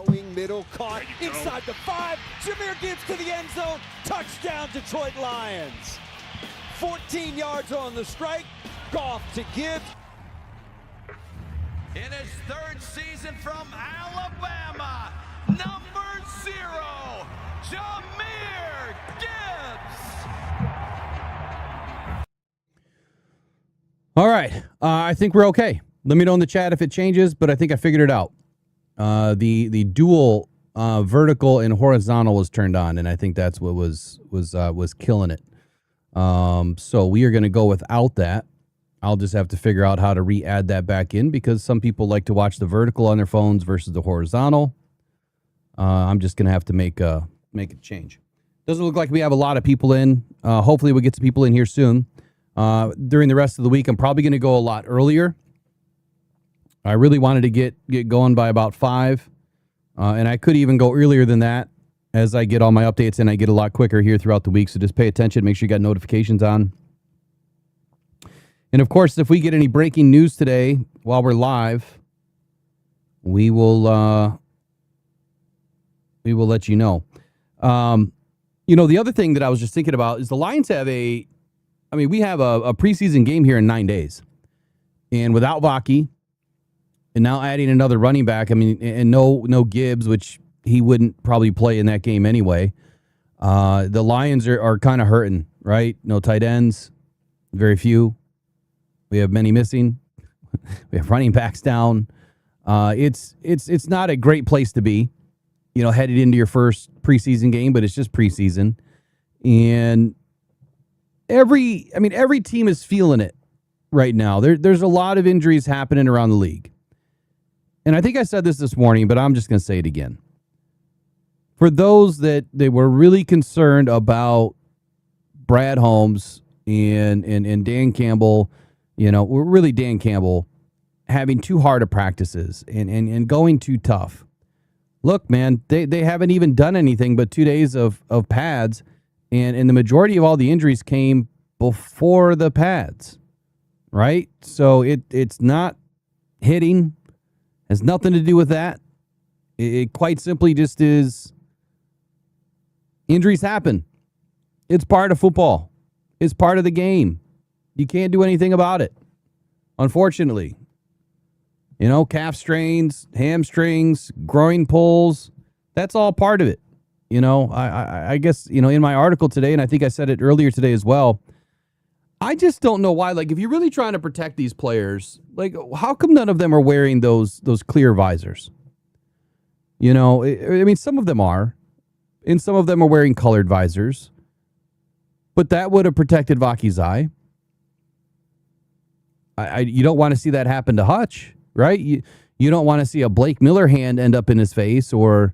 Throwing middle, caught inside the 5. Jahmyr Gibbs to the end zone. Touchdown, Detroit Lions. 14 yards on the strike. Goff to Gibbs. In his third season from Alabama, number 0, Jahmyr Gibbs. All right. I think we're okay. Let me know in the chat if it changes, but I think I figured it out. The dual vertical and horizontal was turned on, and I think that's what was killing it. So we are going to go without that. I'll just have to figure out how to re-add that back in because some people like to watch the vertical on their phones versus the horizontal. I'm just going to have to make a change. Doesn't look like we have a lot of people in. Hopefully we'll get some people in here soon. During the rest of the week, I'm probably going to go a lot earlier. I really wanted to get going by about 5. And I could even go earlier than that as I get all my updates and I get a lot quicker here throughout the week. So just pay attention. Make sure you got notifications on. And, of course, if we get any breaking news today while we're live, we will let you know. The other thing that I was just thinking about is the Lions have we have a preseason game here in 9 days. And without Vaki, and now adding another running back, and no Gibbs, which he wouldn't probably play in that game anyway. The Lions are kind of hurting, right? No tight ends, very few. We have many missing. We have running backs down. It's not a great place to be, headed into your first preseason game, but it's just preseason. And every team is feeling it right now. There's a lot of injuries happening around the league. And I think I said this morning, but I'm just going to say it again. For those that they were really concerned about Brad Holmes and Dan Campbell, really Dan Campbell having too hard of practices and going too tough. Look, man, they haven't even done anything but 2 days of pads, and the majority of all the injuries came before the pads, right? So it's not hitting, has nothing to do with that. It quite simply just is injuries happen. It's part of football. It's part of the game. You can't do anything about it, unfortunately. Calf strains, hamstrings, groin pulls, that's all part of it. I guess, in my article today, and I think I said it earlier today as well, I just don't know why. Like, if you're really trying to protect these players, like, how come none of them are wearing those clear visors? Some of them are, and some of them are wearing colored visors, but that would have protected Vaki's eye. You don't want to see that happen to Hutch, right? You don't want to see a Blake Miller hand end up in his face or,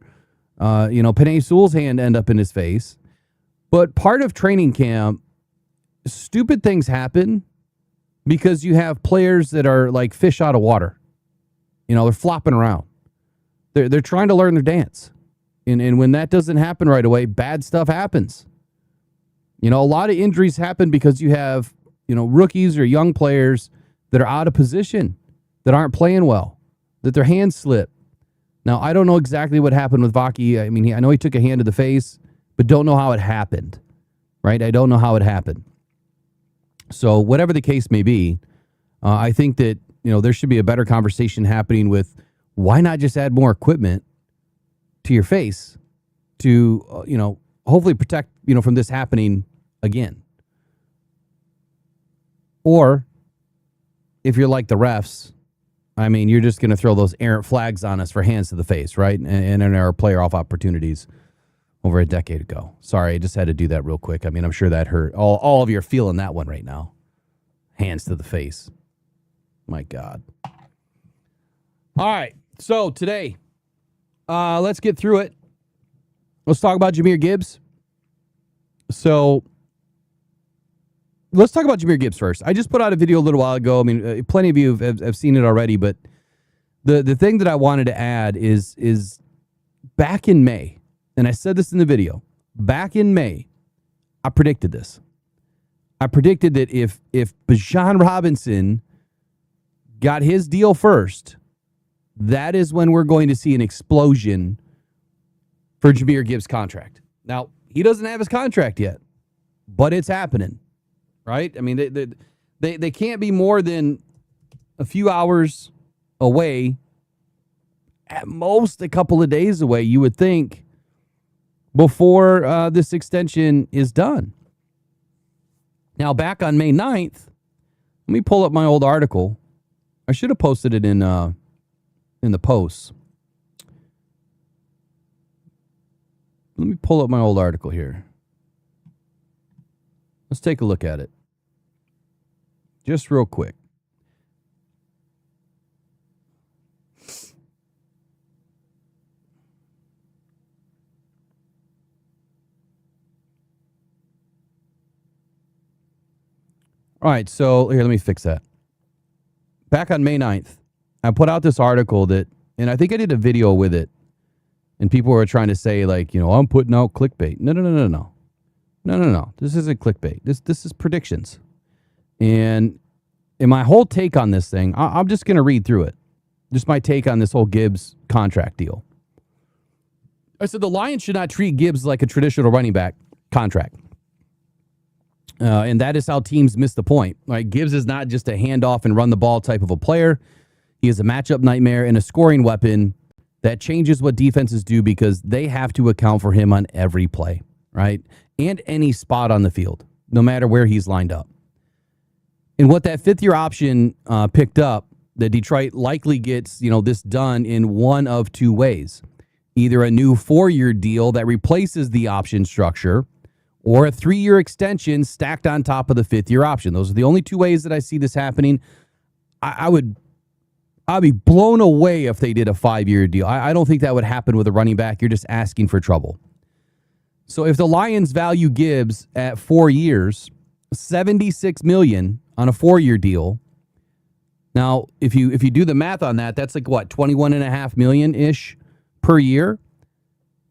Penei Sewell's hand end up in his face. But part of training camp, stupid things happen because you have players that are like fish out of water. They're flopping around. They're trying to learn their dance. And when that doesn't happen right away, bad stuff happens. A lot of injuries happen because you have, rookies or young players that are out of position, that aren't playing well, that their hands slip. Now, I don't know exactly what happened with Vaki. I know he took a hand to the face, but don't know how it happened, right? I don't know how it happened. So whatever the case may be, I think that, there should be a better conversation happening with why not just add more equipment to your face to, hopefully protect, from this happening again. Or if you're like the refs, you're just going to throw those errant flags on us for hands to the face, right? And in our player off opportunities over a decade ago. Sorry, I just had to do that real quick. I'm sure that hurt. All of you are feeling that one right now. Hands to the face. My God. All right. So today, let's get through it. Let's talk about Jahmyr Gibbs. So let's talk about Jahmyr Gibbs first. I just put out a video a little while ago. Plenty of you have seen it already, but the thing that I wanted to add is back in May, and I said this in the video, back in May, I predicted this. I predicted that if Bijan Robinson got his deal first, that is when we're going to see an explosion for Jahmyr Gibbs' contract. Now, he doesn't have his contract yet, but it's happening, right? I mean, they can't be more than a few hours away, at most a couple of days away, you would think, before this extension is done. Now, back on May 9th, let me pull up my old article. I should have posted it in the posts. Let me pull up my old article here. Let's take a look at it. Just real quick. All right, so here, let me fix that. Back on May 9th, I put out this article that, and I think I did a video with it, and people were trying to say, like, you know, I'm putting out clickbait. No. This isn't clickbait. This is predictions. And in my whole take on this thing, I'm just going to read through it. Just my take on this whole Gibbs contract deal. I said the Lions should not treat Gibbs like a traditional running back contract. And that is how teams miss the point. Right? Gibbs is not just a handoff and run the ball type of a player. He is a matchup nightmare and a scoring weapon that changes what defenses do because they have to account for him on every play, right? And any spot on the field, no matter where he's lined up. And what that fifth-year option picked up, that Detroit likely gets, you know, this done in one of two ways. Either a new 4-year deal that replaces the option structure, or a 3-year extension stacked on top of the 5th-year option. Those are the only two ways that I see this happening. I'd be blown away if they did a 5-year deal. I don't think that would happen with a running back. You're just asking for trouble. So if the Lions value Gibbs at 4 years, $76 million on a 4-year deal. Now, if you do the math on that, that's like what, $21.5 million-ish per year.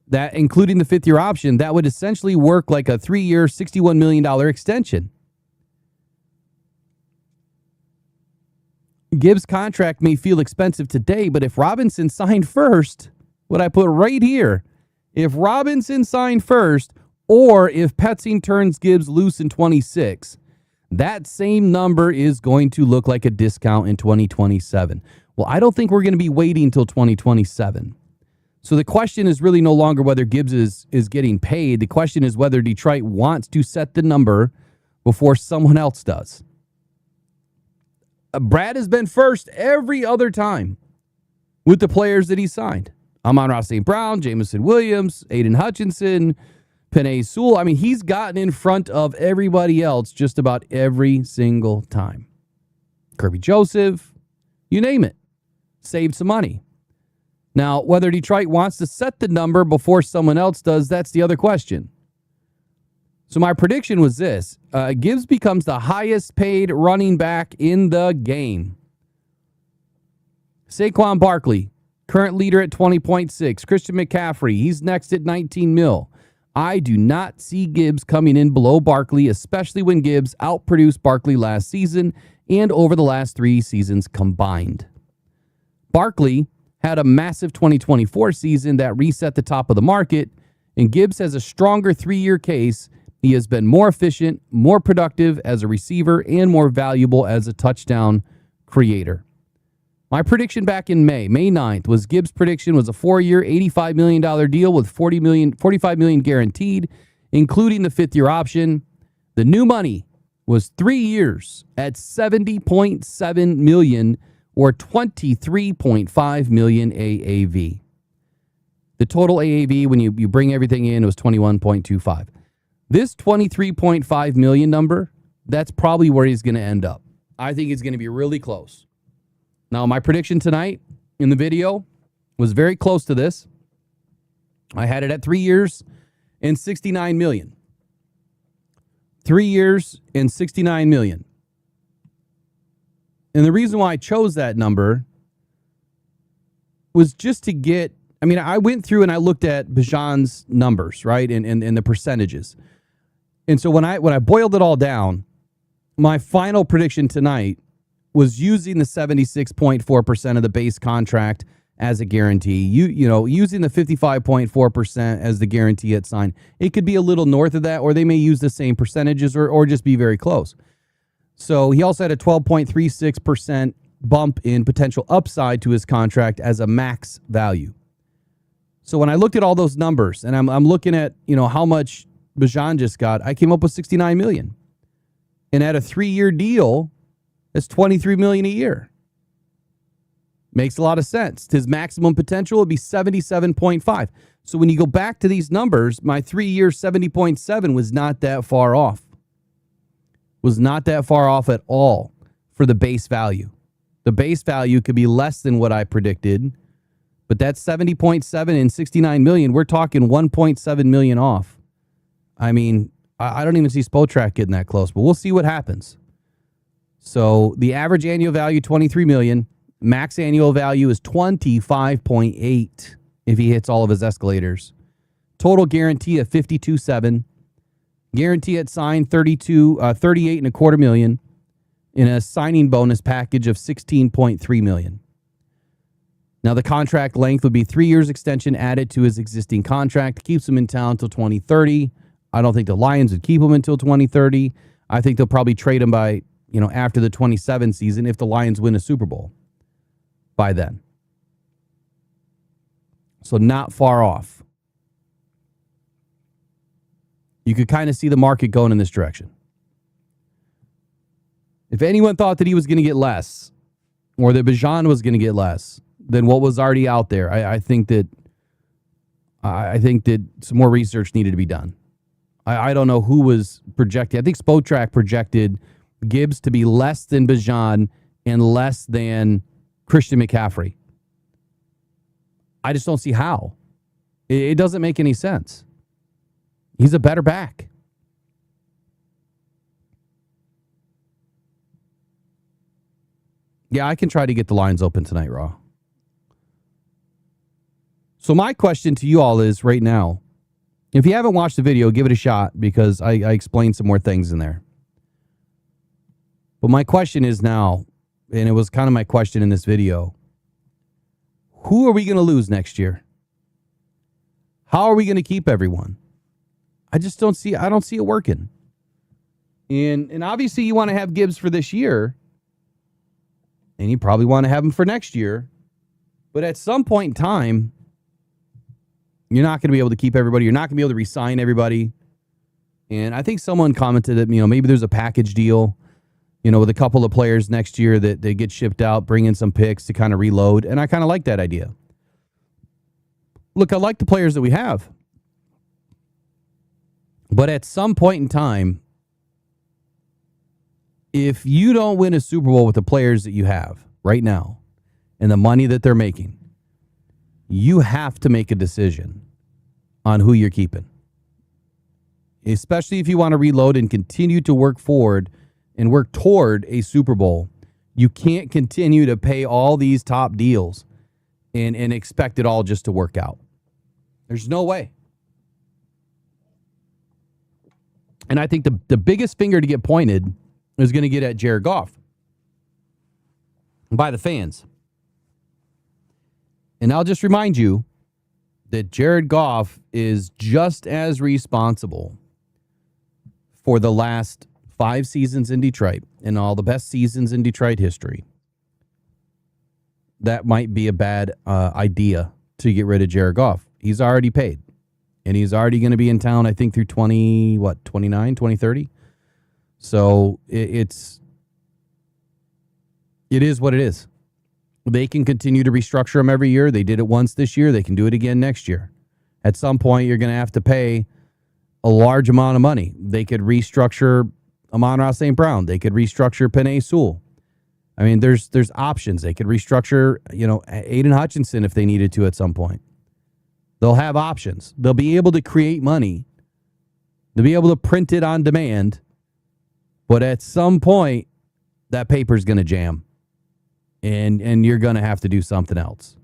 That, including the 5th-year option, that would essentially work like a 3-year, $61 million extension. Gibbs' contract may feel expensive today, but if Robinson signed first, what I put right here, if Robinson signed first, or if Petzing turns Gibbs loose in 26, that same number is going to look like a discount in 2027. Well, I don't think we're going to be waiting until 2027. So the question is really no longer whether Gibbs is getting paid. The question is whether Detroit wants to set the number before someone else does. Brad has been first every other time with the players that he signed. Amon-Ra St. Brown, Jameson Williams, Aiden Hutchinson, Penei Sewell. I mean, he's gotten in front of everybody else just about every single time. Kirby Joseph, you name it. Saved some money. Now, whether Detroit wants to set the number before someone else does, that's the other question. So my prediction was this. Gibbs becomes the highest paid running back in the game. Saquon Barkley, current leader at 20.6. Christian McCaffrey, he's next at 19 mil. I do not see Gibbs coming in below Barkley, especially when Gibbs outproduced Barkley last season and over the last 3 seasons combined. Barkley had a massive 2024 season that reset the top of the market, and Gibbs has a stronger 3-year case. He has been more efficient, more productive as a receiver, and more valuable as a touchdown creator. My prediction back in May 9th, was Gibbs' prediction was a 4-year, $85 million deal with $45 million guaranteed, including the 5th-year option. The new money was 3 years at $70.7 million or $23.5 million AAV. The total AAV, when you bring everything in, was $21.25. This $23.5 million number, that's probably where he's going to end up. I think it's going to be really close. Now, my prediction tonight in the video was very close to this. I had it at 3 years and $69 million. 3 years and $69 million. And the reason why I chose that number was just to get, I mean, I went through and I looked at Bijan's numbers, right? And the percentages. And so when I boiled it all down, my final prediction tonight was using the 76.4% of the base contract as a guarantee. Using the 55.4% as the guarantee at sign, it could be a little north of that, or they may use the same percentages or just be very close. So he also had a 12.36% bump in potential upside to his contract as a max value. So when I looked at all those numbers and I'm looking at, how much Bijan just got, I came up with $69 million. And at a 3-year deal, that's $23 million a year. Makes a lot of sense. His maximum potential would be 77.5. So when you go back to these numbers, my 3-year 70.7 was not that far off. Was not that far off at all for the base value. The base value could be less than what I predicted, but that's 70.7 and 69 million. We're talking 1.7 million off. I mean, I don't even see Spotrac getting that close, but we'll see what happens. So the average annual value, 23 million. Max annual value is 25.8 if he hits all of his escalators. Total guarantee of 52.7. Guarantee at sign 38.25 million. In a signing bonus package of 16.3 million. Now the contract length would be 3 years extension added to his existing contract. Keeps him in town until 2030. I don't think the Lions would keep him until 2030. I think they'll probably trade him by, after the 27 season if the Lions win a Super Bowl by then. So not far off. You could kind of see the market going in this direction. If anyone thought that he was going to get less, or that Bijan was going to get less than what was already out there, I think that some more research needed to be done. I don't know who was projecting. I think Spotrac projected Gibbs to be less than Bijan and less than Christian McCaffrey. I just don't see how. It doesn't make any sense. He's a better back. Yeah, I can try to get the lines open tonight, Raw. So my question to you all is right now, if you haven't watched the video, give it a shot because I explained some more things in there. But my question is now, and it was kind of my question in this video, who are we going to lose next year? How are we going to keep everyone? I don't see it working. And obviously you want to have Gibbs for this year. And you probably want to have him for next year. But at some point in time, you're not going to be able to keep everybody. You're not going to be able to re-sign everybody. And I think someone commented that, maybe there's a package deal, with a couple of players next year that they get shipped out, bring in some picks to kind of reload. And I kind of like that idea. Look, I like the players that we have. But at some point in time, if you don't win a Super Bowl with the players that you have right now and the money that they're making, you have to make a decision on who you're keeping. Especially if you want to reload and continue to work forward and work toward a Super Bowl. You can't continue to pay all these top deals and expect it all just to work out. There's no way. And I think the biggest finger to get pointed is going to get at Jared Goff by the fans. And I'll just remind you that Jared Goff is just as responsible for the last 5 seasons in Detroit and all the best seasons in Detroit history. That might be a bad idea to get rid of Jared Goff. He's already paid. And he's already going to be in town, I think, through 2030. So it is what it is. They can continue to restructure him every year. They did it once this year. They can do it again next year. At some point, you're going to have to pay a large amount of money. They could restructure Amon-Ra St. Brown. They could restructure Penei Sewell. I mean, there's options. They could restructure, Aiden Hutchinson if they needed to at some point. They'll have options. They'll be able to create money. They'll be able to print it on demand. But at some point, that paper's going to jam. And you're going to have to do something else.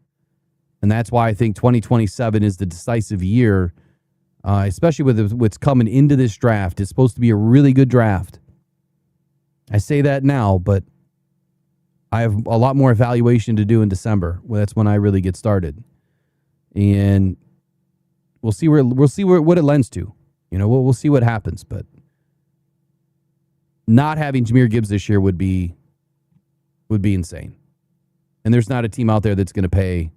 And that's why I think 2027 is the decisive year, especially with what's coming into this draft. It's supposed to be a really good draft. I say that now, but I have a lot more evaluation to do in December. Well, that's when I really get started, and we'll see what it lends to. We'll see what happens. But not having Jahmyr Gibbs this year would be insane. And there's not a team out there that's going to pay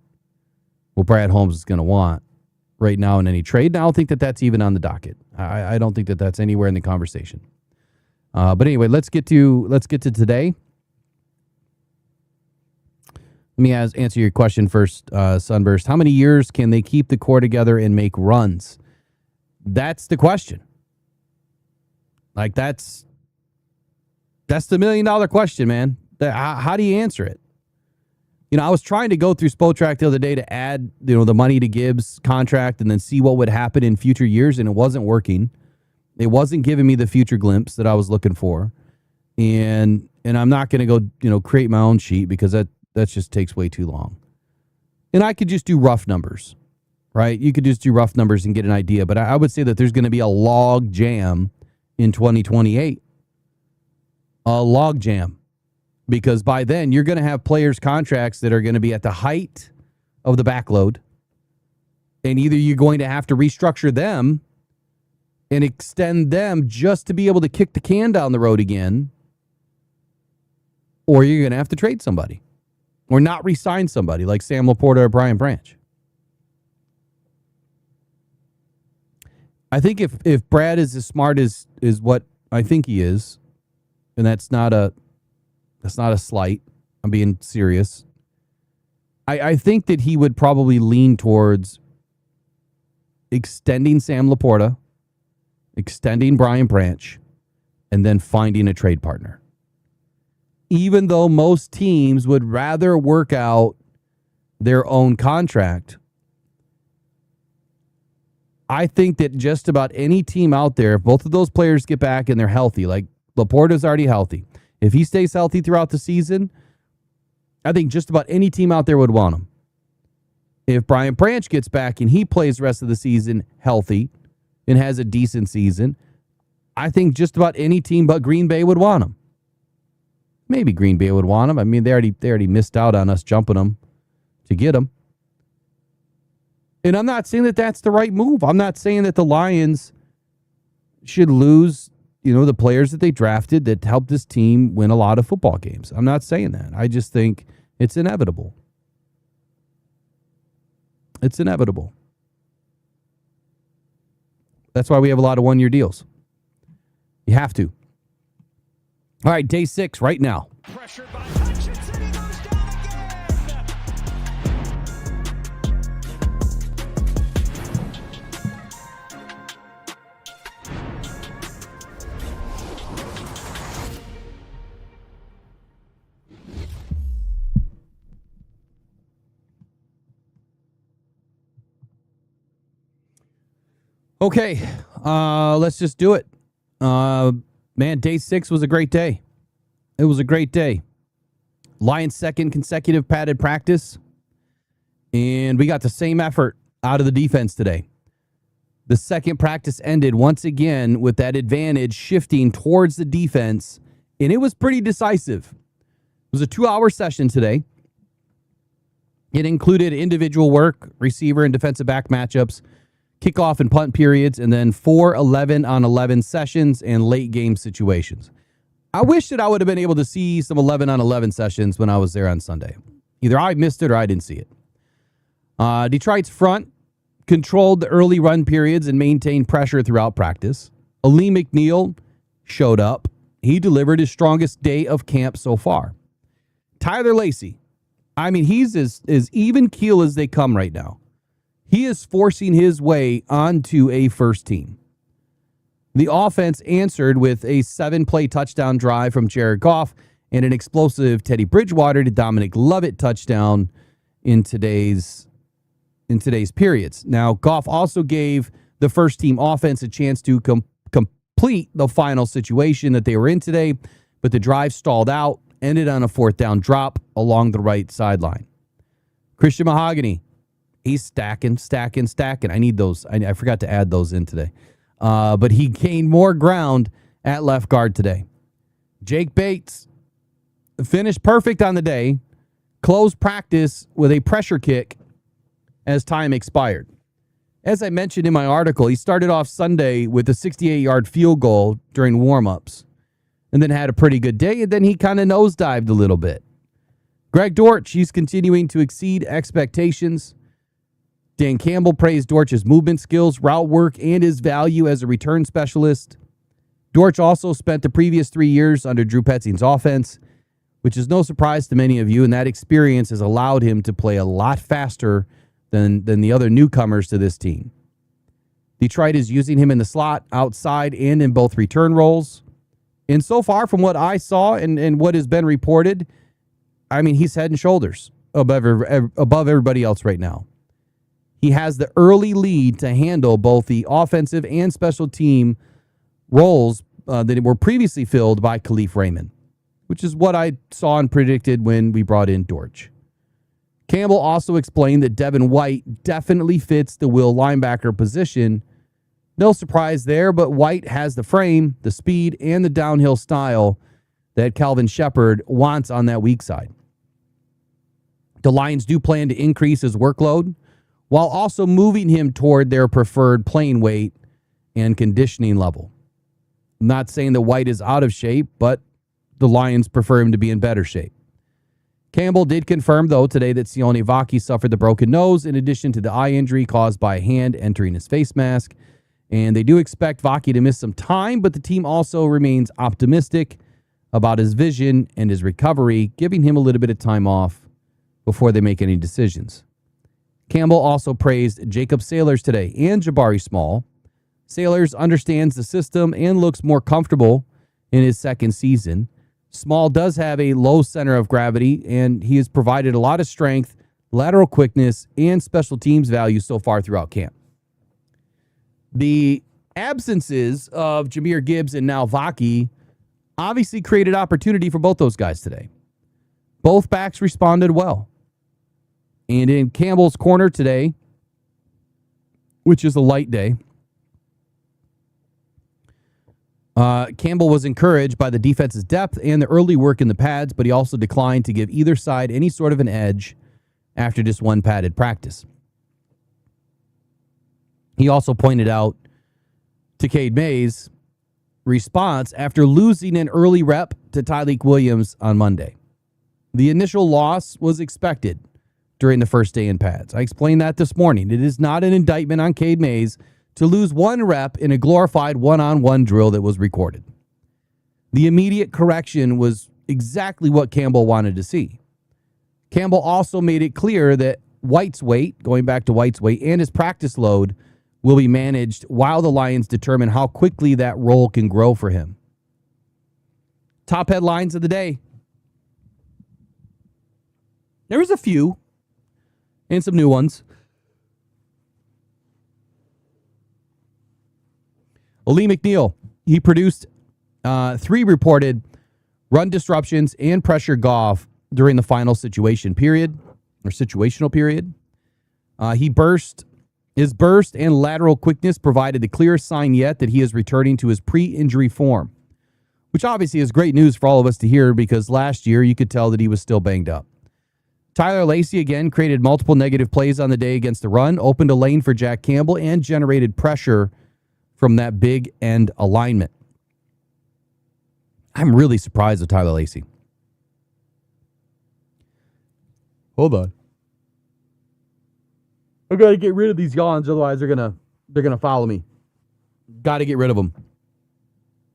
what Brad Holmes is going to want right now in any trade. And I don't think that that's even on the docket. I don't think that that's anywhere in the conversation. But anyway, let's get to today. Let me answer your question first, Sunburst. How many years can they keep the core together and make runs? That's the question. Like, that's the $1 million question, man. How do you answer it? I was trying to go through Spotrac the other day to add, the money to Gibbs' contract and then see what would happen in future years, and it wasn't working. It wasn't giving me the future glimpse that I was looking for. And I'm not going to go, create my own sheet because that just takes way too long. And I could just do rough numbers, right? You could just do rough numbers and get an idea. But I would say that there's going to be a log jam in 2028. A log jam. Because by then, you're going to have players' contracts that are going to be at the height of the backload. And either you're going to have to restructure them and extend them just to be able to kick the can down the road again, or you're going to have to trade somebody or not re-sign somebody like Sam Laporta or Brian Branch. I think if Brad is as smart as what I think he is, and that's not a slight, I'm being serious, I think that he would probably lean towards extending Sam Laporta, extending Brian Branch, and then finding a trade partner. Even though most teams would rather work out their own contract, I think that just about any team out there, if both of those players get back and they're healthy, like Laporta's already healthy, if he stays healthy throughout the season, I think just about any team out there would want him. If Brian Branch gets back and he plays the rest of the season healthy and has a decent season, I think just about any team but Green Bay would want him. Maybe Green Bay would want him. I mean, they already missed out on us jumping them to get him. And I'm not saying that that's the right move. I'm not saying that the Lions should lose, the players that they drafted that helped this team win a lot of football games. I'm not saying that. I just think it's inevitable. It's inevitable. That's why we have a lot of one-year deals. You have to. All right, day 6 right now. Pressured by Hutchinson, he goes down again. Okay, let's just do it. Man, day 6 was a great day. It was a great day. Lions' second consecutive padded practice. And we got the same effort out of the defense today. The second practice ended once again with that advantage shifting towards the defense. And it was pretty decisive. It was a 2-hour session today. It included individual work, receiver and defensive back matchups, kickoff and punt periods, and then 4 11-on-11 sessions and late game situations. I wish that I would have been able to see some 11-on-11 sessions when I was there on Sunday. Either I missed it or I didn't see it. Detroit's front controlled the early run periods and maintained pressure throughout practice. Ali McNeil showed up. He delivered his strongest day of camp so far. Tyler Lacey, I mean, he's as even keel as they come right now. He is forcing his way onto a first team. The offense answered with a 7-play touchdown drive from Jared Goff and an explosive Teddy Bridgewater to Dominic Lovett touchdown in today's periods. Now, Goff also gave the first team offense a chance to complete the final situation that they were in today, but the drive stalled out, ended on a 4th down drop along the right sideline. Christian Mahogany, he's stacking. I need those. I forgot to add those in today. But he gained more ground at left guard today. Jake Bates, finished perfect on the day, closed practice with a pressure kick as time expired. As I mentioned in my article, he started off Sunday with a 68-yard field goal during warmups and then had a pretty good day, and then he kind of nosedived a little bit. Greg Dortch, he's continuing to exceed expectations. Dan Campbell praised Dortch's movement skills, route work, and his value as a return specialist. Dortch also spent the previous 3 years under Drew Petzing's offense, which is no surprise to many of you, and that experience has allowed him to play a lot faster than the other newcomers to this team. Detroit is using him in the slot, outside, and in both return roles. And so far, from what I saw and what has been reported, I mean, he's head and shoulders above everybody else right now. He has the early lead to handle both the offensive and special team roles that were previously filled by Khalif Raymond, which is what I saw and predicted when we brought in Dortch. Campbell also explained that Devin White definitely fits the will linebacker position. No surprise there, but White has the frame, the speed, and the downhill style that Calvin Shepard wants on that weak side. The Lions do plan to increase his workload while also moving him toward their preferred playing weight and conditioning level. I'm not saying that White is out of shape, but the Lions prefer him to be in better shape. Campbell did confirm, though, today that Sione Vaki suffered the broken nose in addition to the eye injury caused by a hand entering his face mask. And they do expect Vaki to miss some time, but the team also remains optimistic about his vision and his recovery, giving him a little bit of time off before they make any decisions. Campbell also praised Jacob Sailors today and Jabari Small. Sailors understands the system and looks more comfortable in his second season. Small does have a low center of gravity, and he has provided a lot of strength, lateral quickness, and special teams value so far throughout camp. The absences of Jahmyr Gibbs and now Vaki obviously created opportunity for both those guys today. Both backs responded well. And in Campbell's corner today, which is a light day, Campbell was encouraged by the defense's depth and the early work in the pads, but he also declined to give either side any sort of an edge after just one padded practice. He also pointed out to Cade Mays' response after losing an early rep to Tyleik Williams on Monday. The initial loss was expected during the first day in pads. I explained that this morning. It is not an indictment on Cade Mays to lose one rep in a glorified one-on-one drill that was recorded. The immediate correction was exactly what Campbell wanted to see. Campbell also made it clear that White's weight, going back to White's weight, and his practice load will be managed while the Lions determine how quickly that role can grow for him. Top headlines of the day. There was a few and some new ones. Lee McNeil, he produced 3 reported run disruptions and pressure golf during the final situational period. His burst and lateral quickness provided the clearest sign yet that he is returning to his pre-injury form, which obviously is great news for all of us to hear because last year you could tell that he was still banged up. Tyler Lacey again created multiple negative plays on the day against the run, opened a lane for Jack Campbell, and generated pressure from that big end alignment. I'm really surprised with Tyler Lacey. Hold on. I gotta get rid of these yawns, otherwise they're gonna follow me. Gotta get rid of them.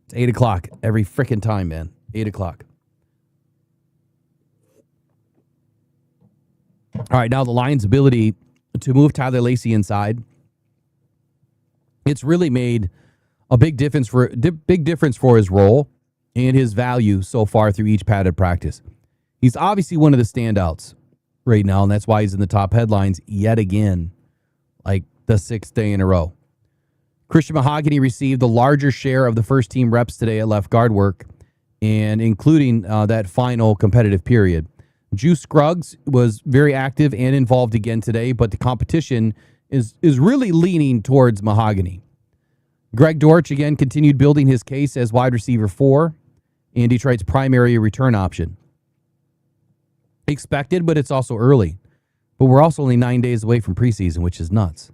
It's 8 o'clock every freaking time, man. 8 o'clock. All right, now the Lions' ability to move Tyler Lacey inside. It's really made a big difference for his role and his value so far through each padded practice. He's obviously one of the standouts right now, and that's why he's in the top headlines yet again, like the 6th day in a row. Christian Mahogany received the larger share of the first team reps today at left guard work, and including that final competitive period. Juice Scruggs was very active and involved again today, but the competition is really leaning towards Mahogany. Greg Dortch again continued building his case as wide receiver 4 and Detroit's primary return option. expected, but it's also early. But we're also only 9 days away from preseason, which is nuts.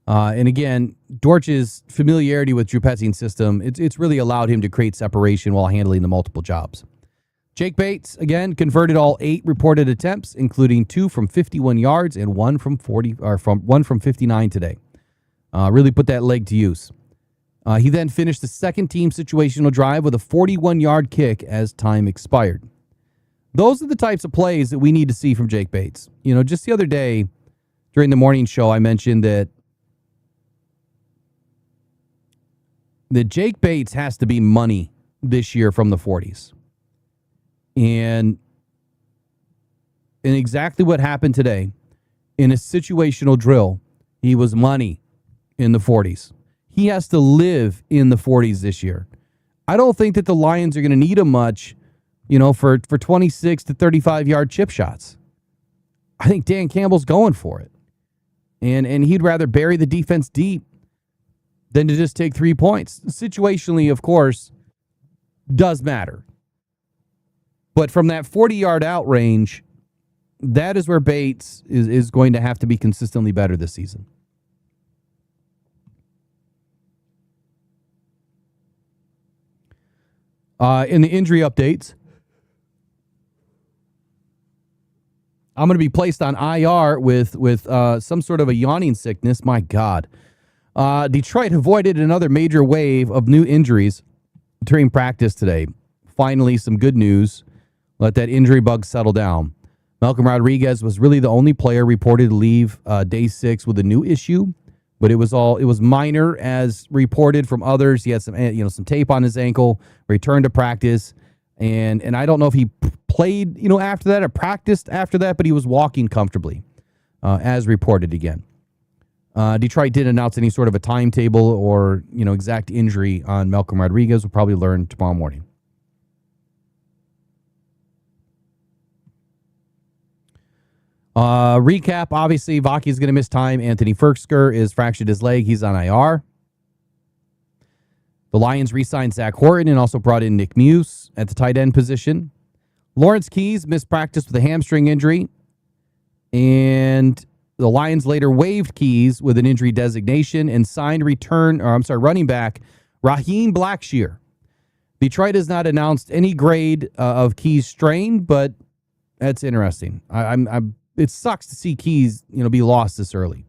And again, Dortch's familiarity with Drew Petzing's system, it's really allowed him to create separation while handling the multiple jobs. Jake Bates, again, converted all 8 reported attempts, including 2 from 51 yards and 1 from 59 today. Really put that leg to use. He then finished the second team situational drive with a 41-yard kick as time expired. Those are the types of plays that we need to see from Jake Bates. You know, just the other day during the morning show, I mentioned that Jake Bates has to be money this year from the 40s. And exactly what happened today, in a situational drill, he was money in the 40s. He has to live in the 40s this year. I don't think that the Lions are going to need him much, you know, for 26 to 35-yard chip shots. I think Dan Campbell's going for it. And he'd rather bury the defense deep than to just take 3 points. Situationally, of course, does matter. But from that 40-yard out range, that is where Bates is going to have to be consistently better this season. In the injury updates, I'm going to be placed on IR with some sort of a yawning sickness. My God. Detroit avoided another major wave of new injuries during practice today. Finally, some good news. Let that injury bug settle down. Malcolm Rodriguez was really the only player reported to leave day 6 with a new issue, but it was minor as reported from others. He had some tape on his ankle, returned to practice, and I don't know if he played after that or practiced after that, but he was walking comfortably, as reported again. Detroit didn't announce any sort of a timetable or exact injury on Malcolm Rodriguez. We'll probably learn tomorrow morning. Recap, obviously, Vaki is going to miss time. Anthony Ferksker is fractured his leg. He's on IR. The Lions re-signed Zach Horton and also brought in Nick Muse at the tight end position. Lawrence Keys missed practice with a hamstring injury. And the Lions later waived Keys with an injury designation and signed running back Raheem Blackshear. Detroit has not announced any grade of Keys' strain, but that's interesting. It sucks to see Keys, be lost this early.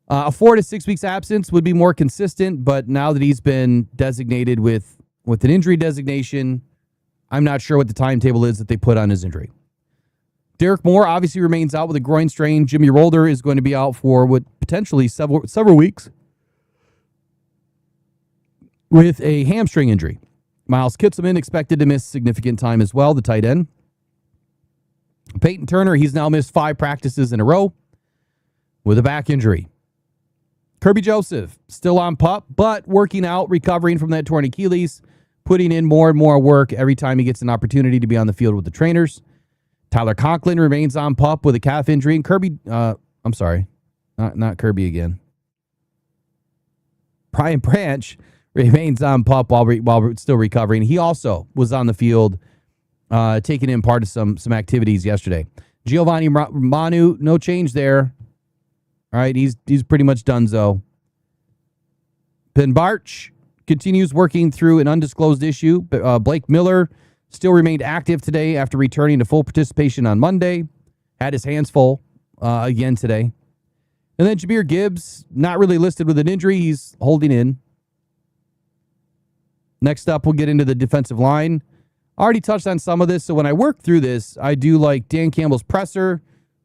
A 4 to 6 weeks absence would be more consistent, but now that he's been designated with an injury designation, I'm not sure what the timetable is that they put on his injury. Derek Moore obviously remains out with a groin strain. Jimmy Rolder is going to be out for potentially several weeks with a hamstring injury. Miles Kitselman expected to miss significant time as well, the tight end. Peyton Turner, he's now missed 5 practices in a row with a back injury. Kirby Joseph, still on PUP, but working out, recovering from that torn Achilles, putting in more and more work every time he gets an opportunity to be on the field with the trainers. Tyler Conklin remains on PUP with a calf injury. And Kirby, I'm sorry, not Kirby again. Brian Branch remains on PUP while still recovering. He also was on the field taking in part of some activities yesterday. Giovanni Manu, no change there. All right, he's pretty much donezo. Ben Barch continues working through an undisclosed issue. Blake Miller still remained active today after returning to full participation on Monday. Had his hands full again today. And then Jahmyr Gibbs, not really listed with an injury. He's holding in. Next up, we'll get into the defensive line. I already touched on some of this, so when I work through this, I do like Dan Campbell's presser,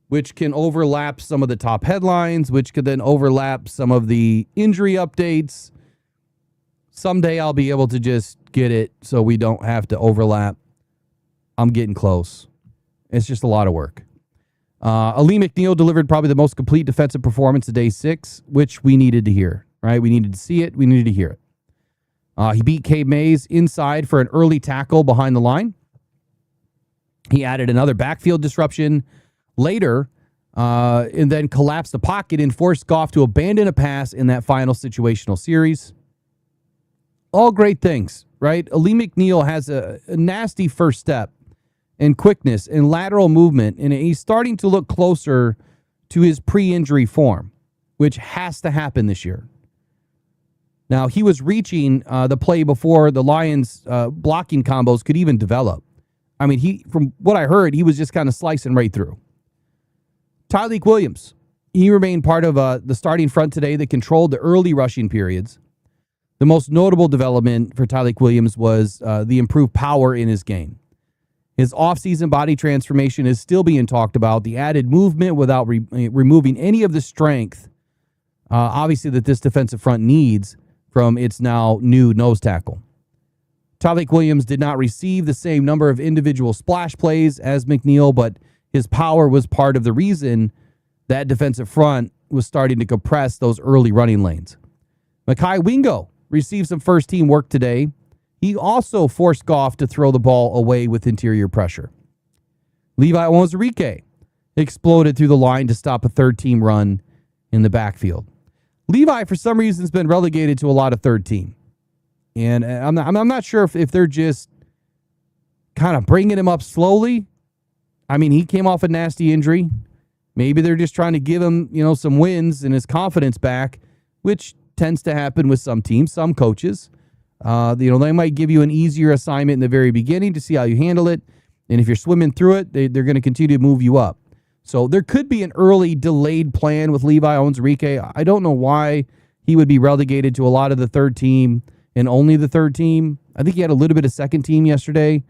which can overlap some of the top headlines, which could then overlap some of the injury updates. Someday I'll be able to just get it so we don't have to overlap. I'm getting close. It's just a lot of work. Ali McNeil delivered probably the most complete defensive performance of day 6, which we needed to hear, right? We needed to see it. We needed to hear it. He beat Cade Mays inside for an early tackle behind the line. He added another backfield disruption later and then collapsed the pocket and forced Goff to abandon a pass in that final situational series. All great things, right? Ali McNeil has a nasty first step, and quickness and lateral movement, and he's starting to look closer to his pre-injury form, which has to happen this year. Now, he was reaching the play before the Lions' blocking combos could even develop. I mean, from what I heard, he was just kind of slicing right through. Tyleik Williams, he remained part of the starting front today that controlled the early rushing periods. The most notable development for Tyleik Williams was the improved power in his game. His offseason body transformation is still being talked about. The added movement without removing any of the strength, obviously, that this defensive front needs from its now new nose tackle. Tyleik Williams did not receive the same number of individual splash plays as McNeil, but his power was part of the reason that defensive front was starting to compress those early running lanes. Mekhi Wingo received some first-team work today. He also forced Goff to throw the ball away with interior pressure. Levi Onwuzurike exploded through the line to stop a third-team run in the backfield. Levi, for some reason, has been relegated to a lot of third team. And I'm not sure if they're just kind of bringing him up slowly. I mean, he came off a nasty injury. Maybe they're just trying to give him, some wins and his confidence back, which tends to happen with some teams, some coaches. They might give you an easier assignment in the very beginning to see how you handle it. And if you're swimming through it, they're going to continue to move you up. So there could be an early delayed plan with Levi Onwuzurike. I don't know why he would be relegated to a lot of the third team and only the third team. I think he had a little bit of second team yesterday,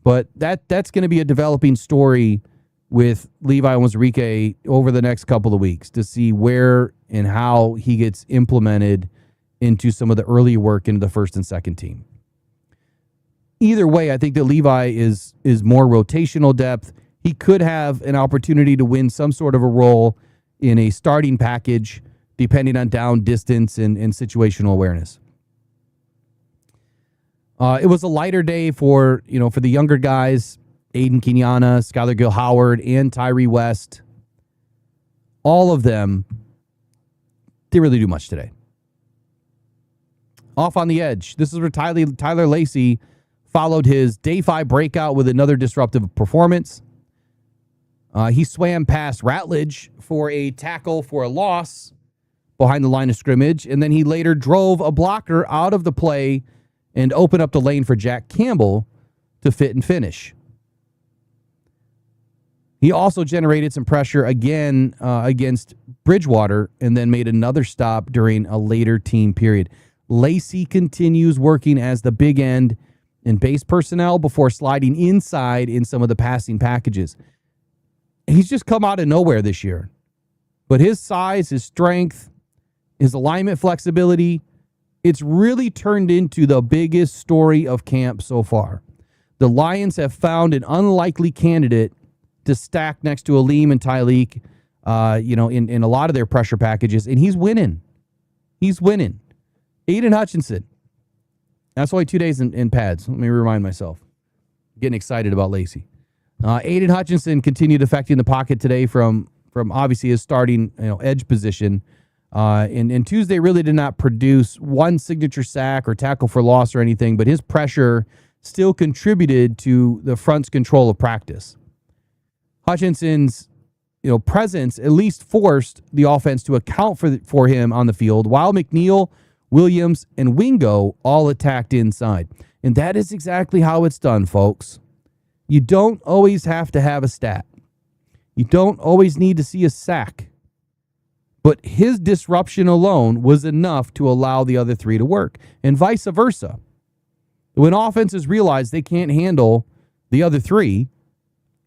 but that's going to be a developing story with Levi Onwuzurike over the next couple of weeks to see where and how he gets implemented into some of the early work into the first and second team. Either way, I think that Levi is more rotational depth. He could have an opportunity to win some sort of a role in a starting package, depending on down distance and situational awareness. It was a lighter day for the younger guys, Aiden Kenyatta, Skylar Gill-Howard, and Tyree West. All of them didn't really do much today. Off on the edge, this is where Tyler Lacey followed his day 5 breakout with another disruptive performance. He swam past Ratledge for a tackle for a loss behind the line of scrimmage, and then he later drove a blocker out of the play and opened up the lane for Jack Campbell to fit and finish. He also generated some pressure again against Bridgewater and then made another stop during a later team period. Lacey continues working as the big end in base personnel before sliding inside in some of the passing packages. He's just come out of nowhere this year. But his size, his strength, his alignment flexibility, it's really turned into the biggest story of camp so far. The Lions have found an unlikely candidate to stack next to Aleem and Tyleik, in a lot of their pressure packages, and he's winning. He's winning. Aiden Hutchinson. That's only 2 days in pads. Let me remind myself. Getting excited about Lacey. Aiden Hutchinson continued affecting the pocket today from obviously his starting edge position. And Tuesday really did not produce one signature sack or tackle for loss or anything, but his pressure still contributed to the front's control of practice. Hutchinson's presence at least forced the offense to account for him on the field, while McNeil, Williams, and Wingo all attacked inside. And that is exactly how it's done, folks. You don't always have to have a stat. You don't always need to see a sack. But his disruption alone was enough to allow the other three to work, and vice versa. When offenses realize they can't handle the other three,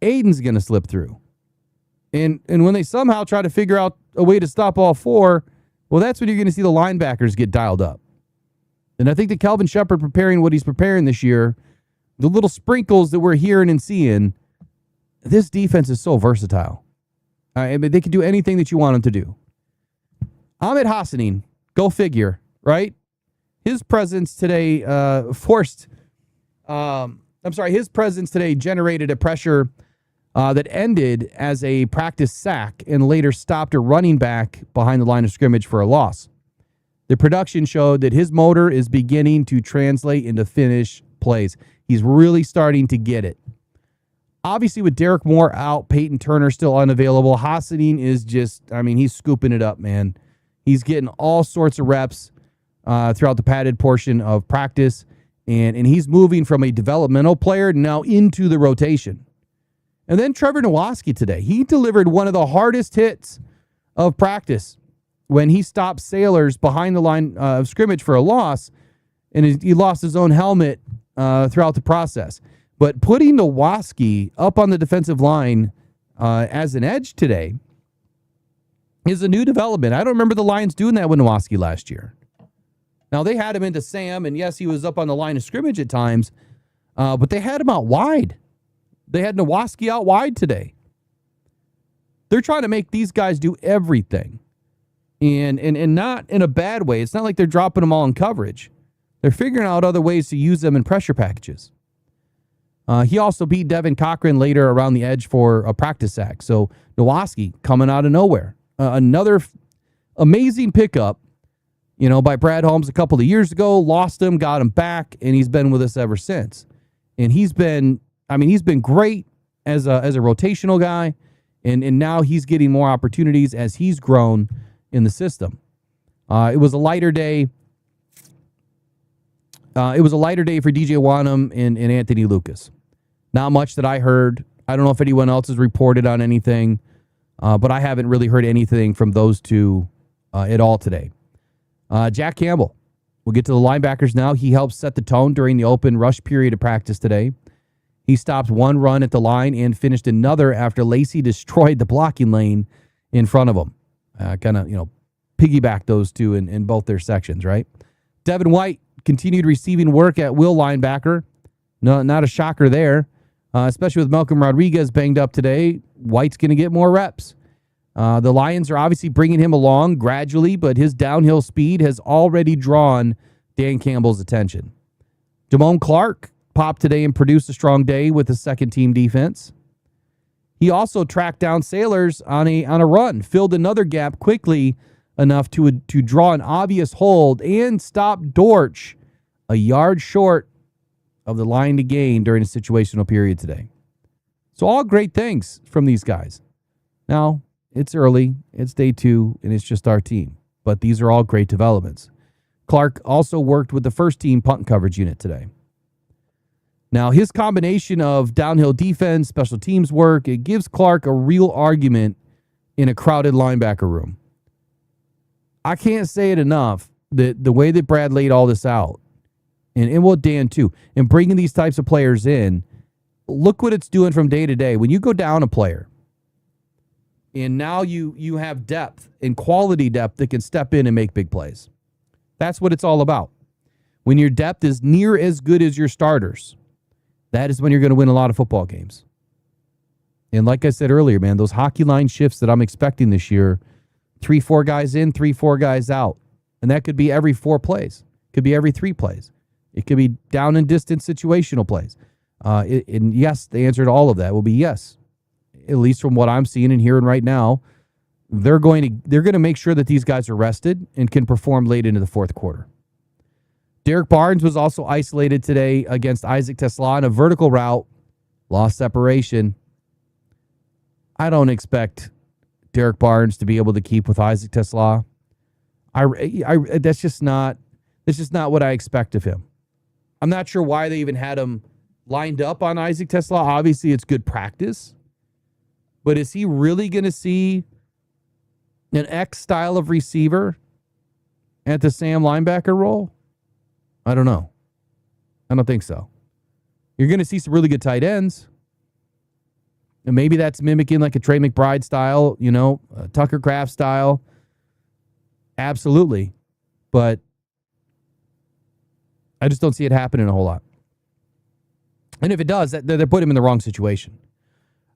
Aiden's going to slip through. And when they somehow try to figure out a way to stop all four, well, that's when you're going to see the linebackers get dialed up. And I think that Kelvin Shepard preparing what he's preparing this year, the little sprinkles that we're hearing and seeing, this defense is so versatile. I mean, they can do anything that you want them to do. Ahmed Hassanin, go figure, right? His presence today his presence today generated a pressure that ended as a practice sack and later stopped a running back behind the line of scrimmage for a loss. The production showed that his motor is beginning to translate into finish plays. He's really starting to get it. Obviously, with Derek Moore out, Peyton Turner still unavailable. Hassanin is just, he's scooping it up, man. He's getting all sorts of reps throughout the padded portion of practice, and he's moving from a developmental player now into the rotation. And then Trevor Nowaski today. He delivered one of the hardest hits of practice when he stopped Sailors behind the line of scrimmage for a loss, and he lost his own helmet throughout the process. But putting Nowaski up on the defensive line as an edge today is a new development. I don't remember the Lions doing that with Nowaski last year. Now, they had him into Sam, and yes, he was up on the line of scrimmage at times, but they had him out wide. They had Nowaski out wide today. They're trying to make these guys do everything, and not in a bad way. It's not like they're dropping them all in coverage. They're figuring out other ways to use them in pressure packages. He also beat Devin Cochran later around the edge for a practice sack. So Nowaski coming out of nowhere. Another amazing pickup, by Brad Holmes a couple of years ago. Lost him, got him back, and he's been with us ever since. And he's been great as a rotational guy, and now he's getting more opportunities as he's grown in the system. It was a lighter day. It was a lighter day for DJ Wanham and Anthony Lucas. Not much that I heard. I don't know if anyone else has reported on anything, but I haven't really heard anything from those two at all today. Jack Campbell. We'll get to the linebackers now. He helped set the tone during the open rush period of practice today. He stopped one run at the line and finished another after Lacey destroyed the blocking lane in front of him. Piggyback those two in both their sections, right? Devin White continued receiving work at will linebacker. No, not a shocker there, especially with Malcolm Rodriguez banged up today. White's going to get more reps. The Lions are obviously bringing him along gradually, but his downhill speed has already drawn Dan Campbell's attention. Damone Clark popped today and produced a strong day with the second-team defense. He also tracked down Sailors on a run, filled another gap quickly enough to draw an obvious hold and stop Dortch a yard short of the line to gain during a situational period today. So all great things from these guys. Now, it's early, it's day 2, and it's just our team. But these are all great developments. Clark also worked with the first-team punt coverage unit today. Now, his combination of downhill defense, special teams work, it gives Clark a real argument in a crowded linebacker room. I can't say it enough that the way that Brad laid all this out, and well, Dan too, and bringing these types of players in, look what it's doing from day to day. When you go down a player, and now you have depth and quality depth that can step in and make big plays. That's what it's all about. When your depth is near as good as your starters, that is when you're going to win a lot of football games. And like I said earlier, man, those hockey line shifts that I'm expecting this year, 3-4 guys in, 3-4 guys out. And that could be every 4 plays. Could be every 3 plays. It could be down and distance situational plays. And yes, the answer to all of that will be yes. At least from what I'm seeing and hearing right now, they're going to make sure that these guys are rested and can perform late into the fourth quarter. Derek Barnes was also isolated today against Isaac Tesla in a vertical route. Lost separation. I don't expect Derek Barnes to be able to keep with Isaac Tesla. That's just not what I expect of him. I'm not sure why they even had him lined up on Isaac Tesla. Obviously, it's good practice. But is he really going to see an X style of receiver at the Sam linebacker role? I don't know. I don't think so. You're going to see some really good tight ends. And maybe that's mimicking like a Trey McBride style, a Tucker Kraft style. Absolutely. But I just don't see it happening a whole lot. And if it does, they're putting him in the wrong situation.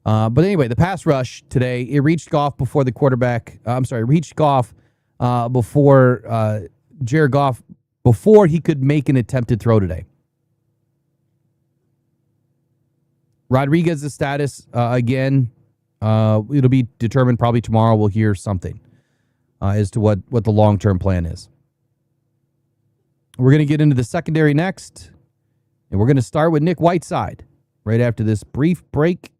But anyway, the pass rush today, it reached Goff before the quarterback. Reached Goff before Jared Goff, before he could make an attempted throw today. Rodriguez's status, again, it'll be determined probably tomorrow. We'll hear something as to what the long-term plan is. We're going to get into the secondary next, and we're going to start with Nick Whiteside. right after this brief break.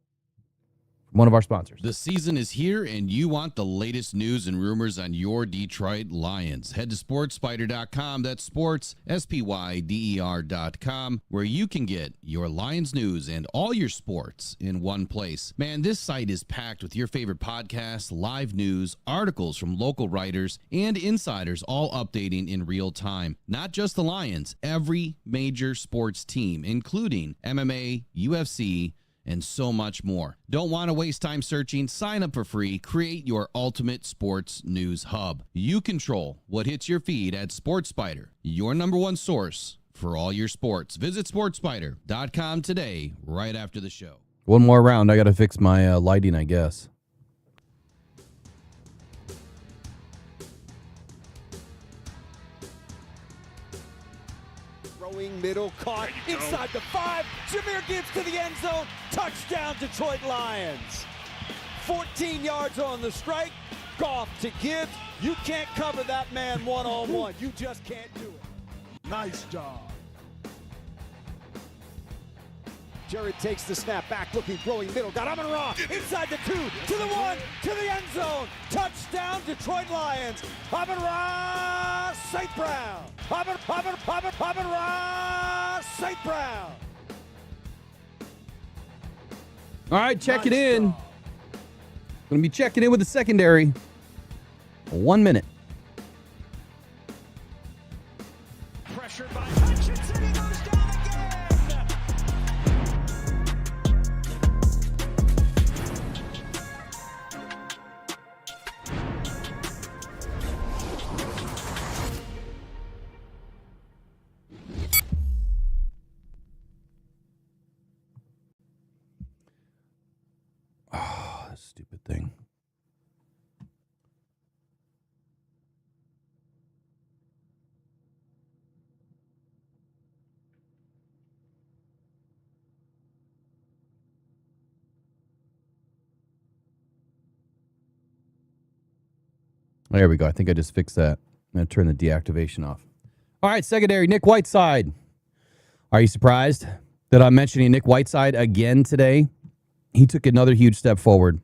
One of our sponsors. The season is here, and you want the latest news and rumors on your Detroit Lions. Head to SportsSpider.com. That's sports, SPYDER.com, where you can get your Lions news and all your sports in one place. Man, this site is packed with your favorite podcasts, live news, articles from local writers, and insiders, all updating in real time. Not just the Lions, every major sports team, including MMA, UFC, and so much more. Don't want to waste time searching? Sign up for free. Create your ultimate sports news hub. You control what hits your feed at SportsSpider, your number one source for all your sports. Visit SportsSpider.com today, right after the show. One more round. I got to fix my lighting, I guess. Middle caught inside the 5. Jahmyr Gibbs to the end zone. Touchdown, Detroit Lions. 14 yards on the strike. Goff to Gibbs. You can't cover that man one-on-one. You just can't do it. Nice job. Jared takes the snap back, looking, throwing middle. Got Amon-Ra inside the 2, to the 1, to the end zone. Touchdown, Detroit Lions. Amon-Ra, St. Brown. Amon-Ra, St. Brown. All right, check it in. Going to be checking in with the secondary. 1 minute. Pressured by Hutchinson, he goes down again. Oh, this stupid thing. There we go. I think I just fixed that. I'm going to turn the deactivation off. All right, secondary, Nick Whiteside. Are you surprised that I'm mentioning Nick Whiteside again today? He took another huge step forward.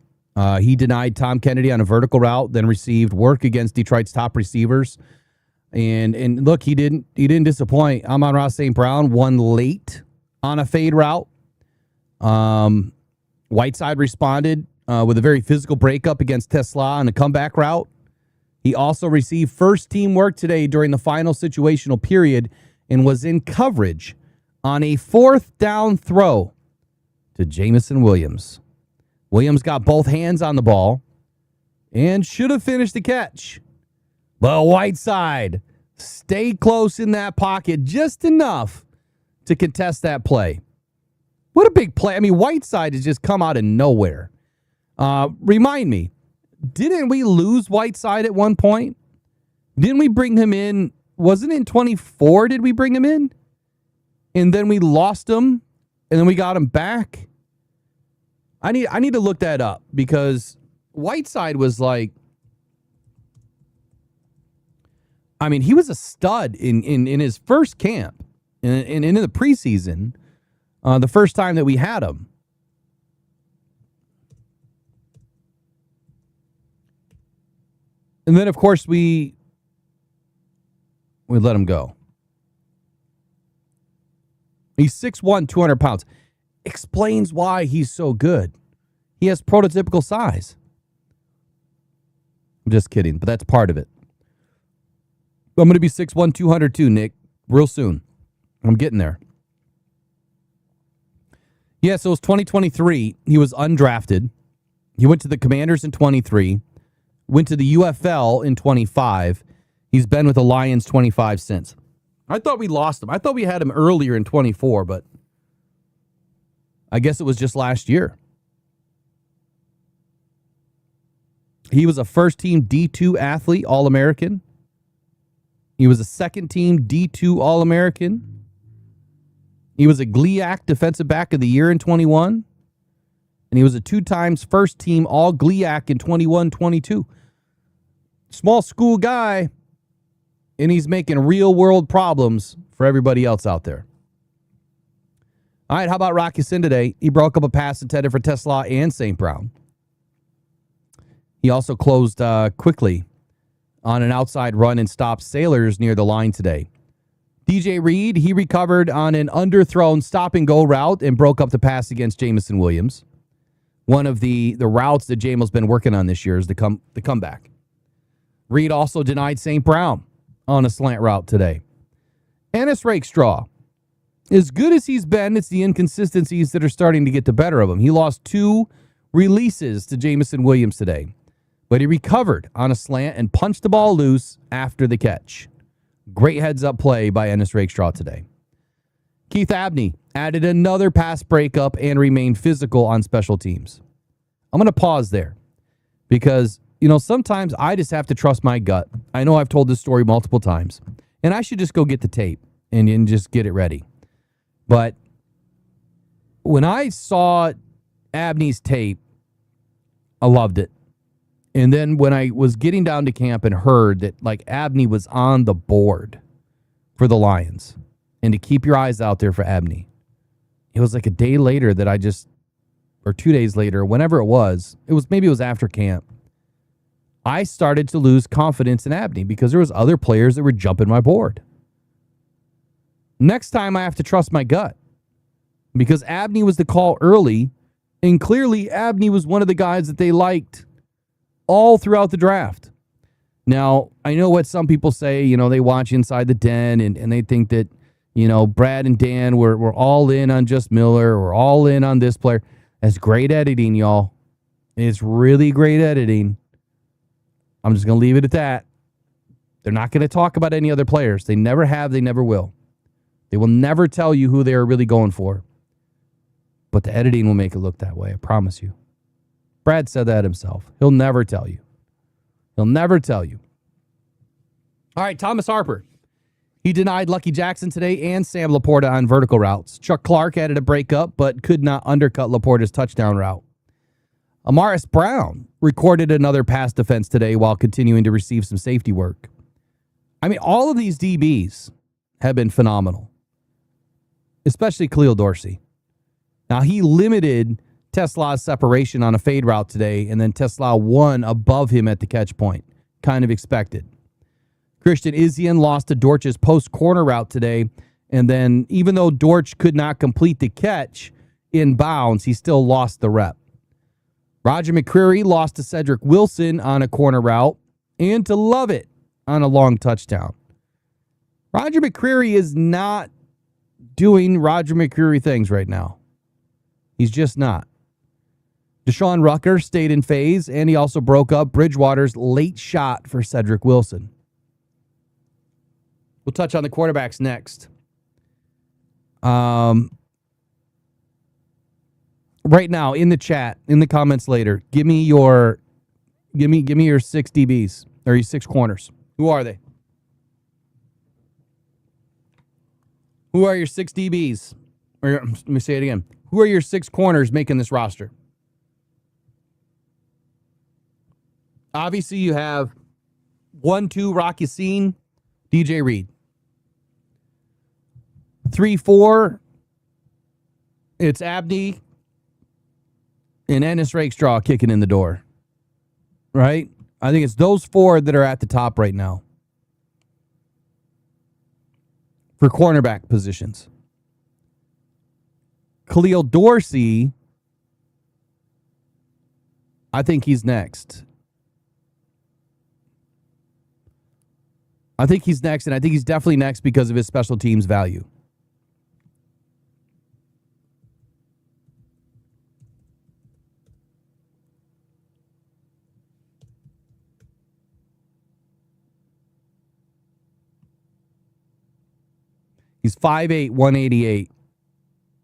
He denied Tom Kennedy on a vertical route, then received work against Detroit's top receivers. And look, he didn't disappoint. Amon-Ra St. Brown won late on a fade route. Whiteside responded with a very physical breakup against Tesla on a comeback route. He also received first team work today during the final situational period and was in coverage on a 4th down throw to Jamison Williams. Williams got both hands on the ball and should have finished the catch. But Whiteside stayed close in that pocket just enough to contest that play. What a big play. I mean, Whiteside has just come out of nowhere. Remind me, didn't we lose Whiteside at one point? Didn't we bring him in? Wasn't it in 24 did we bring him in? And then we lost him, and then we got him back. I need to look that up because Whiteside was like, I mean, he was a stud in his first camp and in the preseason, the first time that we had him. And then, of course, we let him go. He's 6'1", 200 pounds. Explains why he's so good. He has prototypical size. I'm just kidding, but that's part of it. I'm going to be 6'1", 202, Nick, real soon. I'm getting there. Yeah, so it was 2023. He was undrafted. He went to the Commanders in 23. Went to the UFL in 25. He's been with the Lions 25 since. I thought we lost him. I thought we had him earlier in 24, but I guess it was just last year. He was a first-team D2 athlete, All-American. He was a second-team D2 All-American. He was a GLIAC Defensive Back of the Year in 21. And he was a 2-times first-team All-GLIAC in 21-22. Small school guy, and he's making real-world problems for everybody else out there. All right, how about Rocky Sin today? He broke up a pass intended for Tesla and St. Brown. He also closed quickly on an outside run and stopped Sailors near the line today. DJ Reed, he recovered on an underthrown stop-and-go route and broke up the pass against Jamison Williams. One of the routes that Jamel's been working on this year is the comeback. Reed also denied St. Brown on a slant route today. Ennis Rakestraw, as good as he's been, it's the inconsistencies that are starting to get the better of him. He lost 2 releases to Jamison Williams today, but he recovered on a slant and punched the ball loose after the catch. Great heads-up play by Ennis Rakestraw today. Keith Abney added another pass breakup and remained physical on special teams. I'm going to pause there because, sometimes I just have to trust my gut. I know I've told this story multiple times, and I should just go get the tape and just get it ready. But when I saw Abney's tape, I loved it. And then when I was getting down to camp and heard that Abney was on the board for the Lions, and to keep your eyes out there for Abney, it was like a day later that or 2 days later, whenever it was after camp, I started to lose confidence in Abney because there was other players that were jumping my board. Next time I have to trust my gut because Abney was the call early, and clearly Abney was one of the guys that they liked all throughout the draft. Now, I know what some people say, they watch Inside the Den and they think that, Brad and Dan were all in on just Miller, or all in on this player. That's great editing, y'all. It's really great editing. I'm just going to leave it at that. They're not going to talk about any other players. They never have, they never will. They will never tell you who they're really going for. But the editing will make it look that way, I promise you. Brad said that himself. He'll never tell you. He'll never tell you. All right, Thomas Harper. He denied Lucky Jackson today and Sam Laporta on vertical routes. Chuck Clark added a breakup, but could not undercut Laporta's touchdown route. Amaris Brown recorded another pass defense today while continuing to receive some safety work. I mean, all of these DBs have been phenomenal, especially Khalil Dorsey. Now, he limited Tesla's separation on a fade route today, and then Tesla won above him at the catch point. Kind of expected. Christian Izzian lost to Dortch's post corner route today, and then even though Dortch could not complete the catch in bounds, he still lost the rep. Roger McCreary lost to Cedric Wilson on a corner route and to Lovett on a long touchdown. Roger McCreary is not doing Roger McCreary things right now. He's just not. Deshaun Rucker stayed in phase, and he also broke up Bridgewater's late shot for Cedric Wilson. We'll touch on the quarterbacks next. Right now in the chat, in the comments later, give me your 6 DBs or your 6 corners. Who are they? Who are your 6 DBs? Or let me say it again. Who are your 6 corners making this roster? Obviously, you have 1-2 Rocky Scene, DJ Reed. 3-4, it's Abney and Ennis Rakestraw kicking in the door. Right? I think it's those 4 that are at the top right now for cornerback positions. Khalil Dorsey, I think he's next. I think he's next, and I think he's definitely next because of his special teams value. He's 5'8", 188.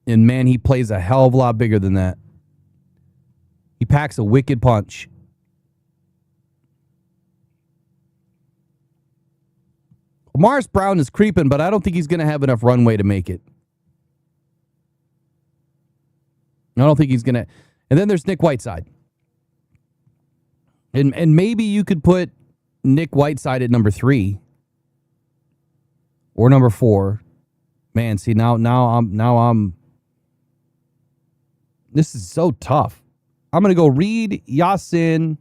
And, man, he plays a hell of a lot bigger than that. He packs a wicked punch. Amaris Brown is creeping, but I don't think he's going to have enough runway to make it. I don't think he's going to. And then there's Nick Whiteside. And maybe you could put Nick Whiteside at number 3 or number 4. Man, see, now I'm This is so tough. I'm going to go Reed, Yasin.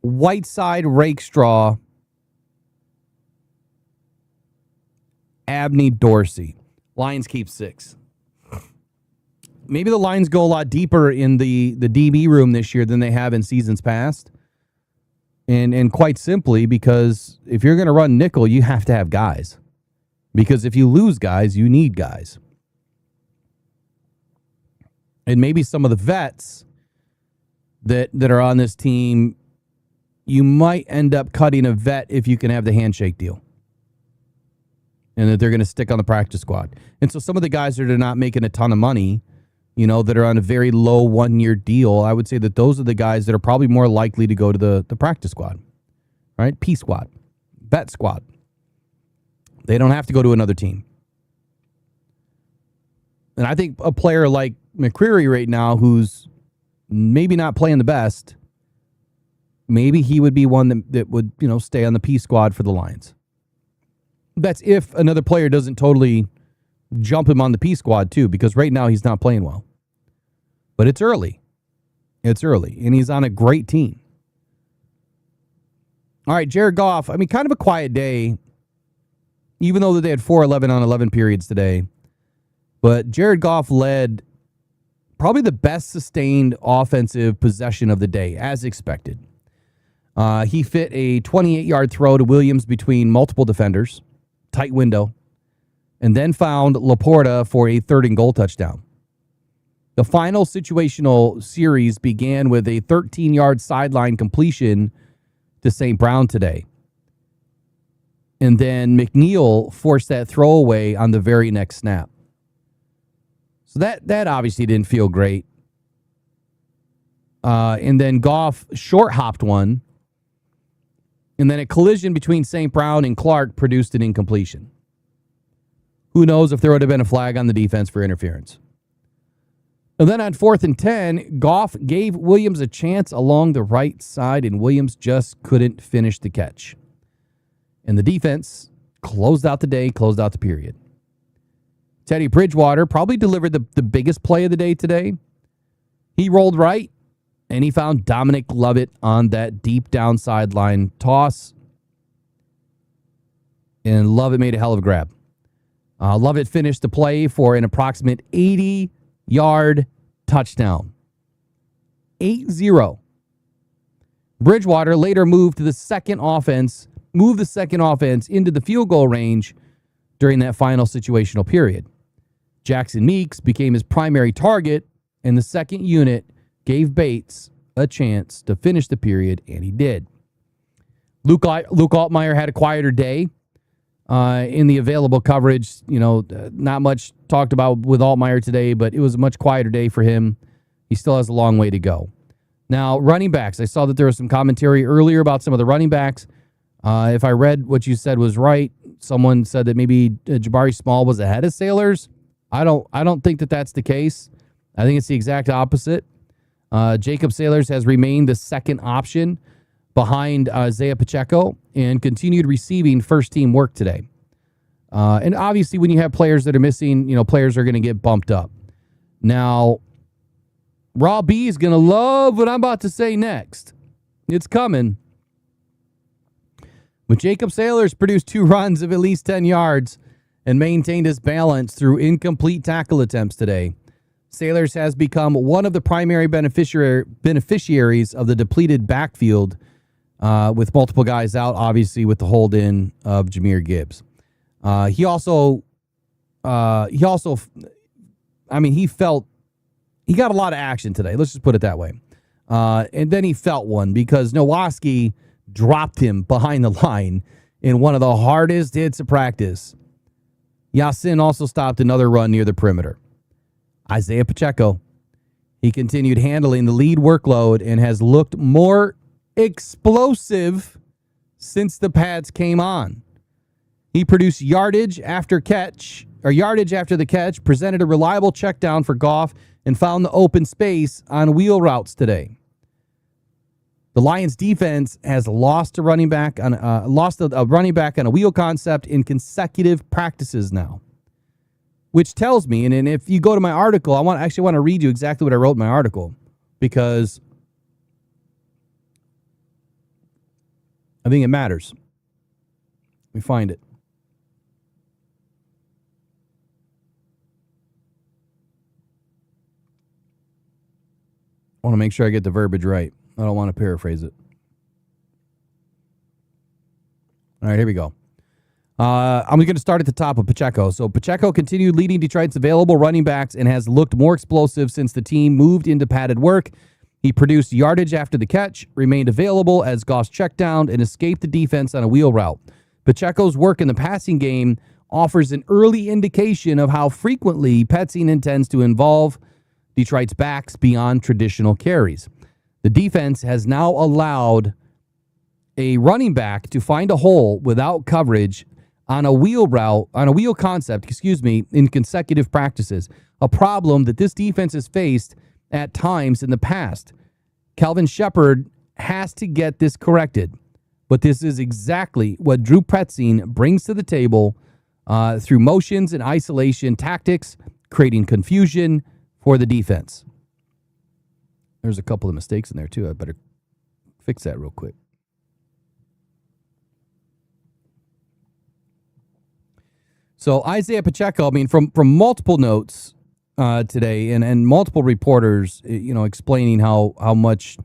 Whiteside, Rakestraw, Abney, Dorsey. Lions keep 6. Maybe the Lions go a lot deeper in the DB room this year than they have in seasons past. And quite simply because if you're going to run nickel, you have to have guys. Because if you lose guys, you need guys. And maybe some of the vets that are on this team, you might end up cutting a vet if you can have the handshake deal. And that they're going to stick on the practice squad. And so some of the guys that are not making a ton of money, that are on a very low 1-year deal, I would say that those are the guys that are probably more likely to go to the practice squad, right? P squad, vet squad. They don't have to go to another team. And I think a player like McCreary right now, who's maybe not playing the best, maybe he would be one that would, stay on the P squad for the Lions. That's if another player doesn't totally jump him on the P squad too, because right now he's not playing well. But it's early. It's early, and he's on a great team. All right, Jared Goff, kind of a quiet day, even though they had 4 11-on-11 periods today. But Jared Goff led probably the best sustained offensive possession of the day, as expected. He fit a 28-yard throw to Williams between multiple defenders, tight window, and then found Laporta for a 3rd-and-goal touchdown. The final situational series began with a 13-yard sideline completion to St. Brown today. And then McNeil forced that throwaway on the very next snap. So that obviously didn't feel great. And then Goff short-hopped one. And then a collision between St. Brown and Clark produced an incompletion. Who knows if there would have been a flag on the defense for interference. And then on 4th and 10, Goff gave Williams a chance along the right side, and Williams just couldn't finish the catch. And the defense closed out the day, closed out the period. Teddy Bridgewater probably delivered the biggest play of the day today. He rolled right, and he found Dominic Lovett on that deep down sideline toss. And Lovett made a hell of a grab. Lovett finished the play for an approximate 80-yard touchdown. 8-0. Bridgewater later moved the second offense into the field goal range during that final situational period. Jackson Meeks became his primary target, and the second unit gave Bates a chance to finish the period, and he did. Luke Altmaier had a quieter day in the available coverage. Not much talked about with Altmaier today, but it was a much quieter day for him. He still has a long way to go. Now, running backs. I saw that there was some commentary earlier about some of the running backs. If I read what you said was right, someone said that maybe Jabari Small was ahead of Sailors. I don't think that that's the case. I think it's the exact opposite. Jacob Sailors has remained the second option behind Isaiah Pacheco and continued receiving first-team work today. And obviously, when you have players that are missing, players are going to get bumped up. Now, Raw B is going to love what I'm about to say next. It's coming. But Jacob Sailors produced 2 runs of at least 10 yards and maintained his balance through incomplete tackle attempts today. Sailors has become one of the primary beneficiaries of the depleted backfield with multiple guys out, obviously, with the hold-in of Jahmyr Gibbs. He got a lot of action today. Let's just put it that way. And then he felt one because Nowoski dropped him behind the line in one of the hardest hits of practice. Yasin also stopped another run near the perimeter. Isaiah Pacheco, he continued handling the lead workload and has looked more explosive since the pads came on. He produced yardage after the catch, presented a reliable check down for Goff, and found the open space on wheel routes today. The Lions defense has lost a running back on a wheel concept in consecutive practices now, which tells me, and if you go to my article, I want to read you exactly what I wrote in my article, because I think it matters. Let me find it. I want to make sure I get the verbiage right. I don't want to paraphrase it. All right, here we go. I'm going to start at the top of Pacheco. So Pacheco continued leading Detroit's available running backs and has looked more explosive since the team moved into padded work. He produced yardage after the catch, remained available as Goss checked down, and escaped the defense on a wheel route. Pacheco's work in the passing game offers an early indication of how frequently Petzing intends to involve Detroit's backs beyond traditional carries. The defense has now allowed a running back to find a hole without coverage on a wheel concept, in consecutive practices, a problem that this defense has faced at times in the past. Kelvin Shepherd has to get this corrected, but this is exactly what Drew Petzing brings to the table through motions and isolation tactics, creating confusion for the defense. There's a couple of mistakes in there, too. I better fix that real quick. So Isaiah Pacheco, from multiple notes today and multiple reporters, explaining how much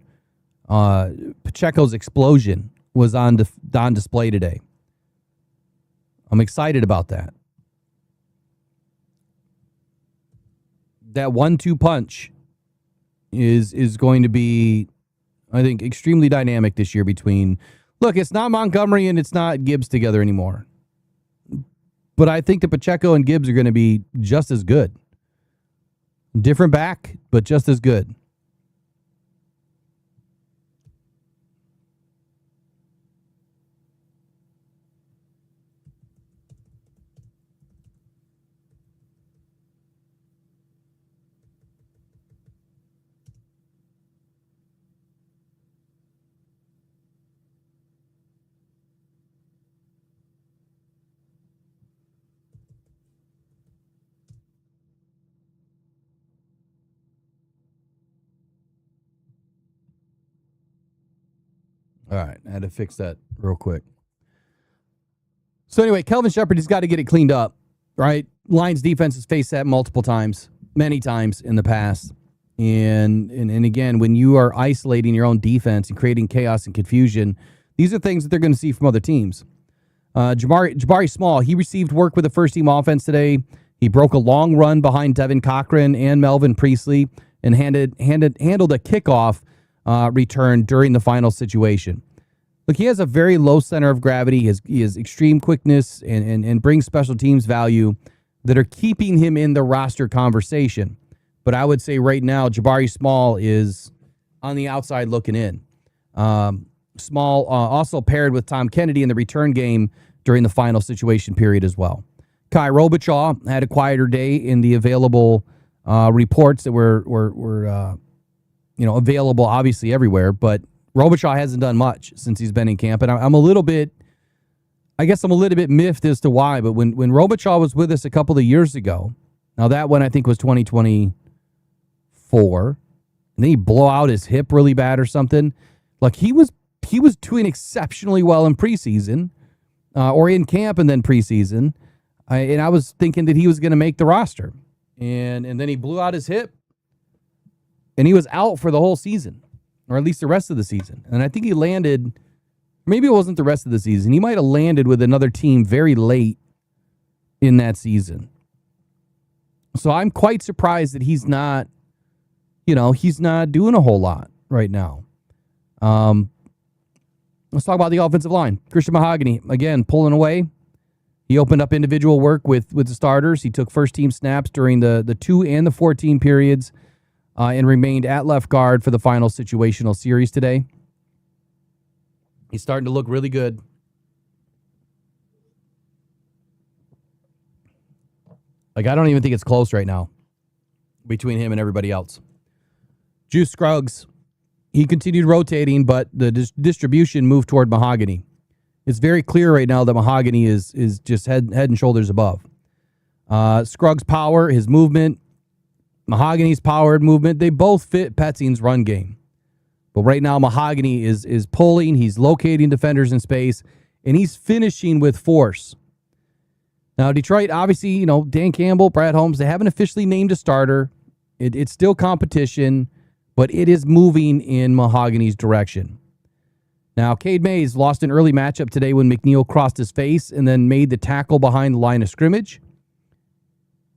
Pacheco's explosion was on display today. I'm excited about that. That 1-2 punch is going to be, I think, extremely dynamic this year between, look, it's not Montgomery and it's not Gibbs together anymore. But I think that Pacheco and Gibbs are going to be just as good. Different back, but just as good. All right, I had to fix that real quick. So anyway, Kelvin Shepherd has got to get it cleaned up, right? Lions defense has faced that many times in the past. And again, when you are isolating your own defense and creating chaos and confusion, these are things that they're going to see from other teams. Jabari Small, he received work with the first-team offense today. He broke a long run behind Devin Cochran and Melvin Priestley and handled a kickoff return during the final situation. Look, he has a very low center of gravity. He has extreme quickness and brings special teams value that are keeping him in the roster conversation. But I would say right now, Jabari Small is on the outside looking in. Small also paired with Tom Kennedy in the return game during the final situation period as well. Kai Robichaud had a quieter day in the available reports that were available obviously everywhere, but Robichaud hasn't done much since he's been in camp, and I'm a little bit miffed as to why. But when Robichaud was with us a couple of years ago, now that one I think was 2024, and then he blew out his hip really bad or something. Like he was doing exceptionally well in preseason, or in camp and then preseason, and I was thinking that he was going to make the roster, and then he blew out his hip, and he was out for the whole season, or at least the rest of the season. And I think he landed, maybe it wasn't the rest of the season. He might have landed with another team very late in that season. So I'm quite surprised that he's not doing a whole lot right now. Let's talk about the offensive line. Christian Mahogany, again, pulling away. He opened up individual work with the starters. He took first-team snaps during the 2 and the 14 periods, and remained at left guard for the final situational series today. He's starting to look really good. Like, I don't even think it's close right now between him and everybody else. Juice Scruggs he continued rotating, but the distribution moved toward Mahogany. It's very clear right now that Mahogany is just head and shoulders above. Scruggs' power, his movement, Mahogany's power and movement, they both fit Petzing's run game. But right now, Mahogany is pulling, he's locating defenders in space, and he's finishing with force. Now, Detroit, obviously, Dan Campbell, Brad Holmes, they haven't officially named a starter. It's still competition, but it is moving in Mahogany's direction. Now, Cade Mays lost an early matchup today when McNeil crossed his face and then made the tackle behind the line of scrimmage.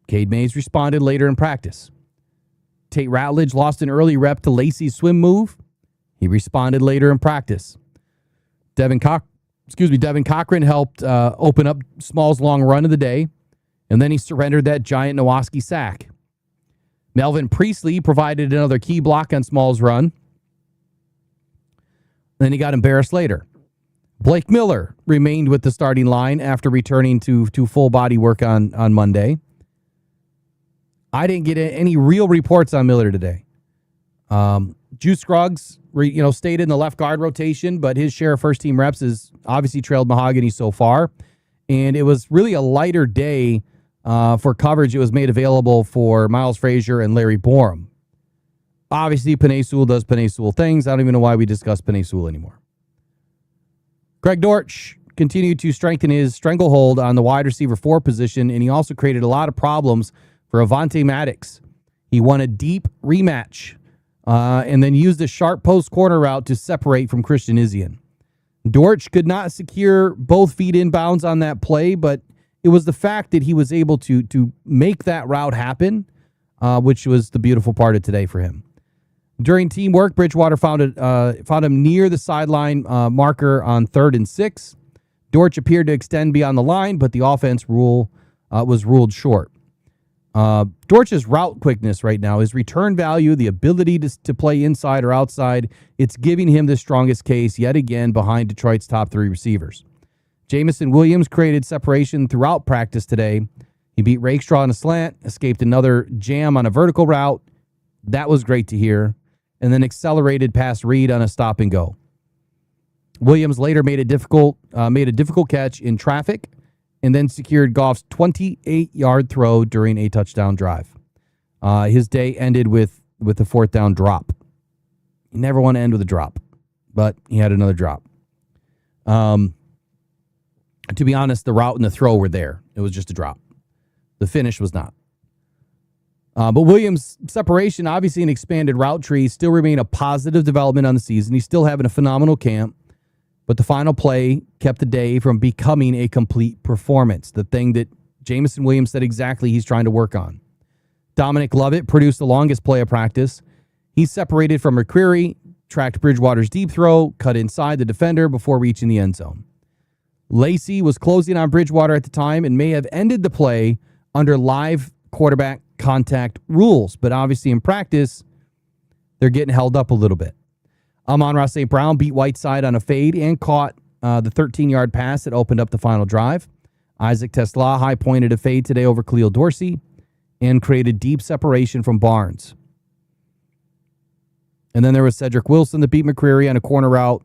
Cade Mays responded later in practice. Tate Ratledge lost an early rep to Lacey's swim move. He responded later in practice. Devin Cochran helped open up Small's long run of the day, and then he surrendered that giant Nowoski sack. Melvin Priestley provided another key block on Small's run. Then he got embarrassed later. Blake Miller remained with the starting line after returning to full body work on Monday. I didn't get any real reports on Miller today. Juice Scruggs, stayed in the left guard rotation, but his share of first team reps has obviously trailed Mahogany so far. And it was really a lighter day for coverage. It was made available for Miles Frazier and Larry Borum. Obviously, Penei Sewell does Penei Sewell things. I don't even know why we discuss Penei Sewell anymore. Greg Dortch continued to strengthen his stranglehold on the wide receiver 4 position, and he also created a lot of problems for Avonte Maddox. He won a deep rematch and then used a sharp post corner route to separate from Christian Izien. Dortch could not secure both feet inbounds on that play, but it was the fact that he was able to make that route happen, which was the beautiful part of today for him. During teamwork, Bridgewater found him near the sideline marker on 3rd and 6. Dortch appeared to extend beyond the line, but the offense was ruled short. Dortch's route quickness right now, his return value, the ability to play inside or outside, it's giving him the strongest case yet again behind Detroit's top 3 receivers. Jamison Williams created separation throughout practice today. He beat Rakestraw on a slant, escaped another jam on a vertical route. That was great to hear. And then accelerated past Reed on a stop and go. Williams later made a difficult catch in traffic and then secured Goff's 28-yard throw during a touchdown drive. His day ended with a 4th down drop. You never want to end with a drop, but he had another drop. To be honest, the route and the throw were there. It was just a drop. The finish was not. But Williams' separation, obviously an expanded route tree, still remain a positive development on the season. He's still having a phenomenal camp. But the final play kept the day from becoming a complete performance, the thing that Jamison Williams said exactly he's trying to work on. Dominic Lovett produced the longest play of practice. He separated from McCreary, tracked Bridgewater's deep throw, cut inside the defender before reaching the end zone. Lacey was closing on Bridgewater at the time and may have ended the play under live quarterback contact rules, but obviously in practice, they're getting held up a little bit. Amon-Ra St. Brown beat Whiteside on a fade and caught the 13-yard pass that opened up the final drive. Isaac Tesla high-pointed a fade today over Khalil Dorsey and created deep separation from Barnes. And then there was Cedric Wilson that beat McCreary on a corner route,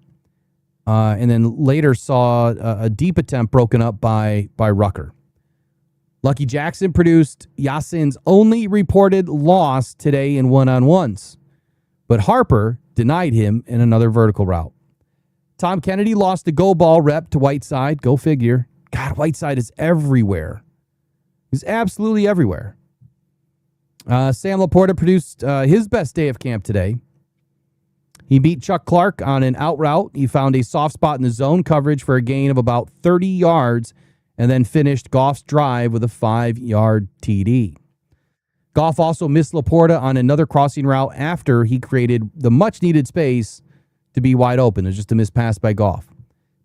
and then later saw a deep attempt broken up by Rucker. Lucky Jackson produced Yasin's only reported loss today in one-on-ones, but Harper denied him in another vertical route. Tom Kennedy lost the go ball rep to Whiteside. Go figure. God, Whiteside is everywhere. He's absolutely everywhere. Sam Laporta produced his best day of camp today. He beat Chuck Clark on an out route. He found a soft spot in the zone coverage for a gain of about 30 yards and then finished Goff's drive with a 5-yard TD. Goff also missed Laporta on another crossing route after he created the much-needed space to be wide open. It was just a missed pass by Goff.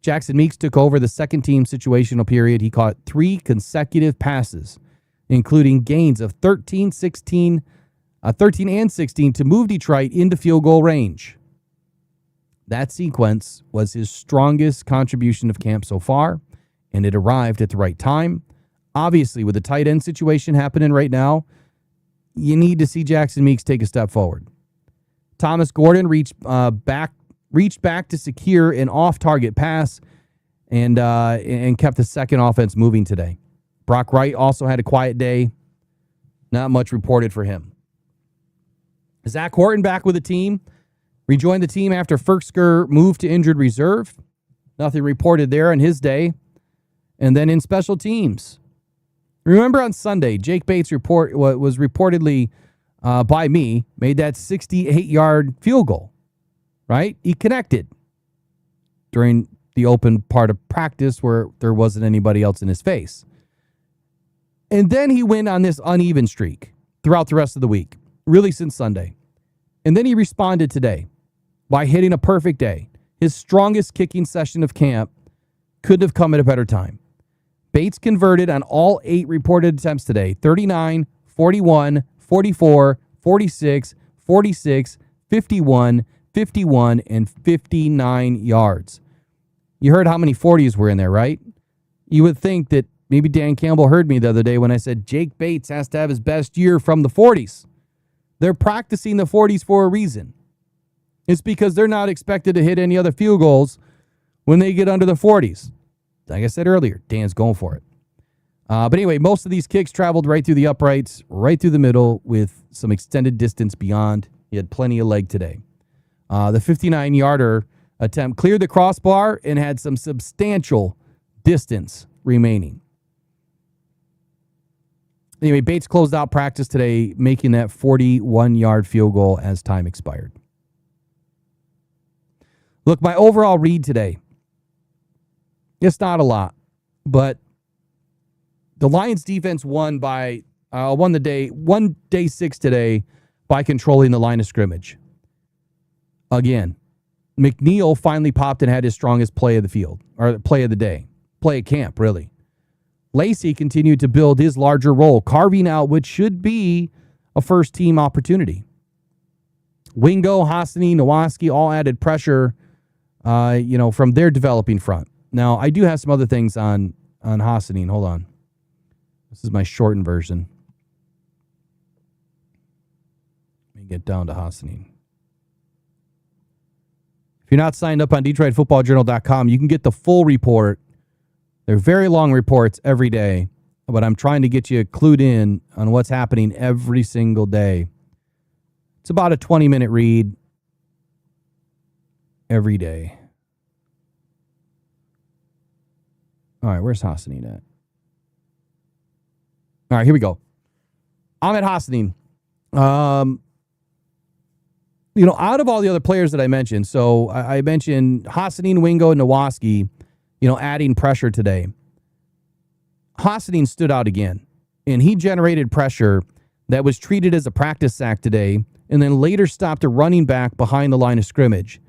Jackson Meeks took over the second-team situational period. He caught 3 consecutive passes, including gains of 13 and 16 to move Detroit into field goal range. That sequence was his strongest contribution of camp so far, and it arrived at the right time. Obviously, with the tight end situation happening right now, you need to see Jackson Meeks take a step forward. Thomas Gordon reached back to secure an off-target pass and kept the second offense moving today. Brock Wright also had a quiet day. Not much reported for him. Zach Horton back with the team. Rejoined the team after Ferksker moved to injured reserve. Nothing reported there on his day. And then in special teams. Remember on Sunday, Jake Bates was reportedly by me, made that 68-yard field goal, right? He connected during the open part of practice where there wasn't anybody else in his face. And then he went on this uneven streak throughout the rest of the week, really since Sunday. And then he responded today by hitting a perfect day. His strongest kicking session of camp couldn't have come at a better time. Bates converted on all 8 reported attempts today, 39, 41, 44, 46, 46, 51, 51, and 59 yards. You heard how many 40s were in there, right? You would think that maybe Dan Campbell heard me the other day when I said Jake Bates has to have his best year from the 40s. They're practicing the 40s for a reason. It's because they're not expected to hit any other field goals when they get under the 40s. Like I said earlier, Dan's going for it. But anyway, most of these kicks traveled right through the uprights, right through the middle with some extended distance beyond. He had plenty of leg today. The 59-yarder attempt cleared the crossbar and had some substantial distance remaining. Anyway, Bates closed out practice today, making that 41-yard field goal as time expired. Look, my overall read today, it's not a lot, but the Lions defense won day 6 today by controlling the line of scrimmage. Again, McNeil finally popped and had his strongest play of the field, or play of the day, play of camp, really. Lacey continued to build his larger role, carving out what should be a first-team opportunity. Wingo, Hosny, Nowaski all added pressure, from their developing front. Now, I do have some other things on Hosny. Hold on. This is my shortened version. Let me get down to Hosny. If you're not signed up on DetroitFootballJournal.com, you can get the full report. They're very long reports every day, but I'm trying to get you clued in on what's happening every single day. It's about a 20-minute read every day. All right, where's Hosny at? All right, here we go. I'm at Hosny. Out of all the other players that I mentioned, so I mentioned Hosny, Wingo, and Nowaski, adding pressure today. Hosny stood out again, and he generated pressure that was treated as a practice sack today, and then later stopped a running back behind the line of scrimmage.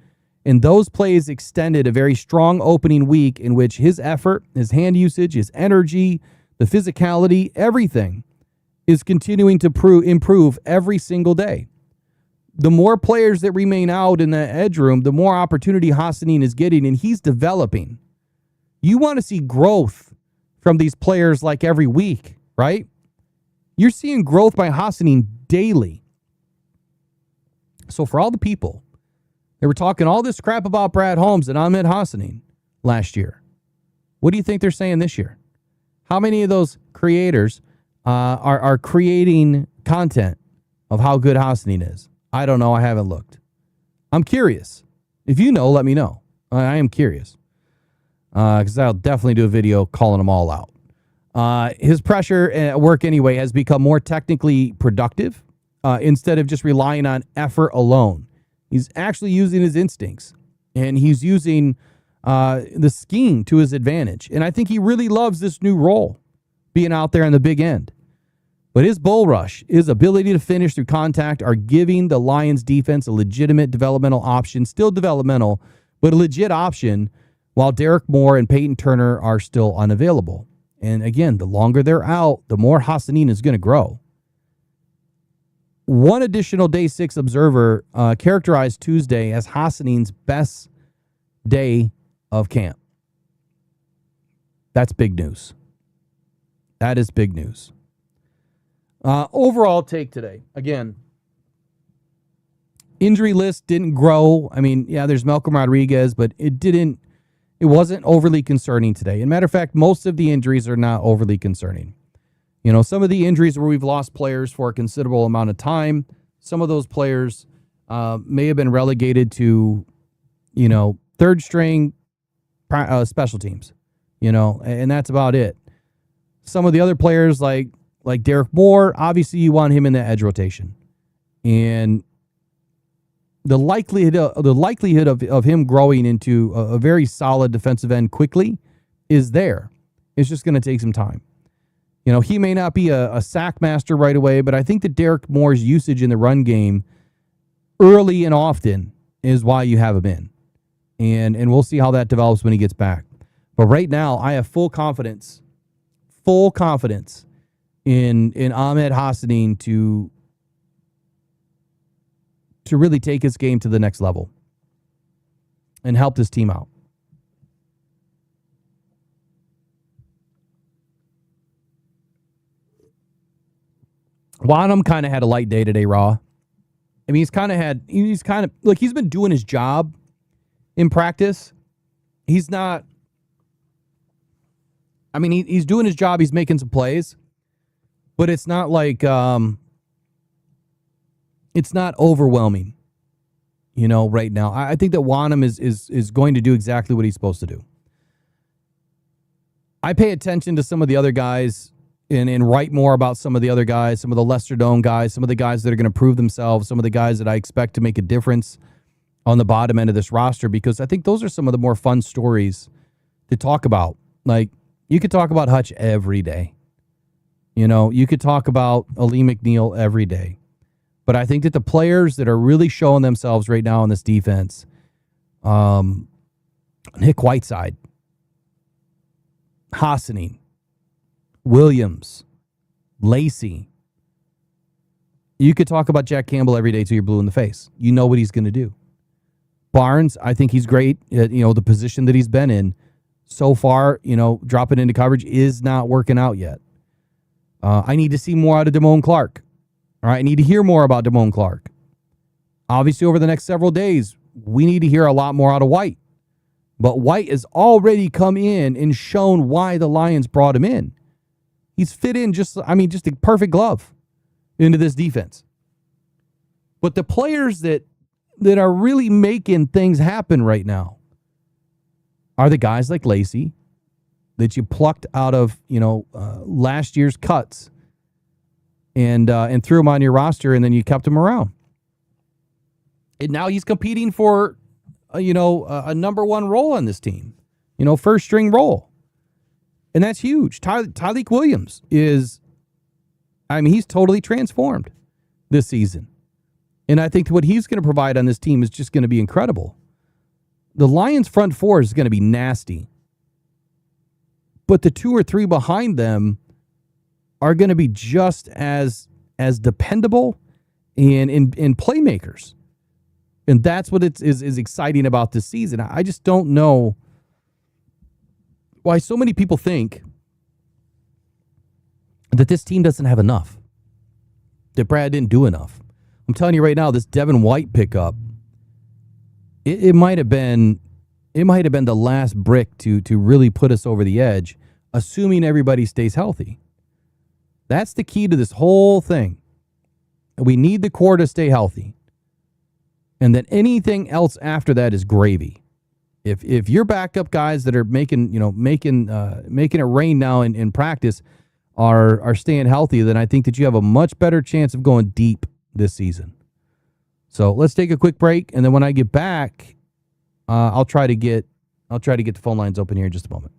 And those plays extended a very strong opening week in which his effort, his hand usage, his energy, the physicality, everything is continuing to improve every single day. The more players that remain out in the edge room, the more opportunity Hosny is getting, and he's developing. You want to see growth from these players like every week, right? You're seeing growth by Hosny daily. So for all the people they were talking all this crap about Brad Holmes and Ahmed Hosny last year, what do you think they're saying this year? How many of those creators are creating content of how good Hosny is? I don't know. I haven't looked. I'm curious. If you know, let me know. I am curious. Because I'll definitely do a video calling them all out. His pressure at work anyway has become more technically productive instead of just relying on effort alone. He's actually using his instincts, and he's using the scheme to his advantage. And I think he really loves this new role, being out there in the big end. But his bull rush, his ability to finish through contact are giving the Lions defense a legitimate developmental option, still developmental, but a legit option, while Derek Moore and Peyton Turner are still unavailable. And again, the longer they're out, the more Hosny is going to grow. One additional Day 6 observer characterized Tuesday as Hosny's best day of camp. That's big news. That is big news. Overall take today. Again, injury list didn't grow. I mean, yeah, there's Malcolm Rodriguez, but it wasn't overly concerning today. And matter of fact, most of the injuries are not overly concerning. You know, some of the injuries where we've lost players for a considerable amount of time, some of those players may have been relegated to, you know, third string special teams, you know, and that's about it. Some of the other players like Derek Moore, obviously you want him in the edge rotation. And the likelihood of him growing into a very solid defensive end quickly is there. It's just going to take some time. You know, he may not be a sack master right away, but I think that Derek Moore's usage in the run game early and often is why you have him in. And we'll see how that develops when he gets back. But right now, I have full confidence in Ahmed Hassanin to really take his game to the next level and help this team out. Wanham kind of had a light day today, Raw. I mean, he's been doing his job in practice. He's not, I mean, he's doing his job. He's making some plays, but it's not like, it's not overwhelming, you know, right now. I think that Wanham is going to do exactly what he's supposed to do. I pay attention to some of the other guys and write more about some of the other guys, some of the lesser known guys, some of the guys that are going to prove themselves, some of the guys that I expect to make a difference on the bottom end of this roster, because I think those are some of the more fun stories to talk about. Like, you could talk about Hutch every day. You know, you could talk about Ali McNeil every day. But I think that the players that are really showing themselves right now on this defense, Nick Whiteside, Hassanin, Williams, Lacey. You could talk about Jack Campbell every day till you're blue in the face. You know what he's going to do. Barnes, I think he's great at, you know, the position that he's been in. So far, you know, dropping into coverage is not working out yet. I need to see more out of Damone Clark. All right, I need to hear more about Damone Clark. Obviously, over the next several days, we need to hear a lot more out of White. But White has already come in and shown why the Lions brought him in. He's fit in just a perfect glove into this defense. But the players that are really making things happen right now are the guys like Lacey that you plucked out of, you know, last year's cuts and threw him on your roster, and then you kept him around. And now he's competing for, a number one role on this team, first string role. And that's huge. Tyleik Williams he's totally transformed this season. And I think what he's going to provide on this team is just going to be incredible. The Lions front four is going to be nasty. But the two or three behind them are going to be just as dependable and playmakers. And that's what is exciting about this season. I just don't know why so many people think that this team doesn't have enough, that Brad didn't do enough. I'm telling you right now, this Devin White pickup, it might have been the last brick to really put us over the edge, assuming everybody stays healthy. That's the key to this whole thing. We need the core to stay healthy. And then anything else after that is gravy. If your backup guys that are making it rain now in practice are staying healthy, then I think that you have a much better chance of going deep this season. So let's take a quick break, and then when I get back, I'll try to get the phone lines open here in just a moment.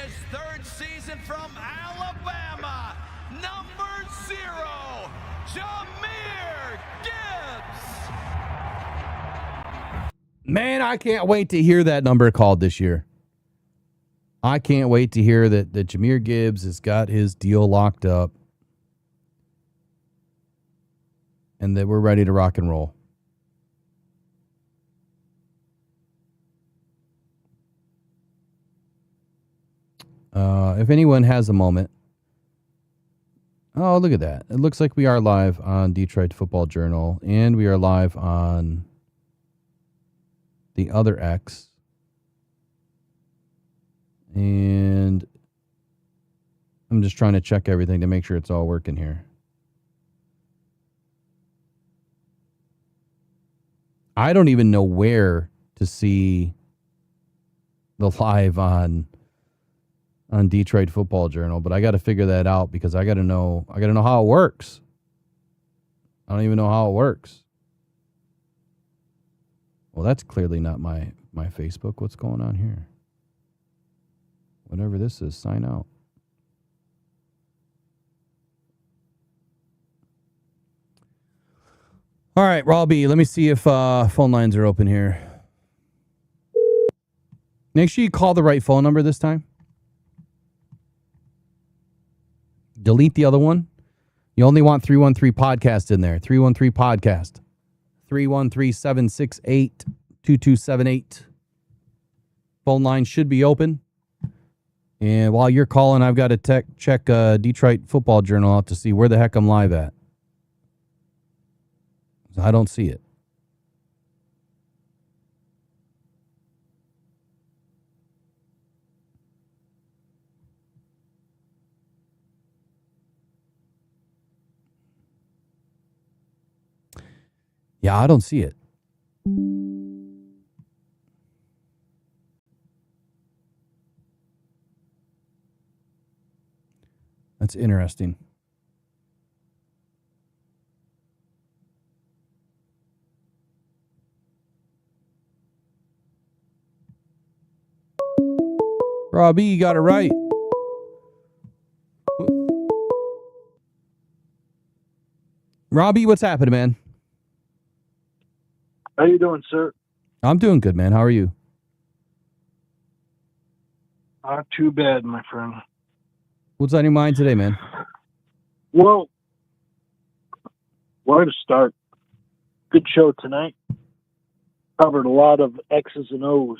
his third season from Alabama, number 0, Jahmyr Gibbs. Man, I can't wait to hear that number called this year. I can't wait to hear that Jahmyr Gibbs has got his deal locked up and that we're ready to rock and roll. If anyone has a moment. Oh, look at that. It looks like we are live on Detroit Football Journal, and we are live on the other X. And I'm just trying to check everything to make sure it's all working here. I don't even know where to see the live on Detroit Football Journal, but I got to figure that out because I got to know how it works. I don't even know how it works. Well, that's clearly not my Facebook. What's going on here? Whatever this is, sign out. All right, Robbie, let me see if phone lines are open here. Make sure you call the right phone number this time. Delete the other one. You only want 313 podcast in there. 313 podcast. 313-768-2278. Phone line should be open. And while you're calling, I've got to check Detroit Football Journal out to see where the heck I'm live at. I don't see it. Yeah, I don't see it. That's interesting. Robbie, you got it right. Robbie, what's happening, man? How you doing, sir? I'm doing good, man. How are you? Not too bad, my friend. What's on your mind today, man? Well, where to start? Good show tonight. Covered a lot of X's and O's.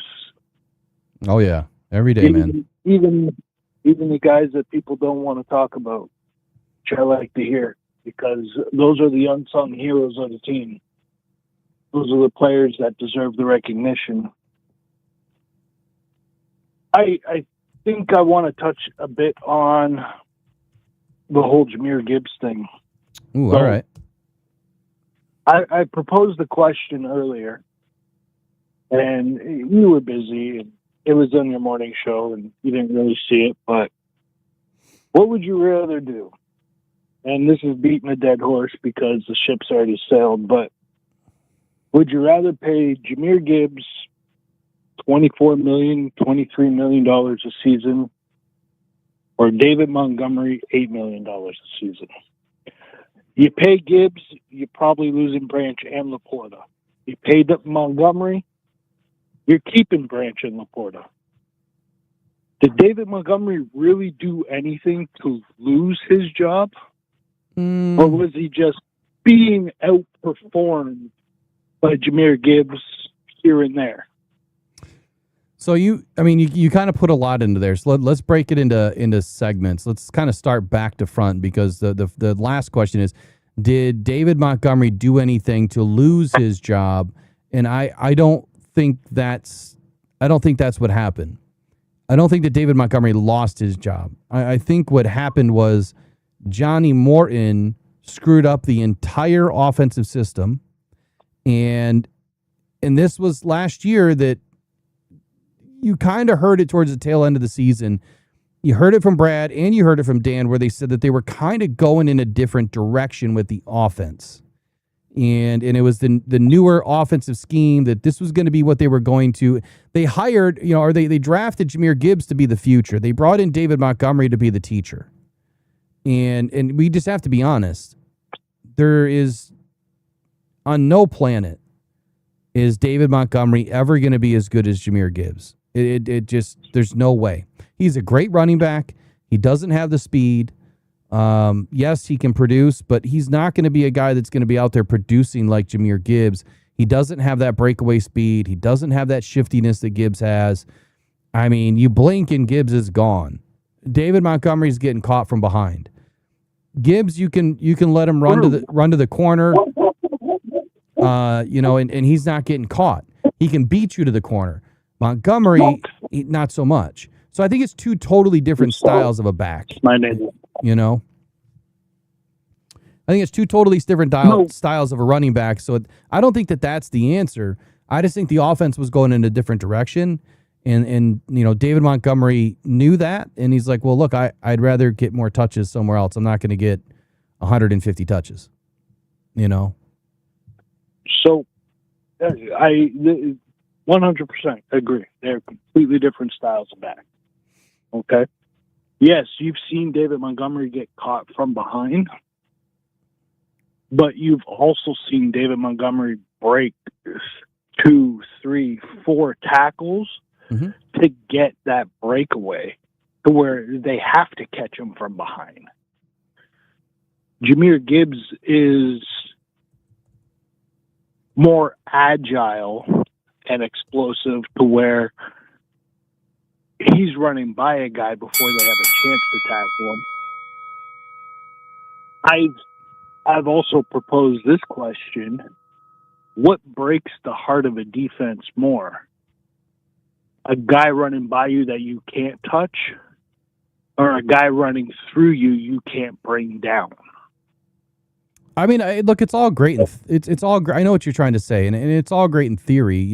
Oh, yeah. Every day, man. Even the guys that people don't want to talk about, which I like to hear, because those are the unsung heroes of the team. Those are the players that deserve the recognition. I think I want to touch a bit on the whole Jahmyr Gibbs thing. Ooh, all right. I proposed the question earlier, and you were busy, and it was on your morning show, and you didn't really see it, but what would you rather do? And this is beating a dead horse because the ship's already sailed, but would you rather pay Jahmyr Gibbs $24 million, $23 million a season, or David Montgomery $8 million a season? You pay Gibbs, you're probably losing Branch and Laporta. You paid Montgomery, you're keeping Branch and Laporta. Did David Montgomery really do anything to lose his job? Or was he just being outperformed by Jahmyr Gibbs here and there? So you kind of put a lot into there. So let's break it into segments. Let's kind of start back to front because the last question is, did David Montgomery do anything to lose his job? And I don't think that's what happened. I don't think that David Montgomery lost his job. I think what happened was Johnny Morton screwed up the entire offensive system. And this was last year that you kind of heard it towards the tail end of the season. You heard it from Brad and you heard it from Dan where they said that they were kind of going in a different direction with the offense. And it was the newer offensive scheme that this was going to be what they were going to. They hired, or they drafted Jahmyr Gibbs to be the future. They brought in David Montgomery to be the teacher. And we just have to be honest. There is, on no planet, is David Montgomery ever going to be as good as Jahmyr Gibbs. It just, there's no way. He's a great running back. He doesn't have the speed. Yes, he can produce, but he's not going to be a guy that's going to be out there producing like Jahmyr Gibbs. He doesn't have that breakaway speed. He doesn't have that shiftiness that Gibbs has. I mean, you blink and Gibbs is gone. David Montgomery's getting caught from behind. Gibbs, you can let him run to the corner, and he's not getting caught. He can beat you to the corner. Montgomery, not so much. So I think it's two totally different styles of a back. My name. I think it's two totally different styles of a running back. So I don't think that's the answer. I just think the offense was going in a different direction. And David Montgomery knew that. And he's like, well, look, I'd rather get more touches somewhere else. I'm not going to get 150 touches, So I 100% agree. They're completely different styles of back. Okay. Yes, you've seen David Montgomery get caught from behind, but you've also seen David Montgomery break 2, 3, 4 tackles to get that breakaway to where they have to catch him from behind. Jahmyr Gibbs is more agile and explosive to where he's running by a guy before they have a chance to tackle him. I've also proposed this question. What breaks the heart of a defense more? A guy running by you that you can't touch, or a guy running through you can't bring down? I mean, look, it's all great. It's all great. I know what you're trying to say, and it's all great in theory.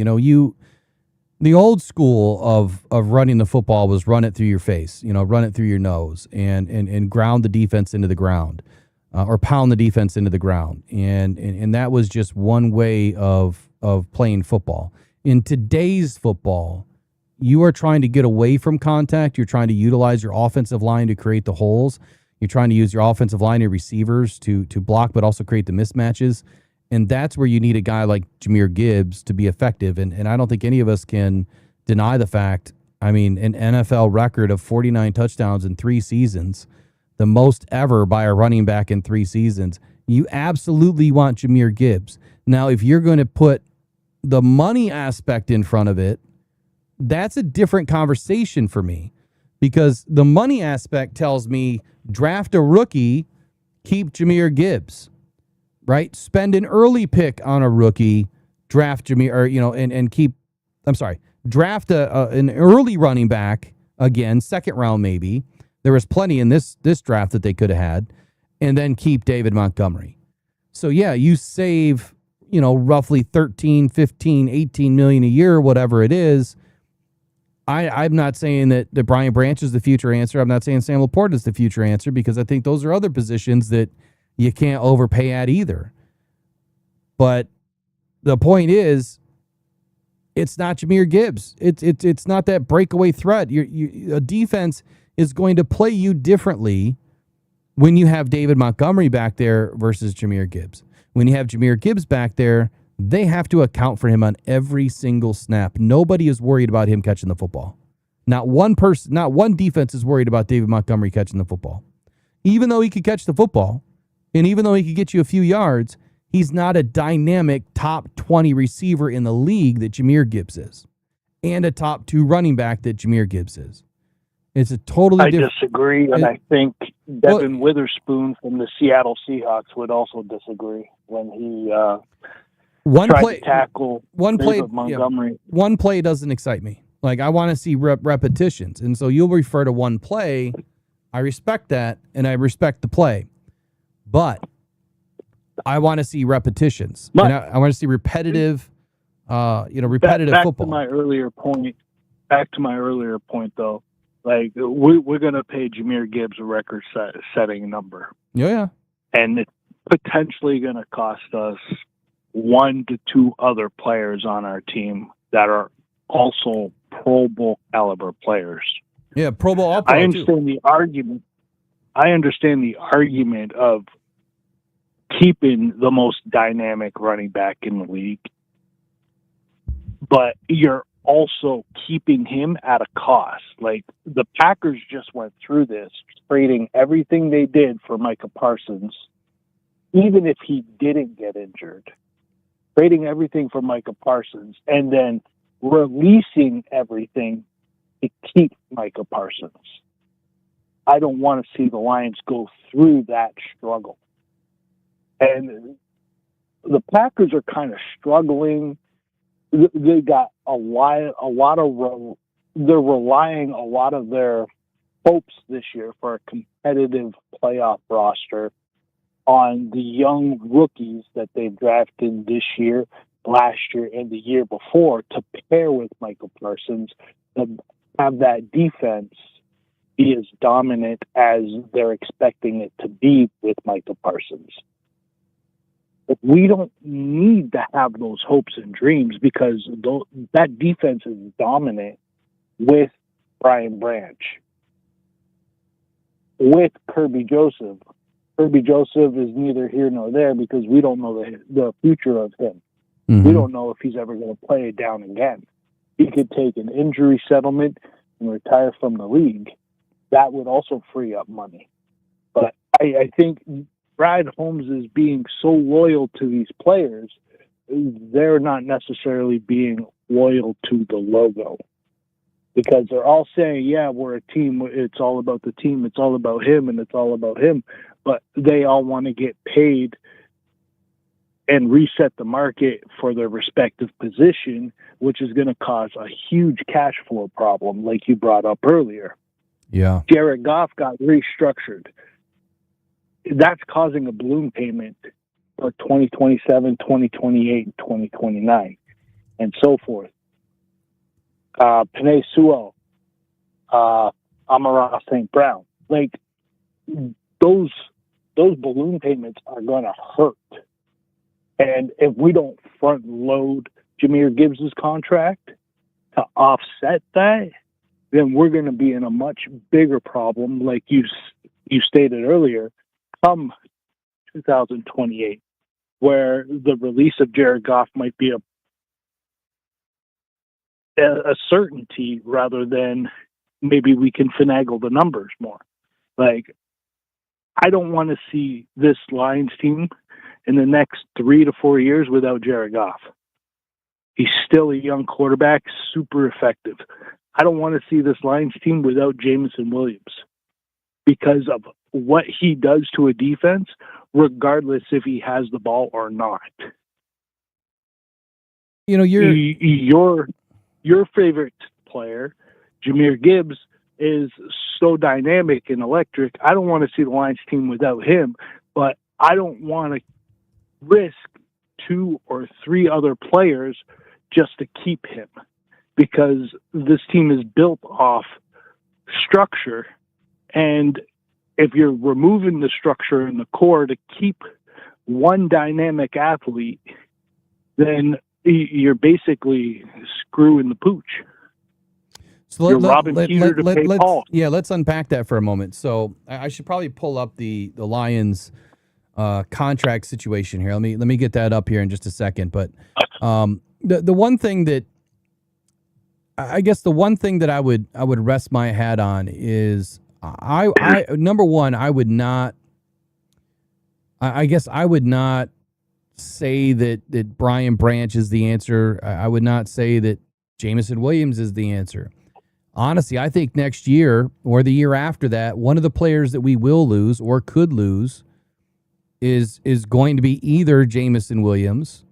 The old school of running the football was run it through your face, run it through your nose, and ground the defense into the ground, or pound the defense into the ground, and that was just one way of playing football. In today's football, you are trying to get away from contact. You're trying to utilize your offensive line to create the holes. You're trying to use your offensive line and receivers to block, but also create the mismatches. And that's where you need a guy like Jahmyr Gibbs to be effective. And I don't think any of us can deny the fact, an NFL record of 49 touchdowns in 3 seasons, the most ever by a running back in 3 seasons. You absolutely want Jahmyr Gibbs. Now, if you're going to put the money aspect in front of it, that's a different conversation for me, because the money aspect tells me draft a rookie, keep Jahmyr Gibbs. Right? Spend an early pick on a rookie, draft Jahmyr, draft an early running back, again, second round maybe. There was plenty in this draft that they could have had, and then keep David Montgomery. So, yeah, you save, roughly 13, 15, 18 million a year, whatever it is. I'm not saying that Brian Branch is the future answer. I'm not saying Sam Laporte is the future answer, because I think those are other positions that you can't overpay at either. But the point is, it's not Jahmyr Gibbs. It's not that breakaway threat. A defense is going to play you differently when you have David Montgomery back there versus Jahmyr Gibbs. When you have Jahmyr Gibbs back there, they have to account for him on every single snap. Nobody is worried about him catching the football. Not one defense is worried about David Montgomery catching the football. Even though he could catch the football, and even though he could get you a few yards, he's not a dynamic top 20 receiver in the league that Jahmyr Gibbs is, and a top 2 running back that Jahmyr Gibbs is. It's a totally different. I disagree, and I think Devin Witherspoon from the Seattle Seahawks would also disagree when he tried to tackle David Montgomery. Yeah, one play doesn't excite me. Like, I want to see repetitions, and so you'll refer to one play. I respect that, and I respect the play. But I want to see repetitions. And I want to see repetitive football. Back to my earlier point, though. Like, we're going to pay Jahmyr Gibbs a record-setting number. Yeah. And it's potentially going to cost us 1 to 2 other players on our team that are also Pro Bowl caliber players. Yeah, Pro Bowl All-Pro. I understand the argument. I understand the argument of keeping the most dynamic running back in the league, but you're also keeping him at a cost. Like, the Packers just went through this, trading everything they did for Micah Parsons, even if he didn't get injured, trading everything for Micah Parsons, and then releasing everything to keep Micah Parsons. I don't want to see the Lions go through that struggle. And the Packers are kind of struggling. They got they're relying a lot of their hopes this year for a competitive playoff roster on the young rookies that they've drafted this year, last year, and the year before to pair with Michael Parsons to have that defense be as dominant as they're expecting it to be with Michael Parsons. But we don't need to have those hopes and dreams because that defense is dominant with Brian Branch, with Kirby Joseph. Kirby Joseph is neither here nor there because we don't know the future of him. Mm-hmm. We don't know if he's ever going to play it down again. He could take an injury settlement and retire from the league. That would also free up money. But I think Brad Holmes is being so loyal to these players, they're not necessarily being loyal to the logo. Because they're all saying, yeah, we're a team. It's all about the team. It's all about him, and it's all about him. But they all want to get paid and reset the market for their respective position, which is going to cause a huge cash flow problem, like you brought up earlier. Yeah. Jared Goff got restructured. That's causing a balloon payment for 2027, 2028, 2029, and so forth. Penei Sewell, Amon-Ra St. Brown. Like, those balloon payments are going to hurt. And if we don't front load Jahmyr Gibbs' contract to offset that, then we're going to be in a much bigger problem, like you stated earlier, come 2028, where the release of Jared Goff might be a certainty rather than maybe we can finagle the numbers more. Like, I don't want to see this Lions team in the next 3 to 4 years without Jared Goff. He's still a young quarterback, super effective. I don't want to see this Lions team without Jameson Williams because of what he does to a defense, regardless if he has the ball or not. You know, your favorite player, Jahmyr Gibbs, is so dynamic and electric. I don't want to see the Lions team without him, but I don't want to risk 2 or 3 other players just to keep him, because this team is built off structure. And if you're removing the structure and the core to keep one dynamic athlete, then you're basically screwing the pooch. So you're robbing Peter to pay Paul. Yeah, let's unpack that for a moment. So I should probably pull up the Lions contract situation here. Let me get that up here in just a second. But the one thing that I guess the one thing that I would rest my hat on is I number one, I would not say that Brian Branch is the answer. I would not say that Jameson Williams is the answer. Honestly, I think next year or the year after that, one of the players that we will lose or could lose is going to be either Jameson Williams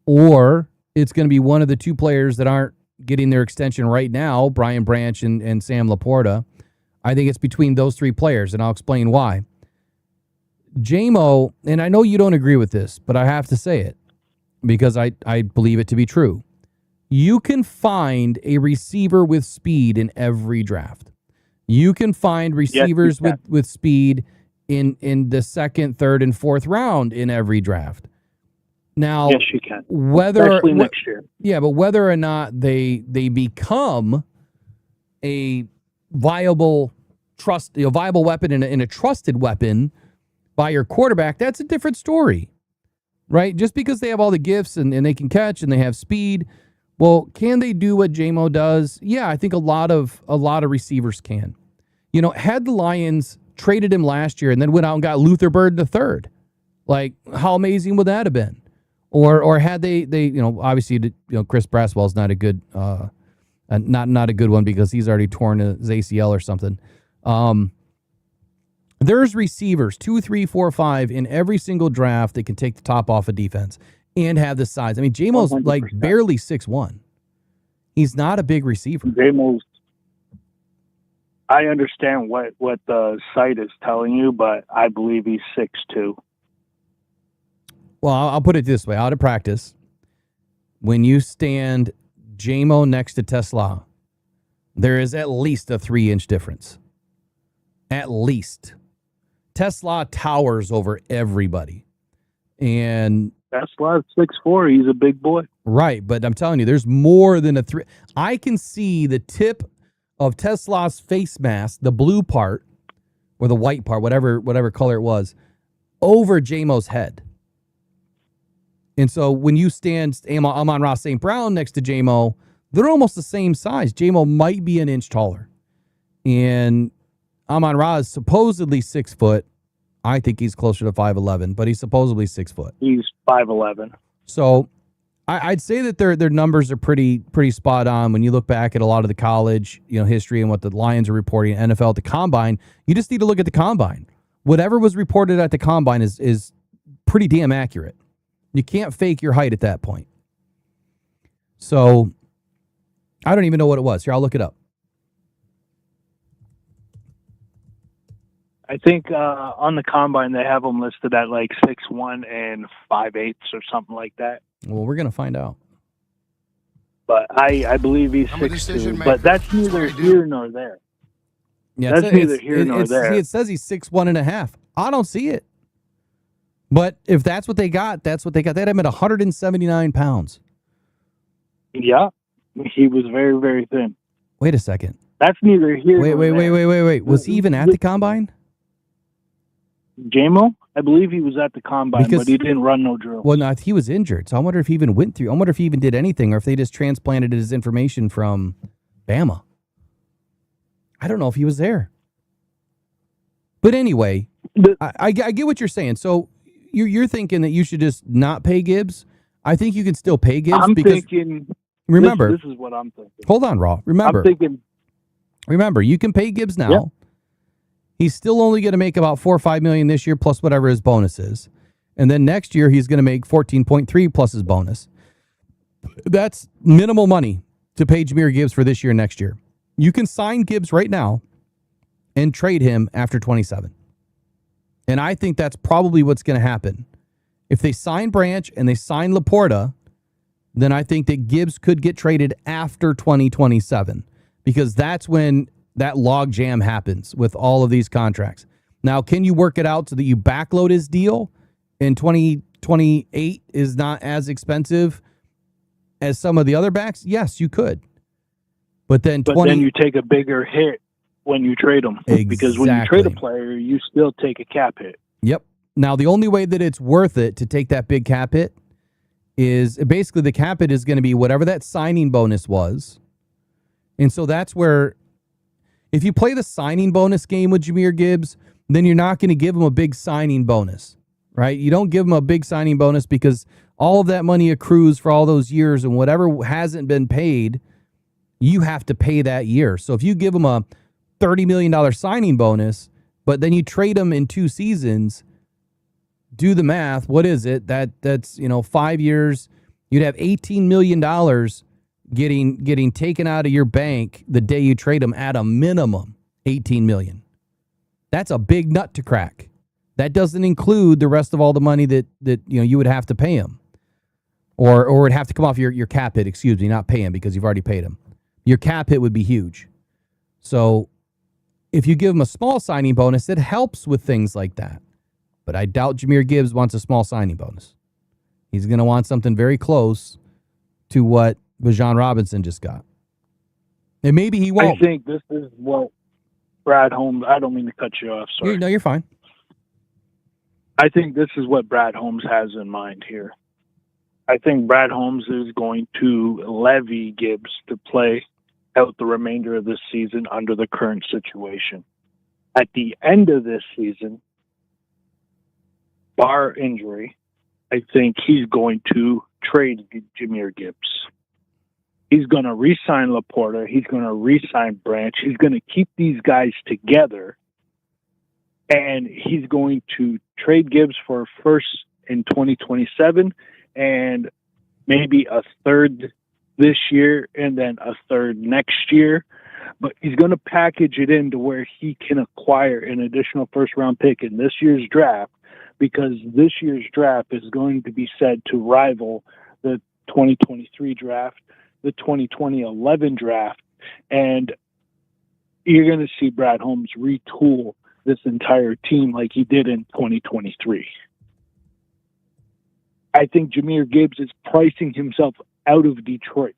or it's going to be one of the 2 players that aren't getting their extension right now, Brian Branch and Sam Laporta. I think it's between those 3 players, and I'll explain why. JMO, and I know you don't agree with this, but I have to say it because I believe it to be true. You can find a receiver with speed in every draft. You can find receivers with speed in the 2nd, 3rd, and 4th round in every draft. Now, Yes, you can. Whether Especially next year. Yeah, but whether or not they become a viable viable weapon and a trusted weapon by your quarterback, that's a different story, right? Just because they have all the gifts and they can catch and they have speed, well, can they do what J-Mo does? Yeah, I think a lot of receivers can. You know, had the Lions traded him last year and then went out and got Luther Bird III, like how amazing would that have been? Or had they obviously Chris Braswell's not a good not a good one because he's already torn his ACL or something. There's receivers 2, 3, 4, 5 in every single draft that can take the top off of defense and have the size. I mean, J-Mo's 100%. like barely 6'1". He's not a big receiver. J-Mo's, I understand what the site is telling you, but I believe he's 6'2". Well, I'll put it this way. Out of practice, when you stand J-Mo next to Tesla, there is at least a 3-inch difference. At least. Tesla towers over everybody. And Tesla 6'4". He's a big boy. right, but I'm telling you, there's more than a 3. I can see the tip of Tesla's face mask, the blue part, or the white part, whatever color it was, over J-Mo's head. And so when you stand Amon-Ra St. Brown next to J-Mo, they're almost the same size. J-Mo might be an inch taller. And Amon-Ra is supposedly 6 foot. I think he's closer to 5'11", but he's supposedly 6 foot. He's 5'11". So I'd say that their numbers are pretty spot on when you look back at a lot of the college history and what the Lions are reporting at NFL at the Combine. You just need to look at the Combine. Whatever was reported at the Combine is pretty damn accurate. You can't fake your height at that point. So I don't even know what it was. Here, I'll look it up. I think on the Combine they have him listed at like 6'1" and 5'8" or something like that. Well, we're going to find out. But I believe he's 6'2". But that's neither here nor there. Yeah, that's neither here nor there. See, it says he's 6'1.5". I don't see it. But if that's what they got, that's what they got. They had him at 179 pounds. Yeah, he was very, very thin. Wait a second. That's neither here nor there. Wait. Was he even at the Combine? J-Mo? I believe he was at the Combine, but he didn't run no drill. Well, no, he was injured. So I wonder if he even went through. I wonder if he even did anything or if they just transplanted his information from Bama. I don't know if he was there. But anyway, I get what you're saying. So you're thinking that you should just not pay Gibbs? I think you can still pay Gibbs. I'm thinking. Remember, this is what I'm thinking. Hold on, Raw. Remember, I'm thinking. Remember, you can pay Gibbs now. Yeah. He's still only going to make about $4 or $5 million this year, plus whatever his bonus is, and then next year he's going to make 14.3 plus his bonus. That's minimal money to pay Jahmyr Gibbs for this year and next year. You can sign Gibbs right now and trade him after 27. And I think that's probably what's going to happen. If they sign Branch and they sign Laporta, then I think that Gibbs could get traded after 2027 because that's when that log jam happens with all of these contracts. Now, can you work it out so that you backload his deal and 2028 is not as expensive as some of the other backs? Yes, you could. But then you take a bigger hit when you trade them. Exactly. Because when you trade a player, you still take a cap hit. Yep. Now, the only way that it's worth it to take that big cap hit is basically the cap hit is going to be whatever that signing bonus was. And so that's where if you play the signing bonus game with Jahmyr Gibbs, then you're not going to give him a big signing bonus, right? You don't give him a big signing bonus because all of that money accrues for all those years and whatever hasn't been paid, you have to pay that year. So if you give him a $30 million signing bonus, but then you trade him in 2 seasons, do the math. What is it? That's 5 years. You'd have $18 million getting taken out of your bank the day you trade him at a minimum $18 million. That's a big nut to crack. That doesn't include the rest of all the money that you would have to pay him, or would have to come off your cap hit. Excuse me, not pay him because you've already paid him. Your cap hit would be huge. So if you give him a small signing bonus, it helps with things like that. But I doubt Jahmyr Gibbs wants a small signing bonus. He's going to want something very close to what Bijan Robinson just got. And maybe he won't. I think this is what Brad Holmes, I don't mean to cut you off, sorry. No, you're fine. I think this is what Brad Holmes has in mind here. I think Brad Holmes is going to levy Gibbs to play out the remainder of this season under the current situation. At the end of this season, bar injury, I think he's going to trade Jahmyr Gibbs. He's going to re-sign Laporta. He's going to re-sign Branch. He's going to keep these guys together. And he's going to trade Gibbs for a first in 2027 and maybe a third this year and then a third next year. But he's going to package it into where he can acquire an additional first-round pick in this year's draft, because this year's draft is going to be said to rival the 2023 draft, the 2011 draft, and you're going to see Brad Holmes retool this entire team like he did in 2023. I think Jahmyr Gibbs is pricing himself out of Detroit.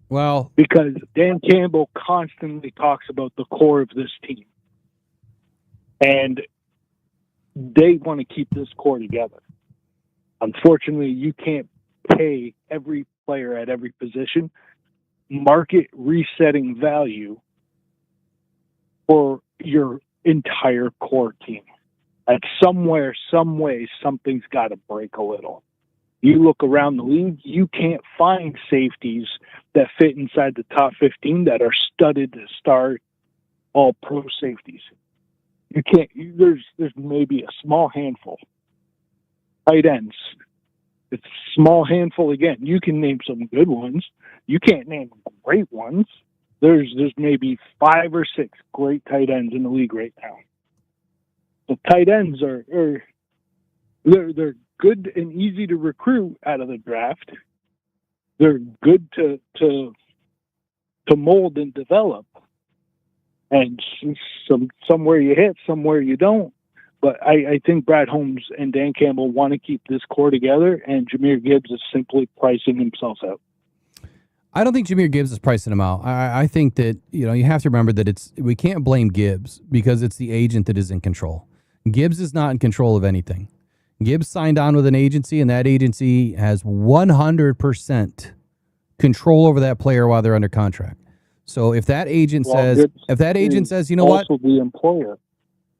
Well, because Dan Campbell constantly talks about the core of this team. And they want to keep this core together. Unfortunately, you can't pay every player at every position market resetting value for your entire core team. Like somewhere, some way, something's got to break a little. You look around the league, you can't find safeties that fit inside the top 15 that are studded to start all pro safeties. You can't. There's maybe a small handful. Tight ends. It's a small handful again. You can name some good ones. You can't name great ones. There's maybe 5 or 6 great tight ends in the league right now. The tight ends are they're good and easy to recruit out of the draft. They're good to mold and develop. And somewhere you hit, somewhere you don't. But I think Brad Holmes and Dan Campbell want to keep this core together, and Jahmyr Gibbs is simply pricing himself out. I don't think Jahmyr Gibbs is pricing him out. I think that, you have to remember that we can't blame Gibbs because it's the agent that is in control. Gibbs is not in control of anything. Gibbs signed on with an agency, and that agency has 100% control over that player while they're under contract. So if that agent says, you know what? Also the employer.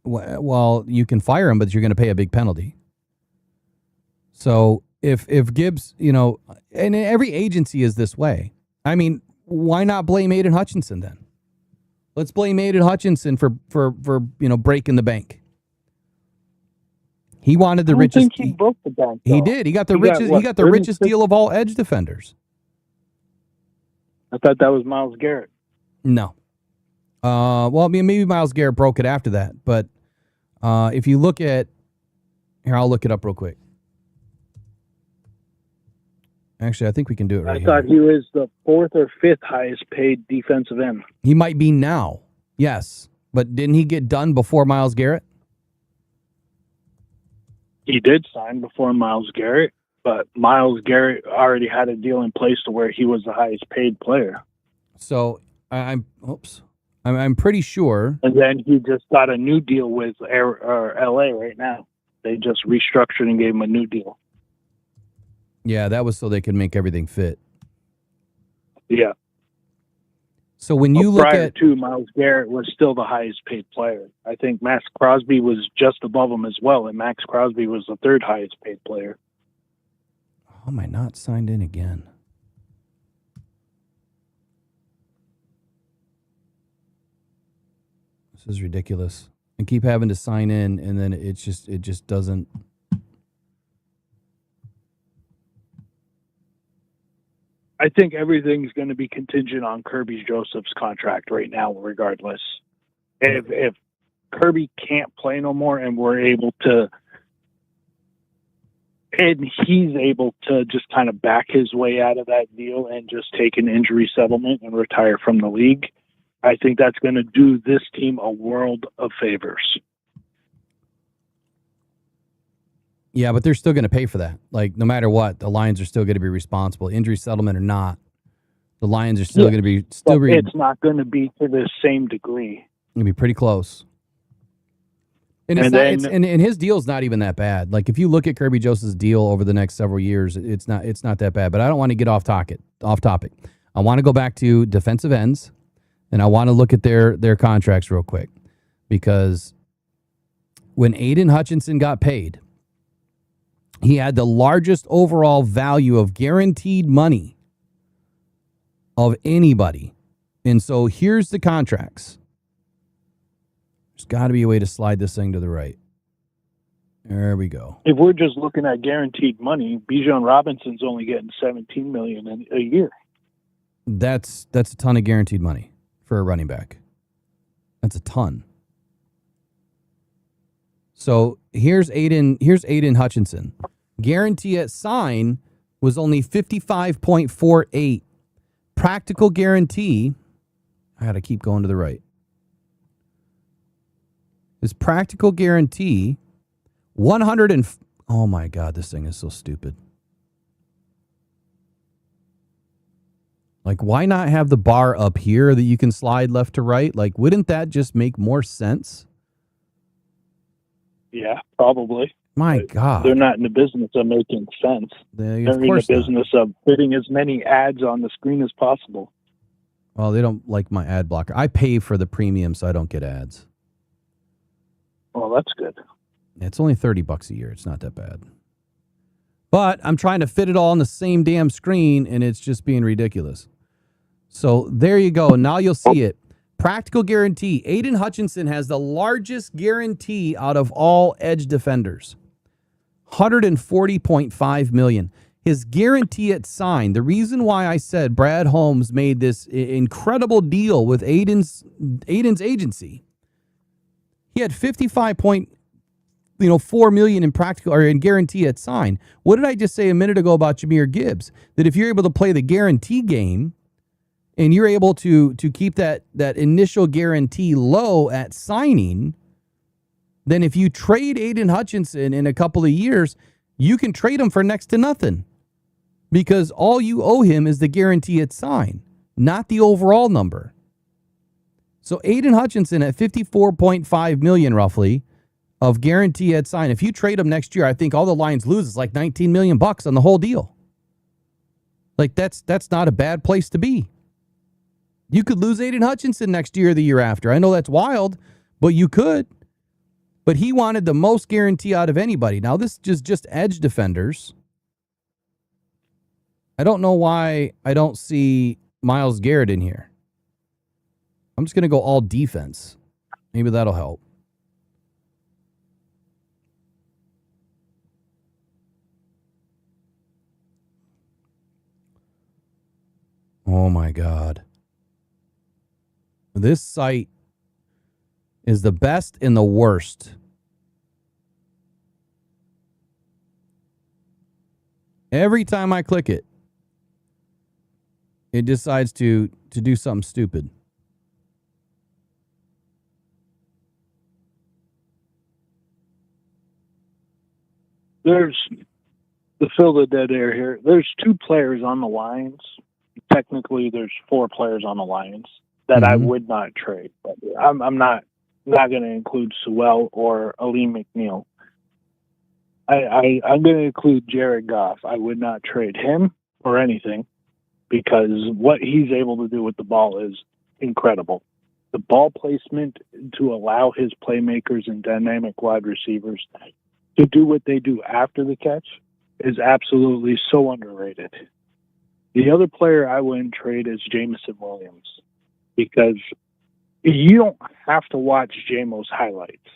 Well, you can fire him, but you're going to pay a big penalty. So if Gibbs, and every agency is this way. I mean, why not blame Aiden Hutchinson then? Let's blame Aiden Hutchinson for breaking the bank. He wanted the richest. I think he broke the bank. He did. He got the richest. He got the richest deal of all edge defenders. I thought that was Myles Garrett. No. Well, I mean, maybe Myles Garrett broke it after that, but if you look at here, I'll look it up real quick. Actually, I think we can do it right here. I thought he was the 4th or 5th highest paid defensive end. He might be now, yes, but didn't he get done before Myles Garrett? He did sign before Myles Garrett, but Myles Garrett already had a deal in place to where he was the highest paid player. So I'm pretty sure. And then he just got a new deal with LA right now. They just restructured and gave him a new deal. Yeah, that was so they could make everything fit. Yeah. So when you look prior at to Myles Garrett was still the highest paid player. I think Max Crosby was just above him as well, and Max Crosby was the 3rd highest paid player. How am I not signed in again? This is ridiculous. I keep having to sign in, and then it just doesn't. I think everything's going to be contingent on Kirby Joseph's contract right now, regardless. If Kirby can't play no more and he's able to just kind of back his way out of that deal and just take an injury settlement and retire from the league, I think that's going to do this team a world of favors. Yeah, but they're still going to pay for that. Like, no matter what, the Lions are still going to be responsible, injury settlement or not. The Lions are still going to be it's not going to be to the same degree. Going to be pretty close. And it's not. And his deal's not even that bad. Like, if you look at Kirby Joseph's deal over the next several years, it's not that bad. But I don't want to get off topic. I want to go back to defensive ends, and I want to look at their contracts real quick, because when Aiden Hutchinson got paid, he had the largest overall value of guaranteed money of anybody. And so here's the contracts. There's got to be a way to slide this thing to the right. There we go. If we're just looking at guaranteed money, Bijan Robinson's only getting $17 million a year. That's a ton of guaranteed money for a running back. That's a ton. So here's Aiden Hutchinson. Guarantee at sign was only 55.48. Practical guarantee, I got to keep going to the right. His practical guarantee, 100 and, oh my God, this thing is so stupid. Like, why not have the bar up here that you can slide left to right? Like, wouldn't that just make more sense? Yeah, probably. My God. They're not in the business of making sense. They're in the business of putting as many ads on the screen as possible. Well, they don't like my ad blocker. I pay for the premium, so I don't get ads. Well, that's good. It's only $30 a year. It's not that bad. But I'm trying to fit it all on the same damn screen, and it's just being ridiculous. So there you go. Now you'll see it. Practical guarantee. Aiden Hutchinson has the largest guarantee out of all edge defenders. $140.5 million. His guarantee at sign. The reason why I said Brad Holmes made this incredible deal with Aiden's agency. He had $55.4 million in practical or in guarantee at sign. What did I just say a minute ago about Jahmyr Gibbs? That if you're able to play the guarantee game, and you're able to keep that initial guarantee low at signing, then if you trade Aiden Hutchinson in a couple of years, you can trade him for next to nothing, because all you owe him is the guarantee at sign, not the overall number. So Aiden Hutchinson at $54.5 million roughly of guarantee at sign. If you trade him next year, I think all the Lions lose is like $19 million on the whole deal. Like, that's not a bad place to be. You could lose Aiden Hutchinson next year or the year after. I know that's wild, but you could. But he wanted the most guarantee out of anybody. Now, this is just edge defenders. I don't know why I don't see Myles Garrett in here. I'm just going to go all defense. Maybe that'll help. Oh, my God. This site is the best and the worst. Every time I click it, it decides to do something stupid. There's, to fill the dead air here, there's 2 players on the Lions. Technically, there's 4 players on the Lions that I would not trade. But I'm not going to include Sewell or Aleem McNeil. I'm going to include Jared Goff. I would not trade him or anything, because what he's able to do with the ball is incredible. The ball placement to allow his playmakers and dynamic wide receivers to do what they do after the catch is absolutely so underrated. The other player I wouldn't trade is Jameson Williams, because you don't have to watch JMO's highlights.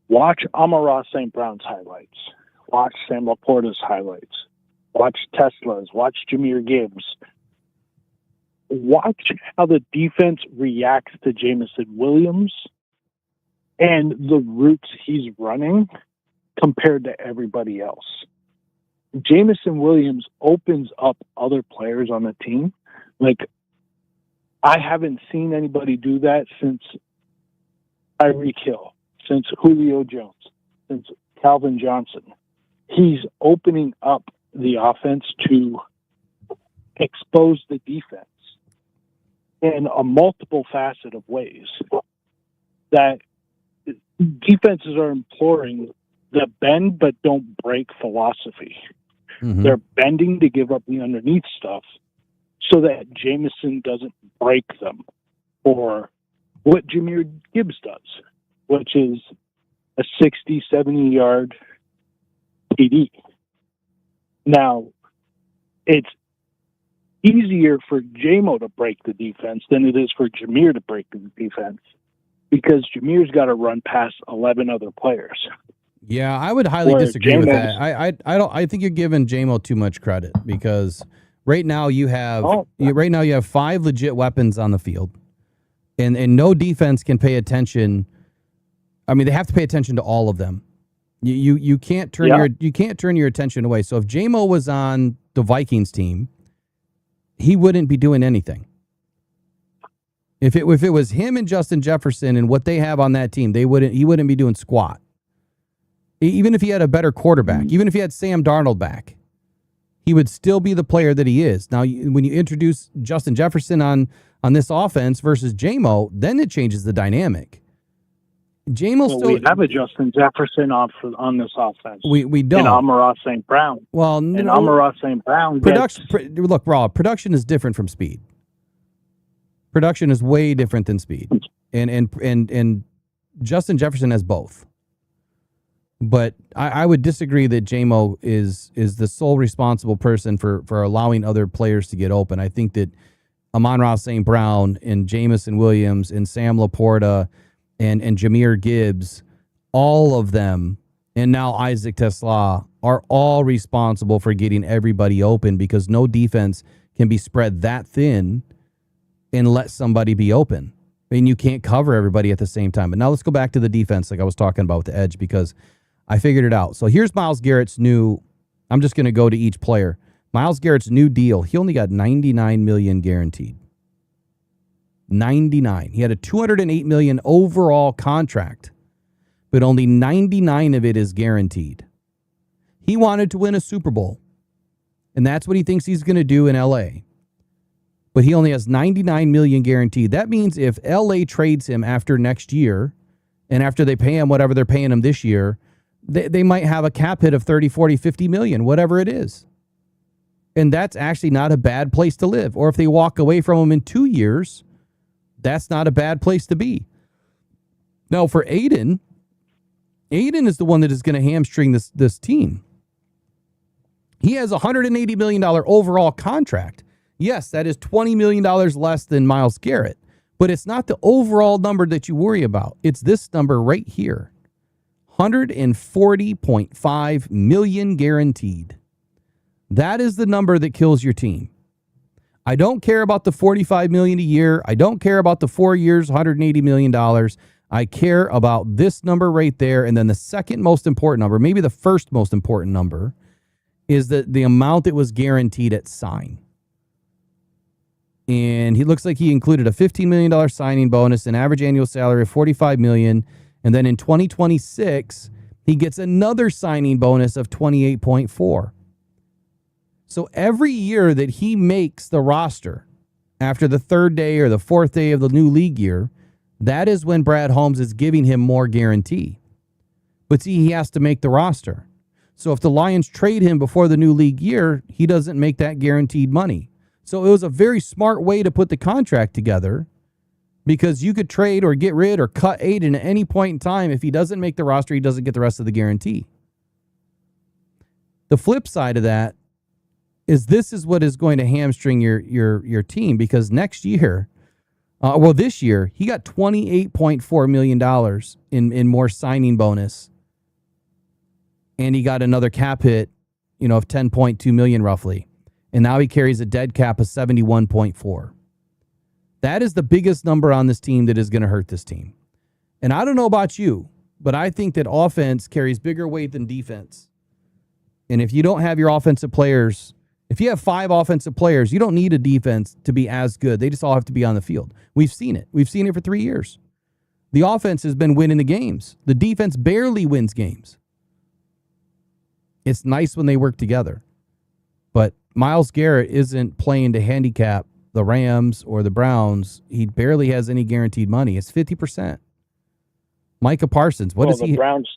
Watch Amon-Ra St. Brown's highlights. Watch Sam Laporta's highlights. Watch Tesla's. Watch Jahmyr Gibbs. Watch how the defense reacts to Jameson Williams and the routes he's running compared to everybody else. Jameson Williams opens up other players on the team. Like, I haven't seen anybody do that since Tyreek Hill, since Julio Jones, since Calvin Johnson. He's opening up the offense to expose the defense in a multiple facet of ways that defenses are employing the bend but don't break philosophy. Mm-hmm. They're bending to give up the underneath stuff so that Jameson doesn't break them, or what Jahmyr Gibbs does, which is a 60, 70-yard TD. Now, it's easier for JMO to break the defense than it is for Jahmyr to break the defense, because Jahmyr's got to run past 11 other players. Yeah, I would highly Where disagree with J-Mo's- that. I think you're giving JMO too much credit, because right now you have 5 legit weapons on the field, and no defense can pay attention. I mean, they have to pay attention to all of them. You can't turn your attention away. So if JMO was on the Vikings team, he wouldn't be doing anything. If it was him and Justin Jefferson and what they have on that team, he wouldn't be doing squat. Even if he had a better quarterback, even if he had Sam Darnold back, he would still be the player that he is. Now, when you introduce Justin Jefferson on this offense versus JMO, then it changes the dynamic. We have a Justin Jefferson on this offense. We don't. And Amon-Ra St. Brown. Well, and Amon-Ra St. Brown. Look, Raw, production is different from speed. Production is way different than speed. And Justin Jefferson has both. But I would disagree that JMO is the sole responsible person for allowing other players to get open. I think that Amon-Ra St. Brown and Jameson Williams and Sam Laporta and Jahmyr Gibbs, all of them, and now Isaac Tesla, are all responsible for getting everybody open, because no defense can be spread that thin and let somebody be open. I mean, you can't cover everybody at the same time. But now let's go back to the defense like I was talking about with the edge, because I figured it out. So here's Myles Garrett's new, I'm just going to go to each player. Myles Garrett's new deal, he only got $99 million guaranteed. 99. He had a $208 million overall contract, but only 99 of it is guaranteed. He wanted to win a Super Bowl, and that's what he thinks he's going to do in LA. But he only has $99 million guaranteed. That means if LA trades him after next year, and after they pay him whatever they're paying him this year, they might have a cap hit of 30, 40, 50 million, whatever it is. And that's actually not a bad place to live. Or if they walk away from him in 2 years, that's not a bad place to be. Now, for Aiden is the one that is going to hamstring this team. He has a $180 million overall contract. Yes, that is $20 million less than Myles Garrett, but it's not the overall number that you worry about. It's this number right here. $140.5 million guaranteed. That is the number that kills your team. I don't care about the $45 million a year. I don't care about the 4 years, $180 million. I care about this number right there. And then the second most important number, maybe the first most important number, is the amount that was guaranteed at sign. And he looks like he included a $15 million signing bonus, an average annual salary of $45 million. And then in 2026, he gets another signing bonus of $28.4. So every year that he makes the roster after the third day or the fourth day of the new league year, that is when Brad Holmes is giving him more guarantee. But see, he has to make the roster. So if the Lions trade him before the new league year, he doesn't make that guaranteed money. So it was a very smart way to put the contract together, because you could trade or get rid or cut Aiden at any point in time. If he doesn't make the roster, he doesn't get the rest of the guarantee. The flip side of that is this is what is going to hamstring your team, because next year, this year, he got $28.4 million in more signing bonus. And he got another cap hit, of $10.2 million roughly. And now he carries a dead cap of 71.4. That is the biggest number on this team that is going to hurt this team. And I don't know about you, but I think that offense carries bigger weight than defense. And if you don't have your offensive players, if you have 5 offensive players, you don't need a defense to be as good. They just all have to be on the field. We've seen it. We've seen it for 3 years. The offense has been winning the games. The defense barely wins games. It's nice when they work together. But Myles Garrett isn't playing to handicap the Rams or the Browns. He barely has any guaranteed money. It's 50%. Micah Parsons, what is he? The Browns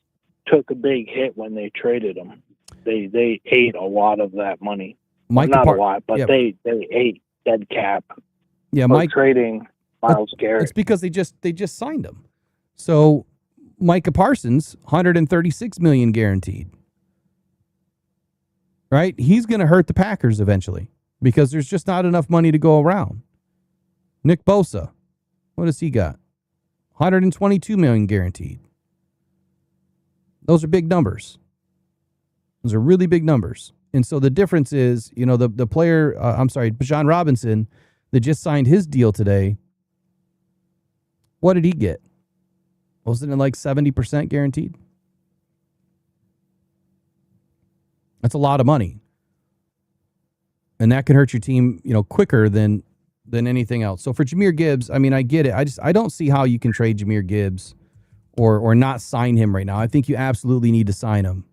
took a big hit when they traded him. They ate a lot of that money. Not a lot, but they ate dead cap. Yeah, trading Myles Garrett. It's because they just signed him. So Micah Parsons, $136 million guaranteed. Right? He's going to hurt the Packers eventually because there's just not enough money to go around. Nick Bosa, what does he got? $122 million guaranteed. Those are big numbers. Those are really big numbers. And so the difference is, the player, Bijan Robinson, that just signed his deal today, what did he get? Wasn't it like 70% guaranteed? That's a lot of money. And that can hurt your team, quicker than anything else. So for Jahmyr Gibbs, I get it. I don't see how you can trade Jahmyr Gibbs or not sign him right now. I think you absolutely need to sign him.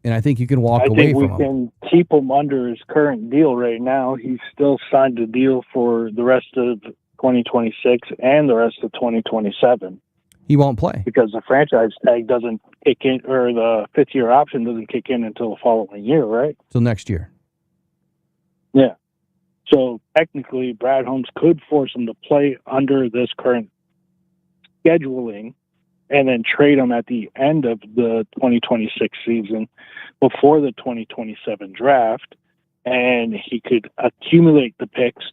And I think you can walk away from him. I think we can keep him under his current deal right now. He's still signed a deal for the rest of 2026 and the rest of 2027. He won't play. Because the franchise tag doesn't kick in, or the fifth-year option doesn't kick in until the following year, right? Till next year. Yeah. So technically, Brad Holmes could force him to play under this current scheduling and then trade him at the end of the 2026 season before the 2027 draft, and he could accumulate the picks,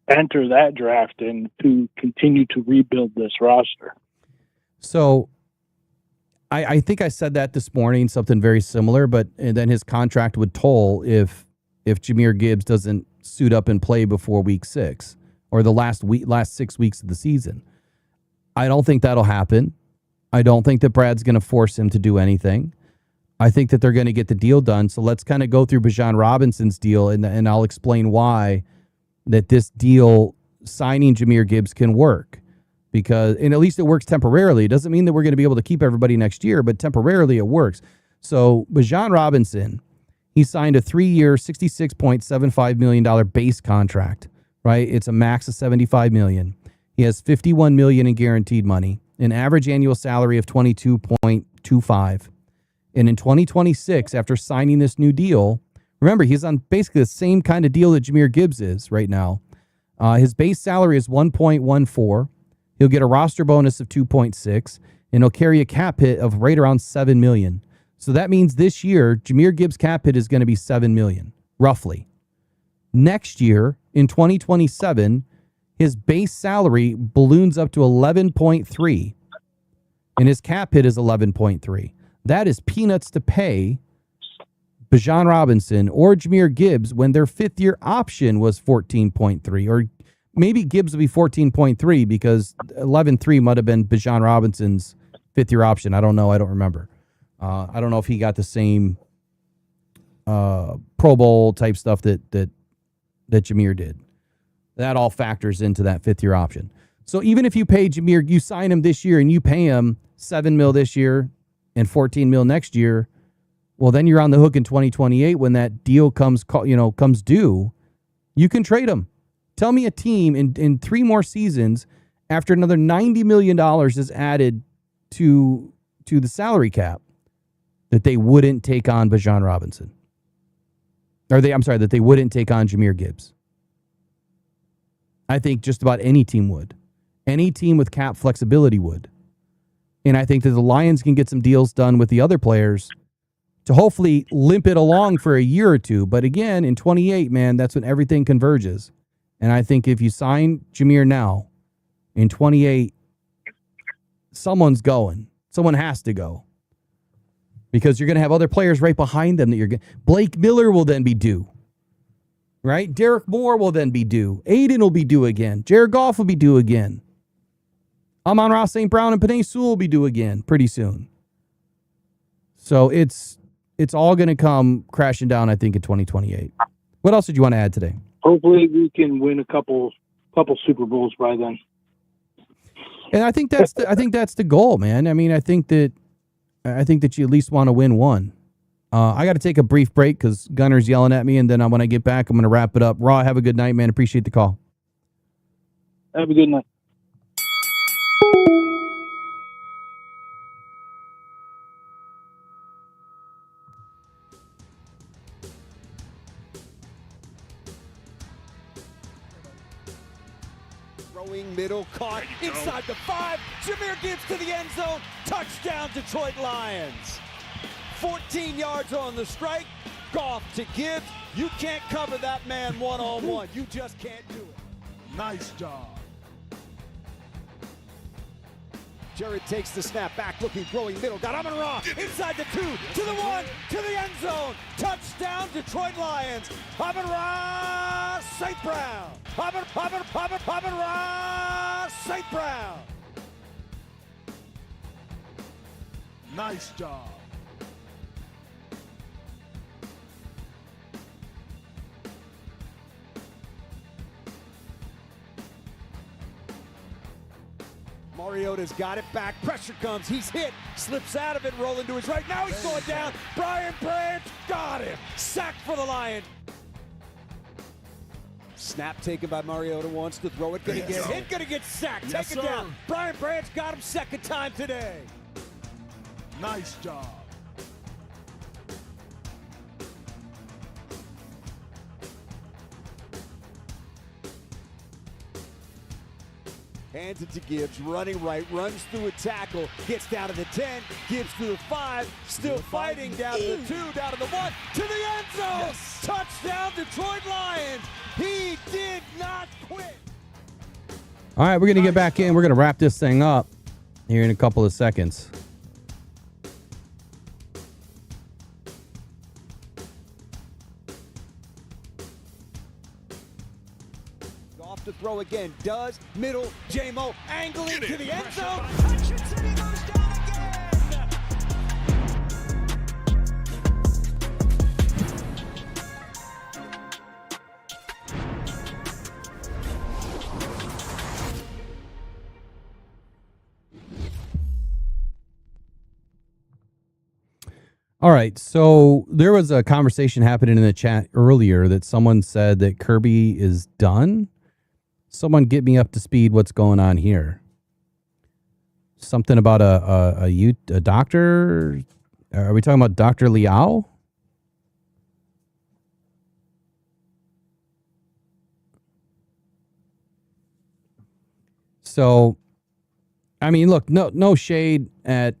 enter that draft, and to continue to rebuild this roster. So I think I said that this morning, something very similar, and then his contract would toll if Jahmyr Gibbs doesn't suit up and play before week 6 or the last 6 weeks of the season. I don't think that'll happen. I don't think that Brad's going to force him to do anything. I think that they're going to get the deal done. So let's kind of go through Bijan Robinson's deal, and I'll explain why that this deal signing Jahmyr Gibbs can work. And at least it works temporarily. It doesn't mean that we're going to be able to keep everybody next year, but temporarily it works. So Bijan Robinson, he signed a 3-year, $66.75 million base contract, right? It's a max of $75 million. He has $51 million in guaranteed money, an average annual salary of $22.25. And in 2026, after signing this new deal, remember, he's on basically the same kind of deal that Jahmyr Gibbs is right now. His base salary is $1.14. He'll get a roster bonus of 2.6, and he'll carry a cap hit of right around $7 million. So that means this year, Jahmyr Gibbs' cap hit is going to be $7 million, roughly. Next year, in 2027, his base salary balloons up to 11.3, and his cap hit is 11.3. That is peanuts to pay Bijan Robinson or Jahmyr Gibbs when their 5th-year option was 14.3, or maybe Gibbs will be 14.3 because 11.3 might have been Bijan Robinson's 5th-year option. I don't know. I don't remember. I don't know if he got the same Pro Bowl type stuff that Jahmyr did. That all factors into that 5th-year option. So even if you pay Jahmyr, you sign him this year and you pay him $7 million this year and $14 million next year, well, then you're on the hook in 2028 when that deal comes due. You can trade him. Tell me a team in 3 more seasons after another $90 million is added to the salary cap that they wouldn't take on Bijan Robinson. That they wouldn't take on Jahmyr Gibbs. I think just about any team would. Any team with cap flexibility would. And I think that the Lions can get some deals done with the other players to hopefully limp it along for a year or two. But again, in 28, man, that's when everything converges. And I think if you sign Jahmyr now, in 28, someone's going. Someone has to go. Because you're going to have other players right behind them that you're going. Blake Miller will then be due. Right? Derek Moore will then be due. Aiden will be due again. Jared Goff will be due again. Amon-Ra St. Brown and Penei Sewell will be due again pretty soon. So it's all going to come crashing down, I think, in 2028. What else did you want to add today? Hopefully we can win a couple Super Bowls by then. And I think that's the goal, man. I mean, I think that I think that you at least want to win one. I got to take a brief break because Gunner's yelling at me, and then when I get back, I'm going to wrap it up. Raw, have a good night, man. Appreciate the call. Have a good night. Throwing middle, caught inside the 5. Jahmyr Gibbs to the end zone. Touchdown, Detroit Lions. 14 yards on the strike. Goff to Gibbs. You can't cover that man one-on-one. You just can't do it. Nice job. Jared takes the snap back, looking, throwing middle. Got Amon-Ra inside the 2, to the 1, to the end zone. Touchdown, Detroit Lions. Amon-Ra, St. Brown. Amon-Ra, St. Brown. Nice job. Mariota's got it back. Pressure comes. He's hit. Slips out of it. Rolling to his right. Now he's going down. Brian Branch got him. Sack for the Lions. Snap taken by Mariota. Wants to throw it. Gonna get hit. Gonna get sacked. Yes, Take it down. Brian Branch got him second time today. Nice job. Hands it to Gibbs, running right, runs through a tackle, gets down to the 10, Gibbs to the 5, still fighting, down to the 2, down to the 1, to the end zone! Yes. Touchdown, Detroit Lions! He did not quit! All right, we're going to get back in. We're going to wrap this thing up here in a couple of seconds. Off to throw again, does, middle, J-Mo, angling to the end zone. All right, so there was a conversation happening in the chat earlier that someone said that Kirby is done. Someone get me up to speed. What's going on here? Something about a doctor? Are we talking about Dr. Liao? So, I mean, look, no shade at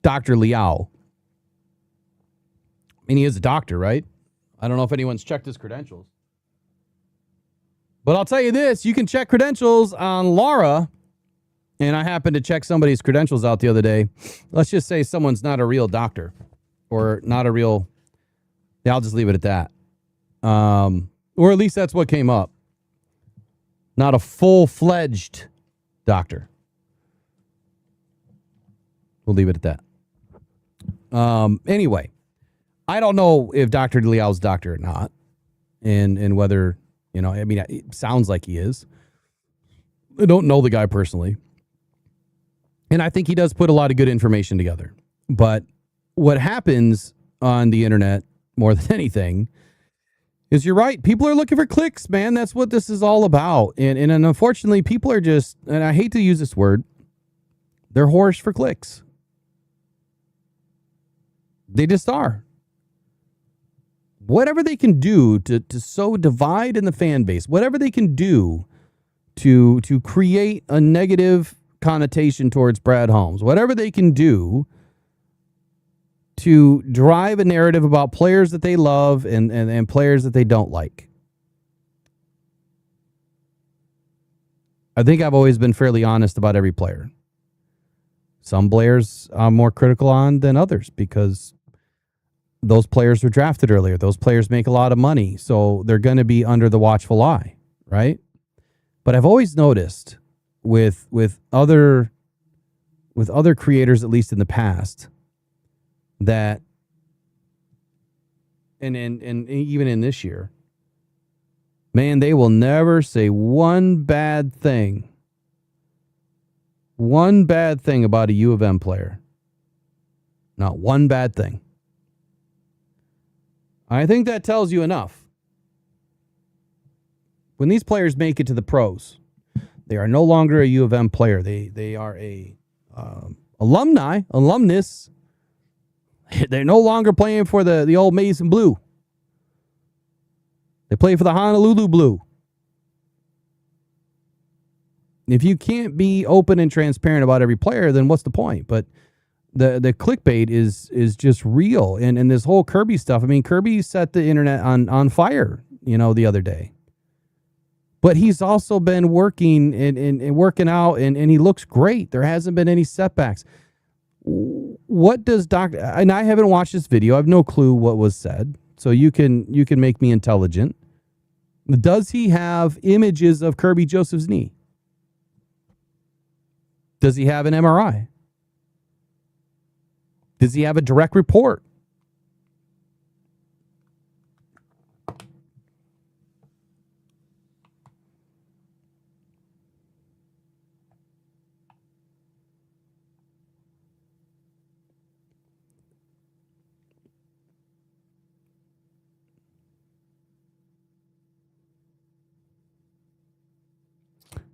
Dr. Liao. I mean, he is a doctor, right? I don't know if anyone's checked his credentials. But I'll tell you this, you can check credentials on Laura, and I happened to check somebody's credentials out the other day. Let's just say someone's not a real doctor or not a real, yeah, I'll just leave it at that. Or at least that's what came up. Not a full-fledged doctor. We'll leave it at that. Anyway, I don't know if Dr. Liao's doctor or not, and whether, you know, I mean, it sounds like he is. I don't know the guy personally. And I think he does put a lot of good information together. But what happens on the internet more than anything is, you're right, people are looking for clicks, man. That's what this is all about. And unfortunately, people are just, and I hate to use this word, they're whores for clicks. They just are. Whatever they can do to sow divide in the fan base, whatever they can do to create a negative connotation towards Brad Holmes, whatever they can do to drive a narrative about players that they love and players that they don't like. I think I've always been fairly honest about every player. Some players I'm more critical on than others because those players were drafted earlier. Those players make a lot of money, so they're going to be under the watchful eye, right? But I've always noticed with other creators, at least in the past, that and even in this year, man, they will never say one bad thing about a U of M player. Not one bad thing. I think that tells you enough. When these players make it to the pros, they are no longer a U of M player. They are a alumnus. They're no longer playing for the old Mason Blue. They play for the Honolulu Blue. If you can't be open and transparent about every player, then what's the point? But the clickbait is just real. And this whole Kirby stuff, I mean, Kirby set the internet on fire, the other day. But he's also been working and working out, and he looks great. There hasn't been any setbacks. What does and I haven't watched this video. I have no clue what was said. So you can make me intelligent. Does he have images of Kirby Joseph's knee? Does he have an MRI? Does he have a direct report?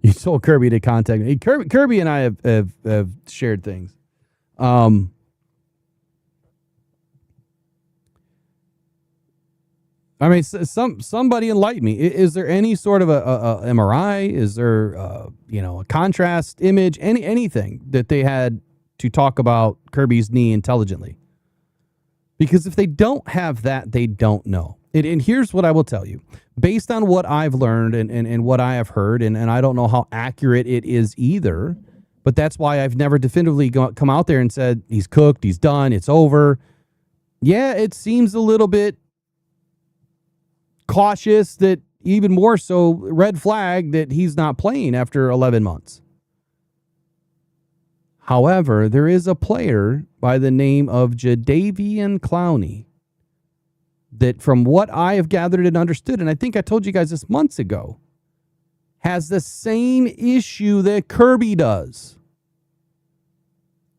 You told Kirby to contact me. Kirby and I have shared things. I mean, somebody enlighten me. Is there any sort of a MRI? Is there a contrast image? Anything that they had to talk about Kirby's knee intelligently? Because if they don't have that, they don't know. And here's what I will tell you. Based on what I've learned and what I have heard, and I don't know how accurate it is either, but that's why I've never definitively come out there and said, he's cooked, he's done, it's over. Yeah, it seems a little bit cautious, that even more so red flag that he's not playing after 11 months. However, there is a player by the name of Jadeveon Clowney that, from what I have gathered and understood, and I think I told you guys this months ago, has the same issue that Kirby does.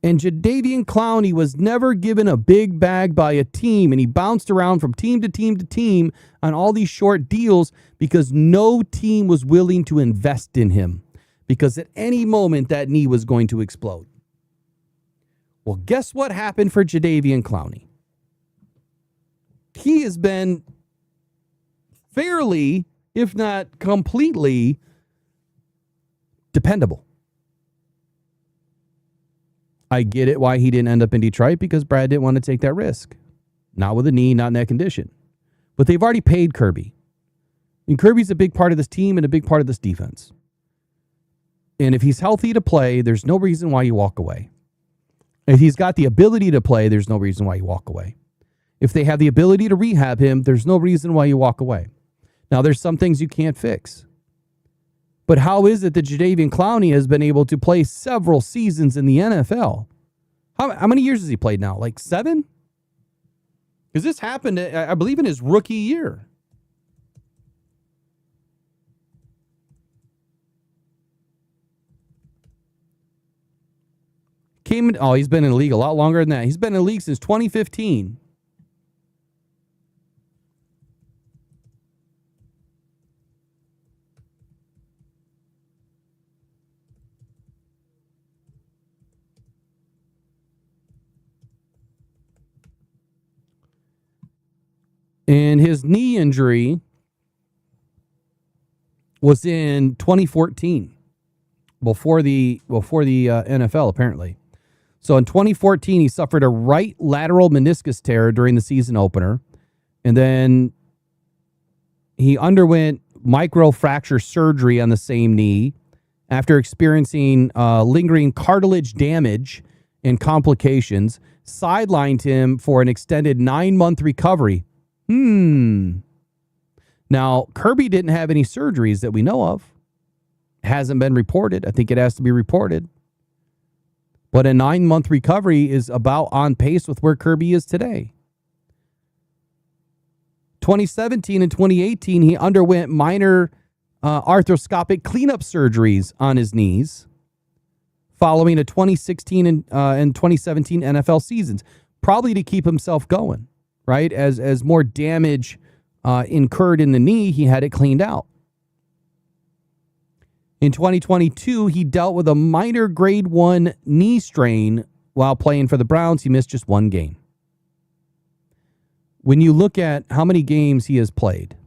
And Jadeveon Clowney was never given a big bag by a team, and he bounced around from team to team to team on all these short deals because no team was willing to invest in him, because at any moment that knee was going to explode. Well, guess what happened for Jadeveon Clowney? He has been fairly, if not completely, dependable. I get it why he didn't end up in Detroit, because Brad didn't want to take that risk. Not with a knee, not in that condition. But they've already paid Kirby. And Kirby's a big part of this team and a big part of this defense. And if he's healthy to play, there's no reason why you walk away. If he's got the ability to play, there's no reason why you walk away. If they have the ability to rehab him, there's no reason why you walk away. Now, there's some things you can't fix. But how is it that Jadeveon Clowney has been able to play several seasons in the NFL? How many years has he played now? Like 7? Because this happened, I believe, in his rookie year. He's been in the league a lot longer than that. He's been in the league since 2015. And his knee injury was in 2014, before the NFL, apparently. So in 2014, he suffered a right lateral meniscus tear during the season opener. And then he underwent microfracture surgery on the same knee after experiencing lingering cartilage damage and complications, sidelined him for an extended 9-month recovery. Now, Kirby didn't have any surgeries that we know of. Hasn't been reported. I think it has to be reported. But a 9-month recovery is about on pace with where Kirby is today. 2017 and 2018, he underwent minor arthroscopic cleanup surgeries on his knees following a 2016 and 2017 NFL seasons. probably to keep himself going, right? As more damage incurred in the knee, he had it cleaned out. In 2022, he dealt with a minor grade 1 knee strain while playing for the Browns. He missed just 1 game. When you look at how many games he has played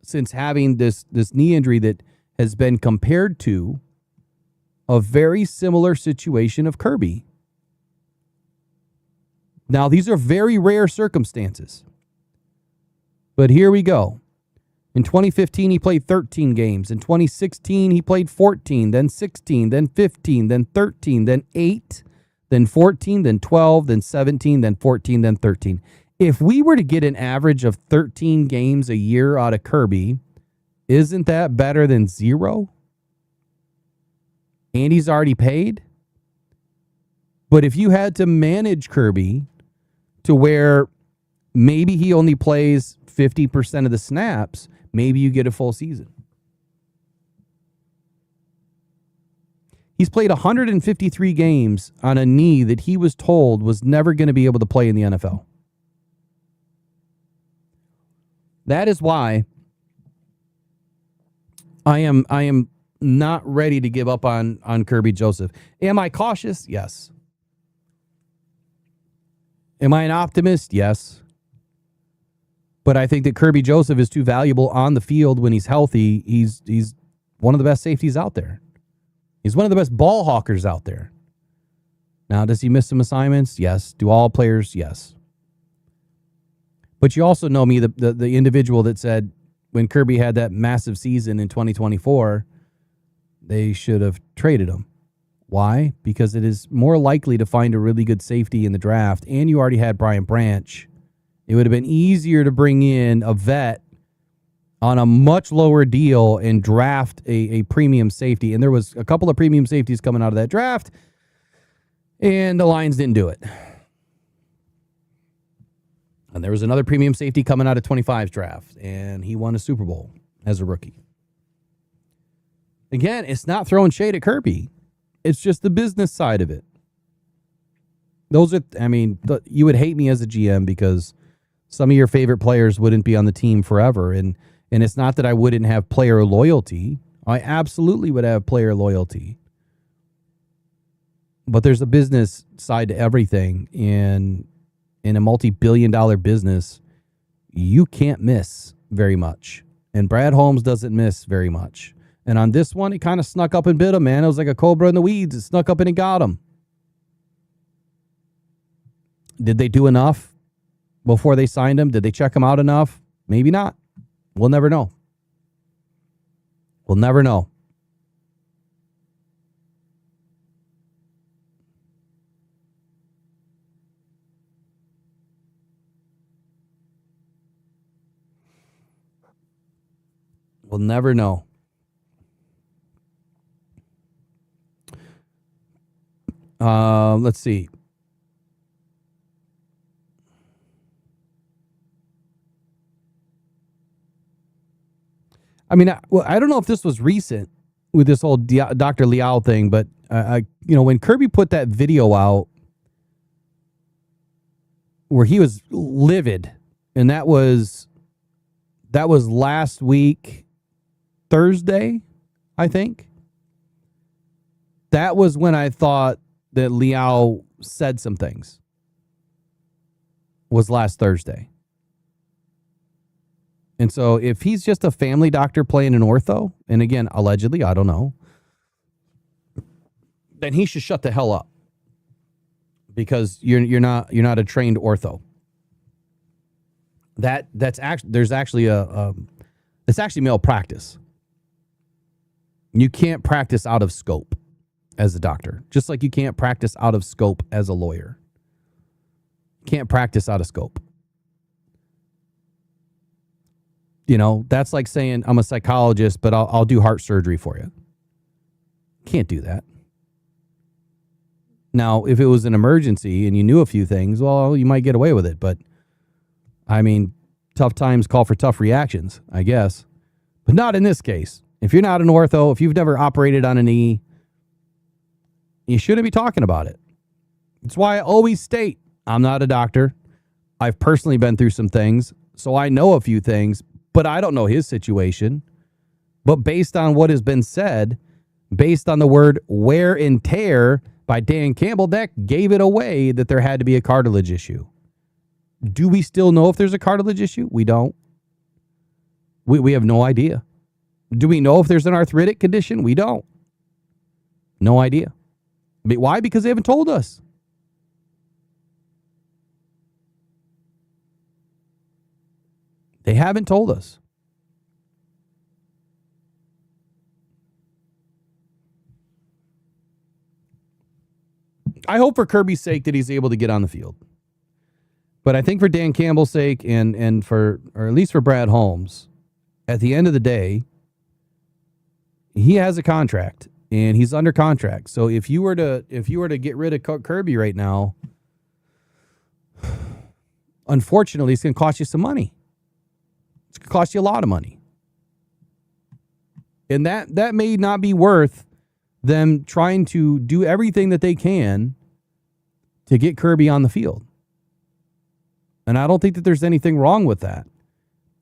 since having this knee injury that has been compared to a very similar situation of Kirby. Now, these are very rare circumstances. But here we go. In 2015, he played 13 games. In 2016, he played 14, then 16, then 15, then 13, then 8, then 14, then 12, then 17, then 14, then 13. If we were to get an average of 13 games a year out of Kirby, isn't that better than 0? And he's already paid? But if you had to manage Kirby to where maybe he only plays 50% of the snaps, maybe you get a full season. He's played 153 games on a knee that he was told was never going to be able to play in the NFL. That is why I am not ready to give up on Kirby Joseph. Am I cautious? Yes. Am I an optimist? Yes. But I think that Kirby Joseph is too valuable on the field when he's healthy. He's one of the best safeties out there. He's one of the best ball hawkers out there. Now, does he miss some assignments? Yes. Do all players? Yes. But you also know me, the individual that said when Kirby had that massive season in 2024, they should have traded him. Why? Because it is more likely to find a really good safety in the draft, and you already had Brian Branch. It would have been easier to bring in a vet on a much lower deal and draft a premium safety. And there was a couple of premium safeties coming out of that draft, and the Lions didn't do it. And there was another premium safety coming out of 25's draft, and he won a Super Bowl as a rookie. Again, it's not throwing shade at Kirby. It's just the business side of it. You would hate me as a GM because some of your favorite players wouldn't be on the team forever. And it's not that I wouldn't have player loyalty. I absolutely would have player loyalty. But there's a business side to everything. And in a multi-billion-dollar business, you can't miss very much. And Brad Holmes doesn't miss very much. And on this one, he kind of snuck up and bit him, man. It was like a cobra in the weeds. It snuck up and it got him. Did they do enough before they signed him? Did they check him out enough? Maybe not. We'll never know. We'll never know. We'll never know. Let's see. I don't know if this was recent with this whole Dr. Liao thing, but when Kirby put that video out where he was livid, and that was last week, Thursday, I think. That was when I thought that Liao said some things. Was last Thursday. And so if he's just a family doctor playing an ortho, and again, allegedly, I don't know, then he should shut the hell up. Because you're not a trained ortho. That's actually malpractice. You can't practice out of scope as a doctor, just like you can't practice out of scope as a lawyer. Can't practice out of scope. That's like saying I'm a psychologist, but I'll do heart surgery for you. Can't do that. Now, if it was an emergency and you knew a few things, well, you might get away with it. But, tough times call for tough reactions, I guess. But not in this case. If you're not an ortho, if you've never operated on a knee, you shouldn't be talking about it. That's why I always state I'm not a doctor. I've personally been through some things, so I know a few things, but I don't know his situation. But based on what has been said, based on the word wear and tear by Dan Campbell, that gave it away that there had to be a cartilage issue. Do we still know if there's a cartilage issue? We don't. We have no idea. Do we know if there's an arthritic condition? We don't. No idea. But why? Because they haven't told us. They haven't told us. I hope for Kirby's sake that he's able to get on the field. But I think for Dan Campbell's sake and for, or at least for Brad Holmes, at the end of the day, he has a contract and he's under contract. So if you were to get rid of Kirby right now, unfortunately, it's going to cost you some money. It's going to cost you a lot of money. And that may not be worth them trying to do everything that they can to get Kirby on the field. And I don't think that there's anything wrong with that.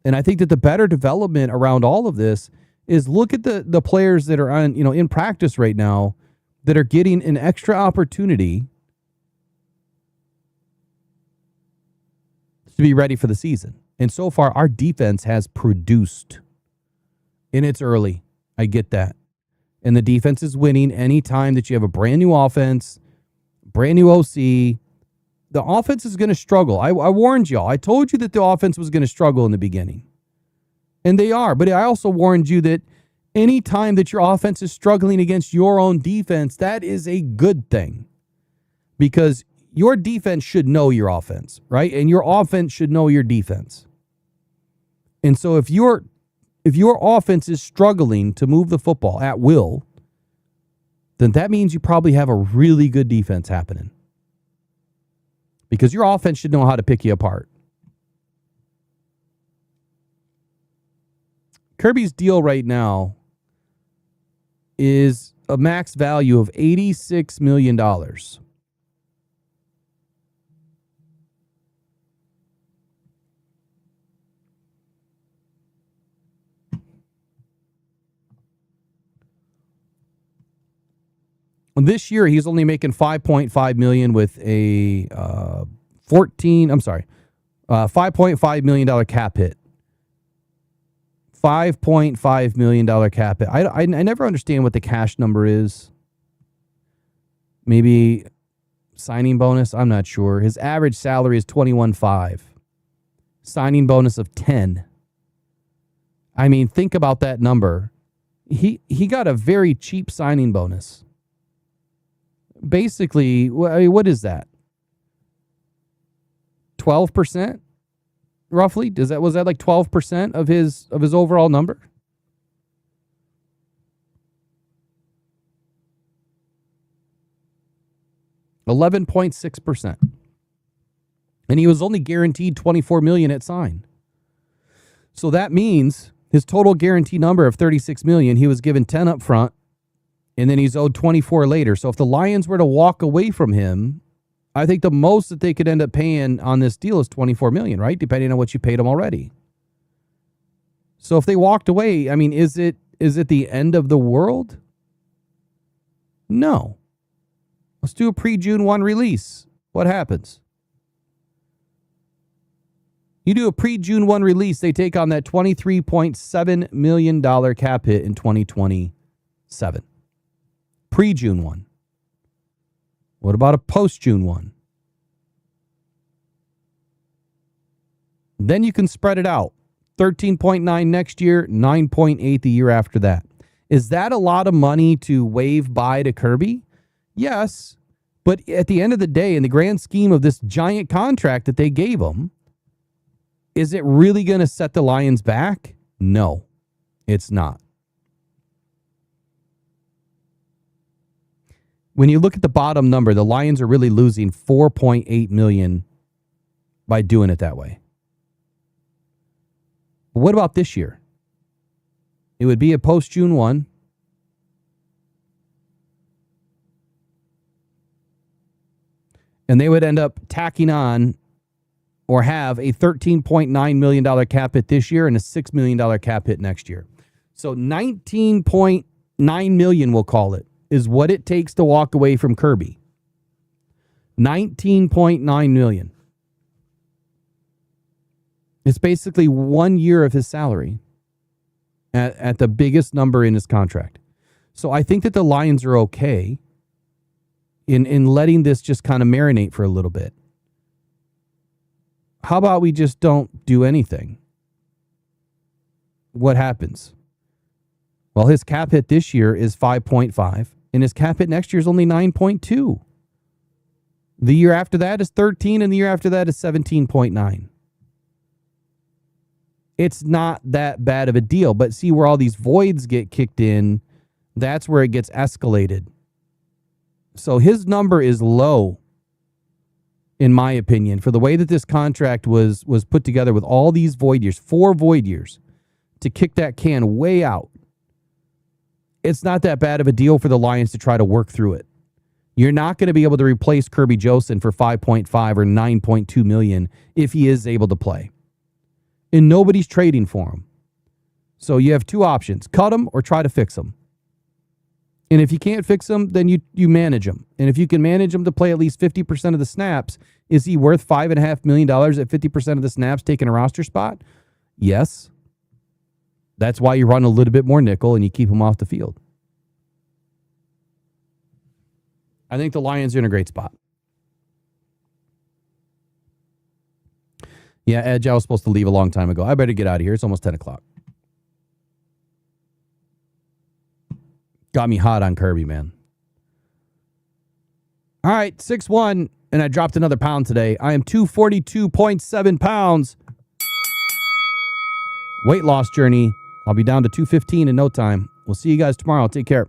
And I think that the better development around all of this is look at the players that are on, in practice right now that are getting an extra opportunity to be ready for the season. And so far, our defense has produced. And it's early. I get that. And the defense is winning anytime that you have a brand new offense, brand new OC. The offense is going to struggle. I warned y'all. I told you that the offense was going to struggle in the beginning. And they are. But I also warned you that any time that your offense is struggling against your own defense, that is a good thing. Because your defense should know your offense, right? And your offense should know your defense. And so if your offense is struggling to move the football at will, then that means you probably have a really good defense happening. Because your offense should know how to pick you apart. Kirby's deal right now is a max value of $86 million. This year, he's only making $5.5 million with a $5.5 million cap hit. $5.5 million cap hit. I never understand what the cash number is. Maybe signing bonus. I'm not sure. His average salary is $21.5. Signing bonus of 10. I mean, think about that number. He got a very cheap signing bonus. Basically, what is that? 12%, roughly? Was that like 12% of his overall number? $11.6%. And he was only guaranteed $24 million at sign. So that means his total guarantee number of $36 million, he was given 10 up front. And then he's owed 24 later. So if the Lions were to walk away from him, I think the most that they could end up paying on this deal is $24 million, right? Depending on what you paid him already. So if they walked away, I mean, is it the end of the world? No. Let's do a pre-June 1 release. What happens? You do a pre-June 1 release, they take on that $23.7 million cap hit in 2027. Pre-June 1. What about a post-June 1? Then you can spread it out. 13.9 next year, 9.8 the year after that. Is that a lot of money to wave by to Kirby? Yes. But at the end of the day, in the grand scheme of this giant contract that they gave him, is it really going to set the Lions back? No, it's not. When you look at the bottom number, the Lions are really losing $4.8 million by doing it that way. What about this year? It would be a post-June 1. And they would end up tacking on or have a $13.9 million cap hit this year and a $6 million cap hit next year. So $19.9 million, we'll call it, is what it takes to walk away from Kirby. $19.9 million. It's basically 1 year of his salary at the biggest number in his contract. So I think that the Lions are okay in letting this just kind of marinate for a little bit. How about we just don't do anything? What happens? Well, his cap hit this year is 5.5, and his cap hit next year is only 9.2. The year after that is 13, and the year after that is 17.9. It's not that bad of a deal, but see where all these voids get kicked in, that's where it gets escalated. So his number is low, in my opinion, for the way that this contract was put together with all these void years, 4 void years, to kick that can way out. It's not that bad of a deal for the Lions to try to work through it. You're not going to be able to replace Kirby Joseph for 5.5 or 9.2 million if he is able to play. And nobody's trading for him. So you have 2 options, cut him or try to fix him. And if you can't fix him, then you manage him. And if you can manage him to play at least 50% of the snaps, is he worth $5.5 million at 50% of the snaps taking a roster spot? Yes. That's why you run a little bit more nickel and you keep him off the field. I think the Lions are in a great spot. Yeah, Edge, I was supposed to leave a long time ago. I better get out of here. It's almost 10 o'clock. Got me hot on Kirby, man. All right, 6'1", and I dropped another pound today. I am 242.7 pounds. Weight loss journey. I'll be down to 215 in no time. We'll see you guys tomorrow. Take care.